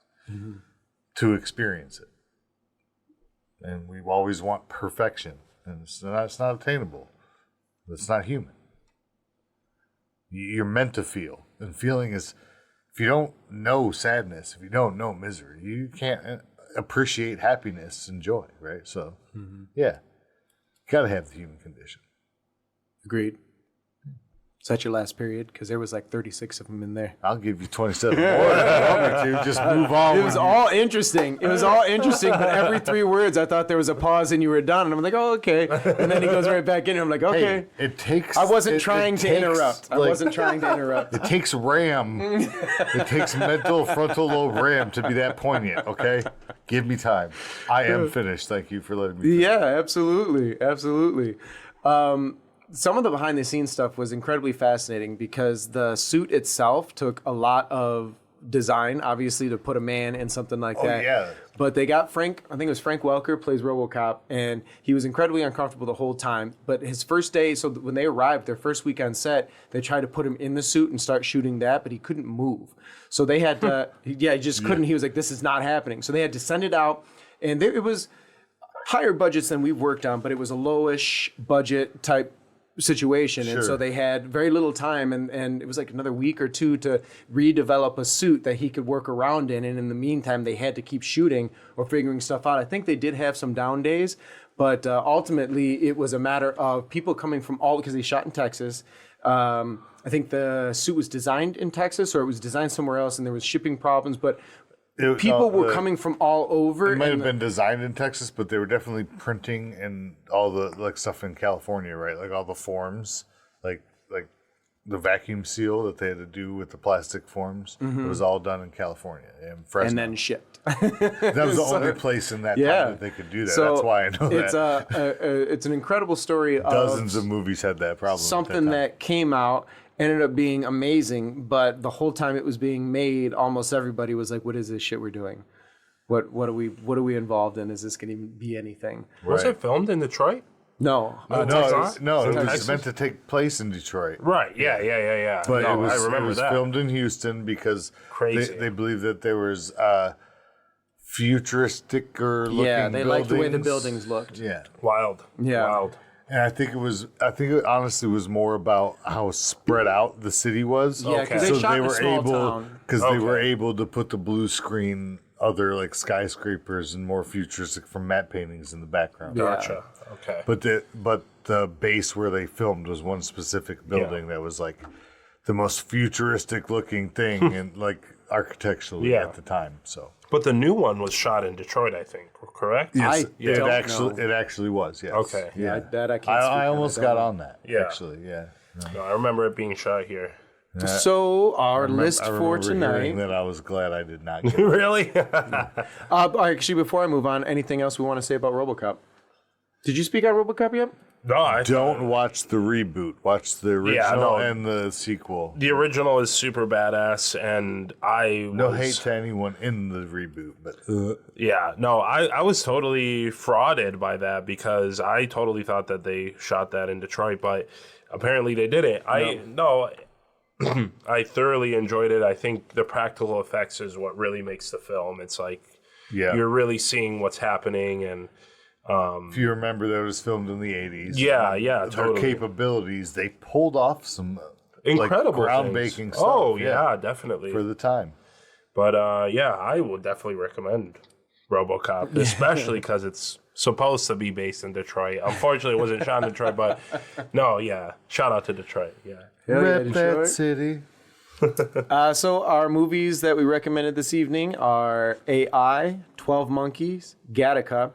To experience it. And we always want perfection, and it's not attainable. It's not human. You're meant to feel, and feeling is, if you don't know sadness, if you don't know misery, you can't appreciate happiness and joy, right? So, you gotta have the human condition. Agreed. Is that your last period? Because there was like 36 of them in there. I'll give you 27 more if you want me to. Just move on. It was all interesting. But every 3 words, I thought there was a pause and you were done. And I'm like, oh, okay. And then he goes right back in. And I'm like, okay. Hey, it takes. I wasn't trying to interrupt. It takes RAM. It takes mental frontal lobe RAM to be that poignant. Okay, give me time. I am finished. Thank you for letting me finish. Yeah, absolutely. Some of the behind the scenes stuff was incredibly fascinating because the suit itself took a lot of design, obviously, to put a man in something like that. Yeah. But they got Frank, I think it was Frank Welker, plays RoboCop, and he was incredibly uncomfortable the whole time. But his first day, so when they arrived, their first week on set, they tried to put him in the suit and start shooting that, but he couldn't move. So they had to, he just couldn't. He was like, this is not happening. So they had to send it out, and it was higher budgets than we've worked on, but it was a lowish budget type situation. And so they had very little time, and it was like another week or 2 to redevelop a suit that he could work around in. And in the meantime, they had to keep shooting or figuring stuff out. I think they did have some down days, but ultimately it was a matter of people coming from because they shot in Texas. I think the suit was designed in Texas, or it was designed somewhere else, and there was shipping problems, but people were coming from all over. It might have been designed in Texas, but they were definitely printing and all the like stuff in California, right? Like all the forms, like the vacuum seal that they had to do with the plastic forms. It was all done in California and Fresno. And then shipped. That was the only place in that time that they could do that. So that's why I know that. It's an incredible story. Dozens of movies had that problem. Something that came out ended up being amazing, but the whole time it was being made, almost everybody was like, "What is this shit we're doing? What are we involved in? Is this going to be anything?" Was it filmed in Detroit? No, it was meant to take place in Detroit. Right? Yeah. But I it remember was that. filmed in Houston because they believe that there was futuristic or looking they buildings. liked the way the buildings looked. Yeah. Wild. And I think it honestly was more about how spread out the city was. Yeah, because they shot in a small town. Because they were able to put the blue screen, other like skyscrapers and more futuristic from matte paintings in the background. Gotcha. Okay. But the base where they filmed was one specific building that was like the most futuristic looking thing and like architecturally at the time. So. But the new one was shot in Detroit, I think. Correct? Yes, it actually was. Yes. Okay. Yeah, that I can't. I almost got on that. Yeah. Actually, yeah. No, I remember it being shot here. So our list I for remember hearing tonight. that I was glad I did not get it. Really? Actually, before I move on, anything else we want to say about RoboCop? Did you speak on RoboCop yet? No, I Don't watch the reboot. Watch the original no. and the sequel. The original is super badass, and No hate to anyone in the reboot, but I was totally frauded by that because I totally thought that they shot that in Detroit, but apparently they didn't. I thoroughly enjoyed it. I think the practical effects is what really makes the film. It's like you're really seeing what's happening, and if you remember, that was filmed in the 80s. their Their capabilities, they pulled off some incredible groundbreaking things. stuff. Oh yeah, definitely for the time. But I would definitely recommend RoboCop, especially because it's supposed to be based in Detroit. Unfortunately, it wasn't shot in Detroit, but shout out to Detroit. Yeah. Rep that city. So our movies that we recommended this evening are AI, 12 Monkeys, Gattaca,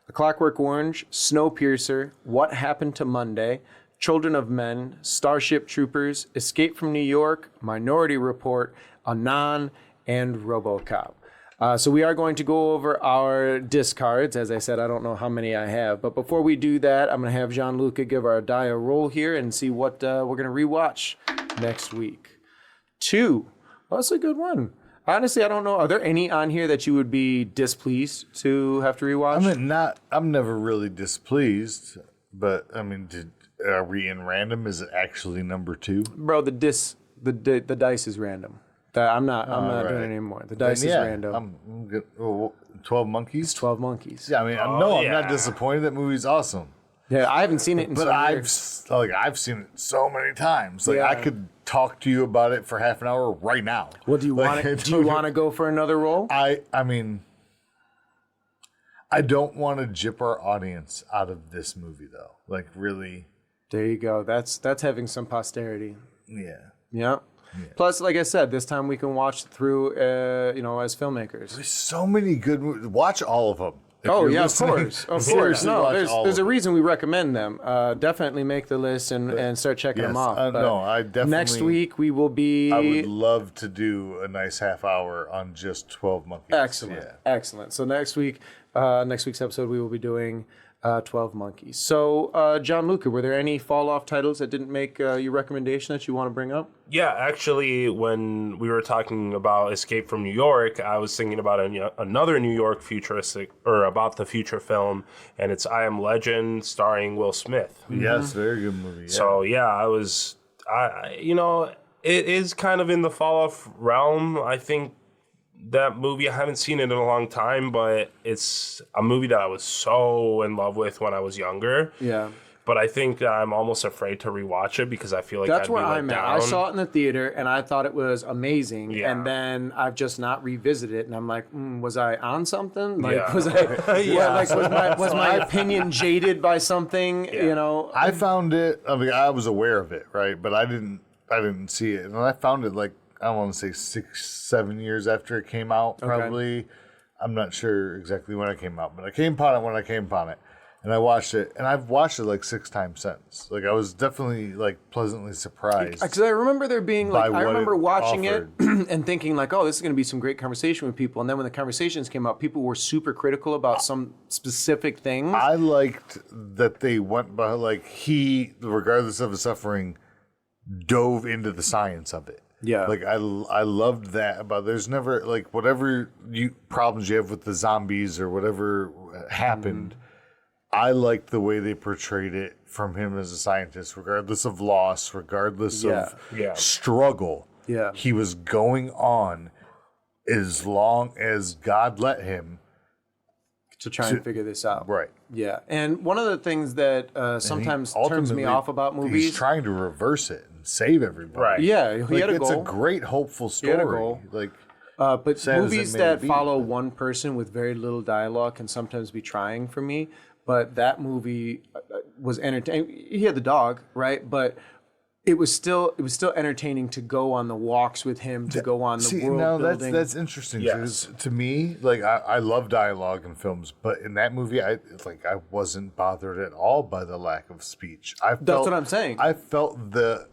A Clockwork Orange, Snowpiercer, What Happened to Monday, Children of Men, Starship Troopers, Escape from New York, Minority Report, Anon, and RoboCop. So we are going to go over our discards. As I said, I don't know how many I have. But before we do that, I'm going to have Gianluca give our die a roll here and see what we're going to rewatch next week. 2. Well, that's a good one. Honestly, I don't know. Are there any on here that you would be displeased to have to rewatch? I'm never really displeased, but I mean, are we in random? Is it actually number 2? Bro, the dice is random. I'm not doing it anymore. The dice is random. I'm good. 12 Monkeys? It's 12 Monkeys. Yeah, I mean, I'm not disappointed. That movie's awesome. Yeah, I haven't seen it in But some years. I've seen it so many times. Like I could talk to you about it for half an hour right now. Well, do you want to go for another roll? I mean, I don't want to jip our audience out of this movie though. Like really. There you go. That's having some posterity. Yeah. Yeah. Plus, like I said, this time we can watch through, as filmmakers. There's so many good movies. Watch all of them. Oh yeah, of course. Seriously, No, watch all there's of a reason we recommend them. Definitely make the list and start checking them off. No, I definitely. Next week we will be. I would love to do a nice half hour on just 12 Monkeys. Excellent, excellent. So next week's episode we will be doing 12 Monkeys. So Gianluca, were there any fall off titles that didn't make your recommendation that you want to bring up? Yeah, actually, when we were talking about Escape from New York, I was thinking about another New York futuristic, or about the future film, and it's I Am Legend, starring Will Smith. Yes, very good movie. Yeah. So it is kind of in the fall off realm. I think that movie, I haven't seen it in a long time, but it's a movie that I was so in love with when I was younger. Yeah. But I think I'm almost afraid to rewatch it because I feel like That's I'd where be let I'm at. down. I saw it in the theater and I thought it was amazing. Yeah. And then I've just not revisited it. And I'm like, was I on something? Like, Yeah. was my opinion jaded by something? Yeah. You know, I found it. I mean, I was aware of it, right? But I didn't see it, and I found it like I don't want to say 6-7 years after it came out. Probably, I'm not sure exactly when it came out, but I came upon it when I came upon it, and I watched it, and I've watched it like 6 times since. Like I was definitely like pleasantly surprised. because I remember there being like, I remember watching offered. it and thinking like, oh, this is going to be some great conversation with people. And then when the conversations came out, people were super critical about some specific things. I liked that they went by like he, regardless of his suffering, dove into the science of it. Yeah. Like I loved that about there's never like whatever problems you have with the zombies or whatever happened. I liked the way they portrayed it from him as a scientist, regardless of loss, regardless of struggle. Yeah. He was going on as long as God let him. To try and figure this out. Right. Yeah. And one of the things that sometimes turns me ultimately, off about movies. He's trying to reverse it and save everybody. Right. Yeah, he Like, had a it's goal. a great, hopeful story. had a goal. Like, But sad as movies it may that be. follow one person with very little dialogue can sometimes be trying for me. But that movie was entertaining. He had the dog, right? But it was still entertaining to go on the walks with him, to go on the world building. That's interesting. Yes. Because to me, like I love dialogue in films, but in that movie, I wasn't bothered at all by the lack of speech. That's what I'm saying. I felt the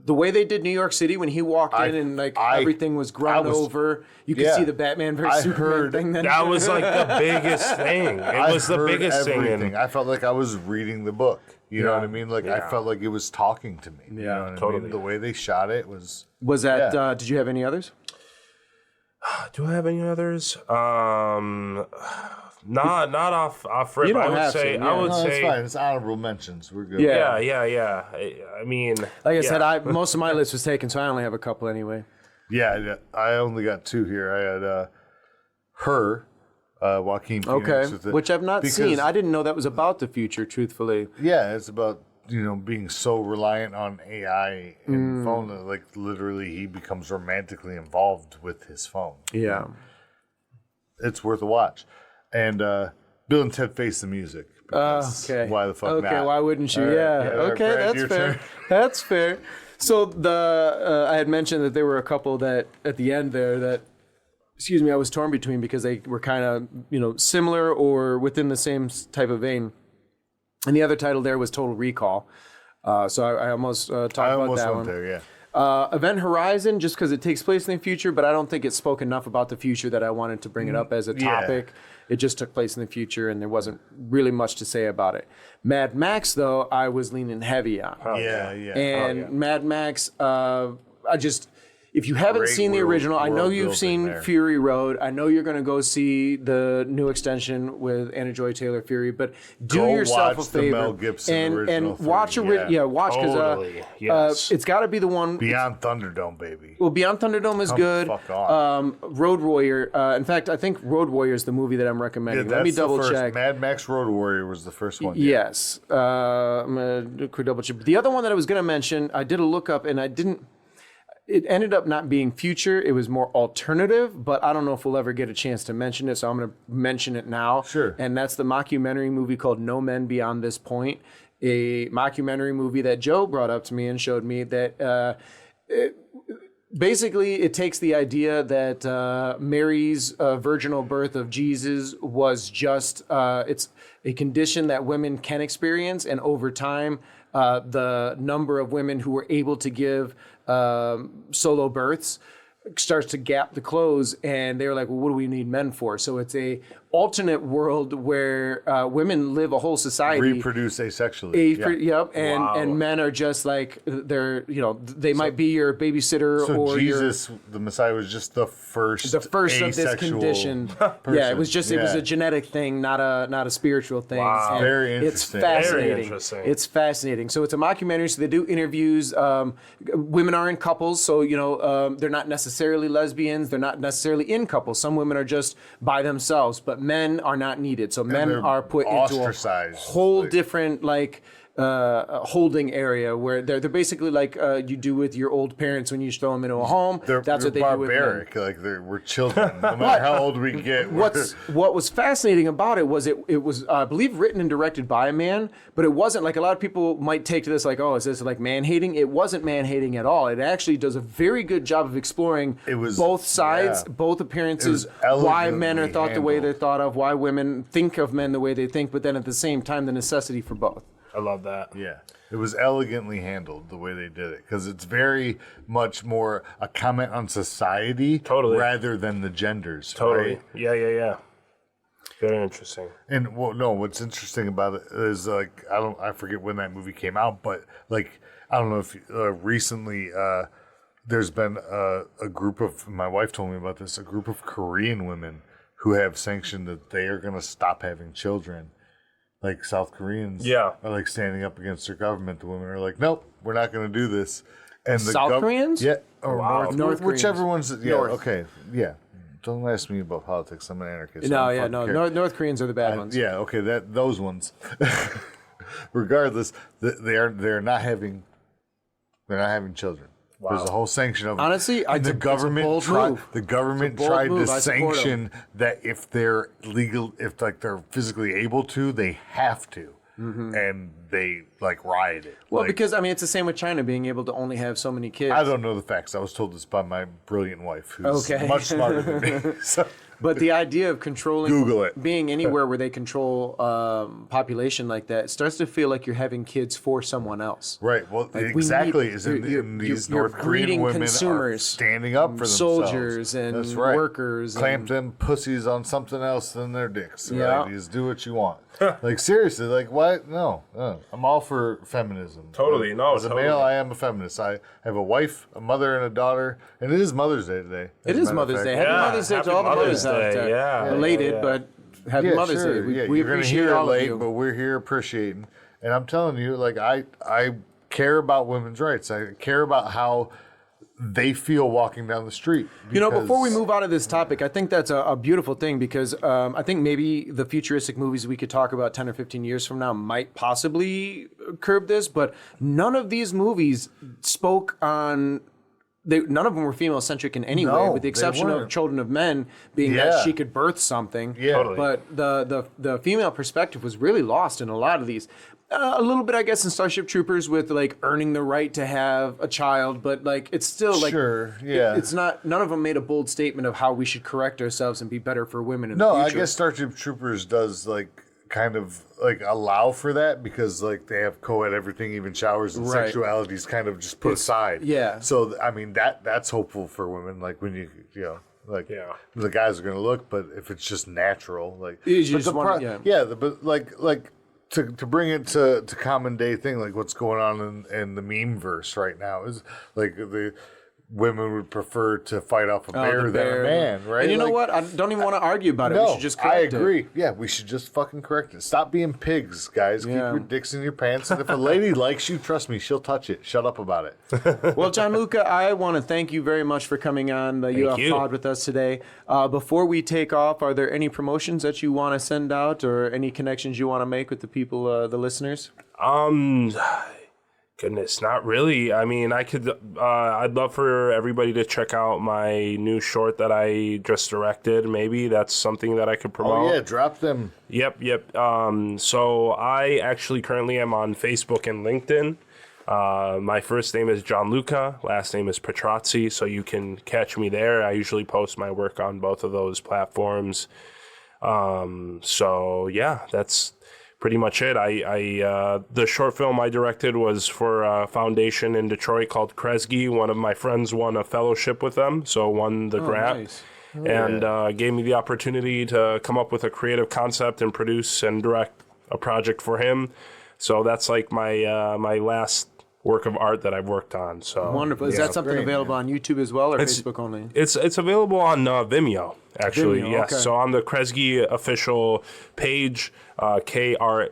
The way they did New York City when he walked in and everything was ground over, you could see the Batman versus Superman thing. That was like the biggest thing. It was the biggest thing. I felt like I was reading the book. You know what I mean? Like I felt like it was talking to me. You know what I mean? The way they shot it was. Was that? Did you have any others? Do I have any others? Not off rip. You don't I would have say. to, yeah. I would No, say. it's fine. It's honorable mentions. We're good. Yeah. Yeah. I mean, Like I said, most of my list was taken, so I only have a couple anyway. Yeah, I only got 2 here. I had Her, Joaquin Phoenix. Okay, which I've not seen. I didn't know that was about the future, truthfully. Yeah, it's about being so reliant on AI and phone that, like, literally he becomes romantically involved with his phone. Yeah. It's worth a watch. And Bill and Ted Face the Music. Okay. Why the fuck not? Okay, why wouldn't you? All right, Okay, Brad, that's your fair. turn. That's fair. So I had mentioned that there were a couple that at the end there that, I was torn between because they were kind of similar or within the same type of vein. And the other title there was Total Recall. So I almost talked about that one. There, yeah. Event Horizon, just because it takes place in the future, but I don't think it spoke enough about the future that I wanted to bring it up as a topic. It just took place in the future, and there wasn't really much to say about it. Mad Max, though, I was leaning heavy on. And Mad Max, if you haven't seen the original, I know you've seen Fury Road. I know you're going to go see the new extension with Anna Joy Taylor Fury, but do yourself a favor Mel Gibson and watch watch because it's got to be the one Beyond Thunderdome, baby. Well, Beyond Thunderdome is good. Fuck on. Road Warrior. In fact, I think Road Warrior is the movie that I'm recommending. Let me double check. Mad Max Road Warrior was the first one. Yes. I'm going to do a quick double check. The other one that I was going to mention, I did a look up and I didn't. It ended up not being future. It was more alternative, but I don't know if we'll ever get a chance to mention it, so I'm going to mention it now. Sure. And that's the mockumentary movie called No Men Beyond This Point, a mockumentary movie that Joe brought up to me and showed me that basically it takes the idea that Mary's virginal birth of Jesus was just, it's a condition that women can experience, and over time, the number of women who were able to give solo births starts to gap the close, and they're like, well, what do we need men for? So it's a alternate world where women live a whole society, reproduce asexually. And men are just like they might be your babysitter or Jesus, the Messiah, was just the first of this condition. Person. Yeah, it was just it was a genetic thing, not a spiritual thing. Wow. And very interesting. It's fascinating. Very interesting. It's fascinating. So it's a mockumentary. So they do interviews. Women are in couples, so they're not necessarily lesbians. They're not necessarily in couples. Some women are just by themselves, but men are not needed. So men are put into a whole different holding area where they're basically like you do with your old parents when you throw them into a home. That's what they do with men. Like we're children. No matter how old we get. What was fascinating about it was it was I believe written and directed by a man, but it wasn't like a lot of people might take to this like, oh, is this like man hating? It wasn't man hating at all. It actually does a very good job of exploring both sides, both appearances, why men are thought the way they're thought of, why women think of men the way they think, but then at the same time the necessity for both. I love that. Yeah. It was elegantly handled the way they did it because it's very much more a comment on society rather than the genders. Totally. Right? Yeah. Very interesting. And what's interesting about it is like I forget when that movie came out, but like I don't know if recently there's been a group of, my wife told me about this, a group of Korean women who have sanctioned that they are going to stop having children. Like South Koreans are like standing up against their government. The women are like, nope, we're not going to do this. And the South Koreans? Yeah. Or North whichever ones. Yeah. North. Okay. Yeah. Don't ask me about politics. I'm an anarchist. North Koreans are the bad ones. Yeah. Okay. Those ones. Regardless, they're not having children. Wow. There's a whole sanction of honestly, and the government tried to sanction that if they're legal, if like they're physically able to, they have to, and they like rioted. Well, because I mean, it's the same with China being able to only have so many kids. I don't know the facts. I was told this by my brilliant wife, who's much smarter than me. So. But the idea of controlling, Google it. being anywhere where they control population like that, it starts to feel like you're having kids for someone else. Right. Well, Like, exactly. you're North Korean breeding women consumers, are standing up for themselves. soldiers and That's right. workers. Clamp them pussies on something else than their dicks. Right? Yeah. You just do what you want. Like, seriously, like, what? No. I'm all for feminism. Totally. No, As a totally. male, I am a feminist. I have a wife, a mother, and a daughter. And it is Mother's Day today. It is Mother's Day. Happy Yeah, Mother's Day happy to all the Mother's mothers out Day, there. yeah. Belated, Yeah. but happy Yeah, Mother's sure. Day. Yeah, We you're gonna appreciate hear it all late, of you. but we're here appreciating. And I'm telling you, like, I care about women's rights. I care about how they feel walking down the street. You know, before we because- move out of this topic, I think that's a beautiful thing because I think maybe the futuristic movies we could talk about 10 or 15 years from now might possibly curb this, but none of these movies spoke on. None of them were female-centric in any way, No, with the they exception of weren't. Children of Men being Yeah. that she could birth something. Yeah. Totally. But the female perspective was really lost in a lot of these. A little bit, I guess, in Starship Troopers with like earning the right to have a child, but like it's still like Sure, yeah. it's not. None of them made a bold statement of how we should correct ourselves and be better for women in No, the I future. guess Starship Troopers does like kind of like allow for that because like they have co-ed everything, even showers and Right. sexuality is kind of just put aside. yeah. So I mean that's hopeful for women. Like when you know. Like Yeah. the guys are gonna look, but if it's just natural, like You but just the want- but like to bring it to common day thing, like what's going on in the meme verse right now is like the women would prefer to fight off a bear the than bear. a man, right? And you know Like, what? I don't even want to argue about it. no, We should just I correct agree. it. Yeah, we should just fucking correct it. Stop being pigs, guys. Yeah. Keep your dicks in your pants. And if a lady likes you, trust me, she'll touch it. Shut up about it. Well, Gianluca, I want to thank you very much for coming on the Thank you. UFPod with us today. Before we take off, are there any promotions that you want to send out or any connections you want to make with the people, the listeners? Goodness, not really. I mean, I could. I'd love for everybody to check out my new short that I just directed. Maybe that's something that I could promote. Oh yeah, drop them. Yep. So I actually currently am on Facebook and LinkedIn. My first name is Gianluca, last name is Petrazzi, so you can catch me there. I usually post my work on both of those platforms. So yeah, that's pretty much it. The short film I directed was for a foundation in Detroit called Kresge. One of my friends won a fellowship with them, so won the grant. Nice. And gave me the opportunity to come up with a creative concept and produce and direct a project for him. So that's like my my last work of art that I've worked on. So Wonderful. Is that something great, available on YouTube as well or Facebook only? it's available on Vimeo, actually. Vimeo, Yes. okay. So on the Kresge official page, KRESGE.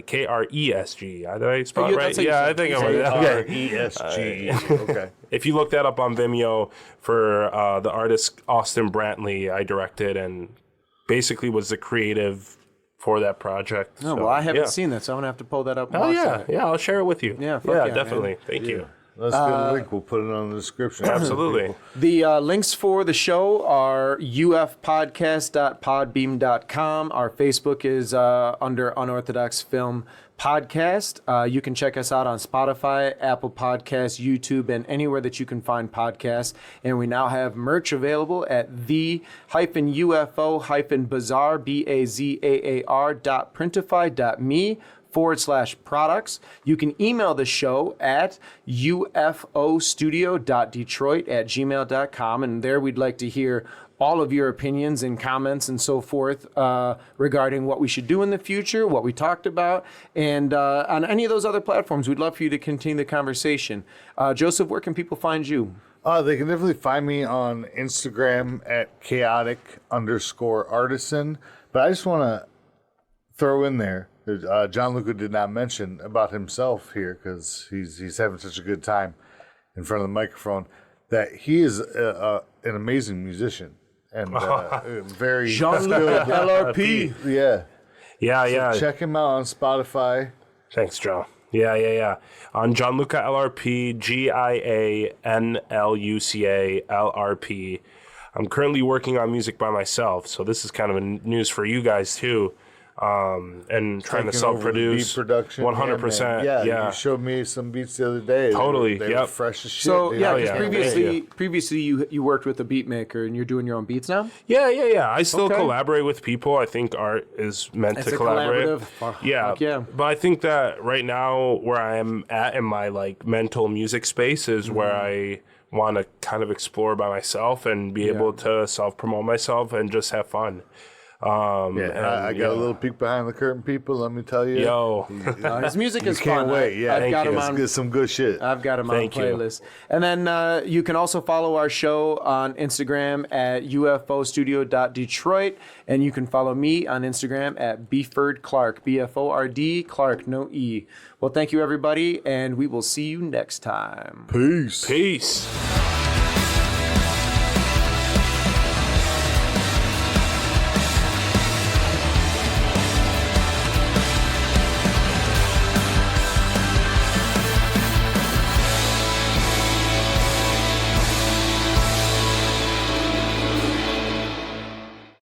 KRESG. Did I spell it Yeah, right? that's how you Yeah, say I it. think I'm Okay. right. Okay. ESG. Okay. If you look that up on Vimeo for the artist Austin Brantley, I directed and basically was the creative for that project. No, So, well, I haven't yeah. seen that, so I'm going to have to pull that up. and Oh watch yeah, that. yeah. I'll share it with you. Yeah, fuck yeah, definitely. Thank you. Let's get a link. We'll put it on the description. Absolutely. The links for the show are ufpodcast.podbeam.com. Our Facebook is under Unorthodox Film Podcast. You can check us out on Spotify, Apple Podcasts, YouTube, and anywhere that you can find podcasts. And we now have merch available at the-UFO-bazaar, BAZAAR.printify.me/products. You can email the show at ufostudio.detroit@gmail.com, and there we'd like to hear all of your opinions and comments and so forth regarding what we should do in the future, what we talked about, and on any of those other platforms, we'd love for you to continue the conversation. Joseph, where can people find you? They can definitely find me on Instagram at chaotic_artisan. But I just want to throw in there, Gianluca did not mention about himself here because he's having such a good time in front of the microphone, that he is an amazing musician and very Gianluca good. LRP. Yeah. Yeah. Check him out on Spotify. Thanks, Joe. Yeah. On Gianluca LRP, GIANLUCA LRP. I'm currently working on music by myself, so this is kind of a news for you guys too. and trying to Taking over the self-produce. beat production. 100%. Yeah, Yeah. you showed me some beats the other day. Totally, They were yep. fresh as shit. So They yeah, were- because previously you worked with a beat maker and you're doing your own beats now. Yeah. I still Okay. collaborate with people. I think art is meant It's to a collaborate. collaborative. Fuck yeah. But I think that right now where I am at in my like mental music space is where I want to kind of explore by myself and be able to self-promote myself and just have fun. I got a little peek behind the curtain, people. Let me tell you. Yo. His music is Can't fun. wait. Yeah, I've got him Let's on. get some good shit. I've got him on Thank you. playlist. And then you can also follow our show on Instagram at UFOstudio.Detroit. And you can follow me on Instagram at Bford Clark, BFORD Clark, no E. Well, thank you, everybody, and we will see you next time. Peace. Peace.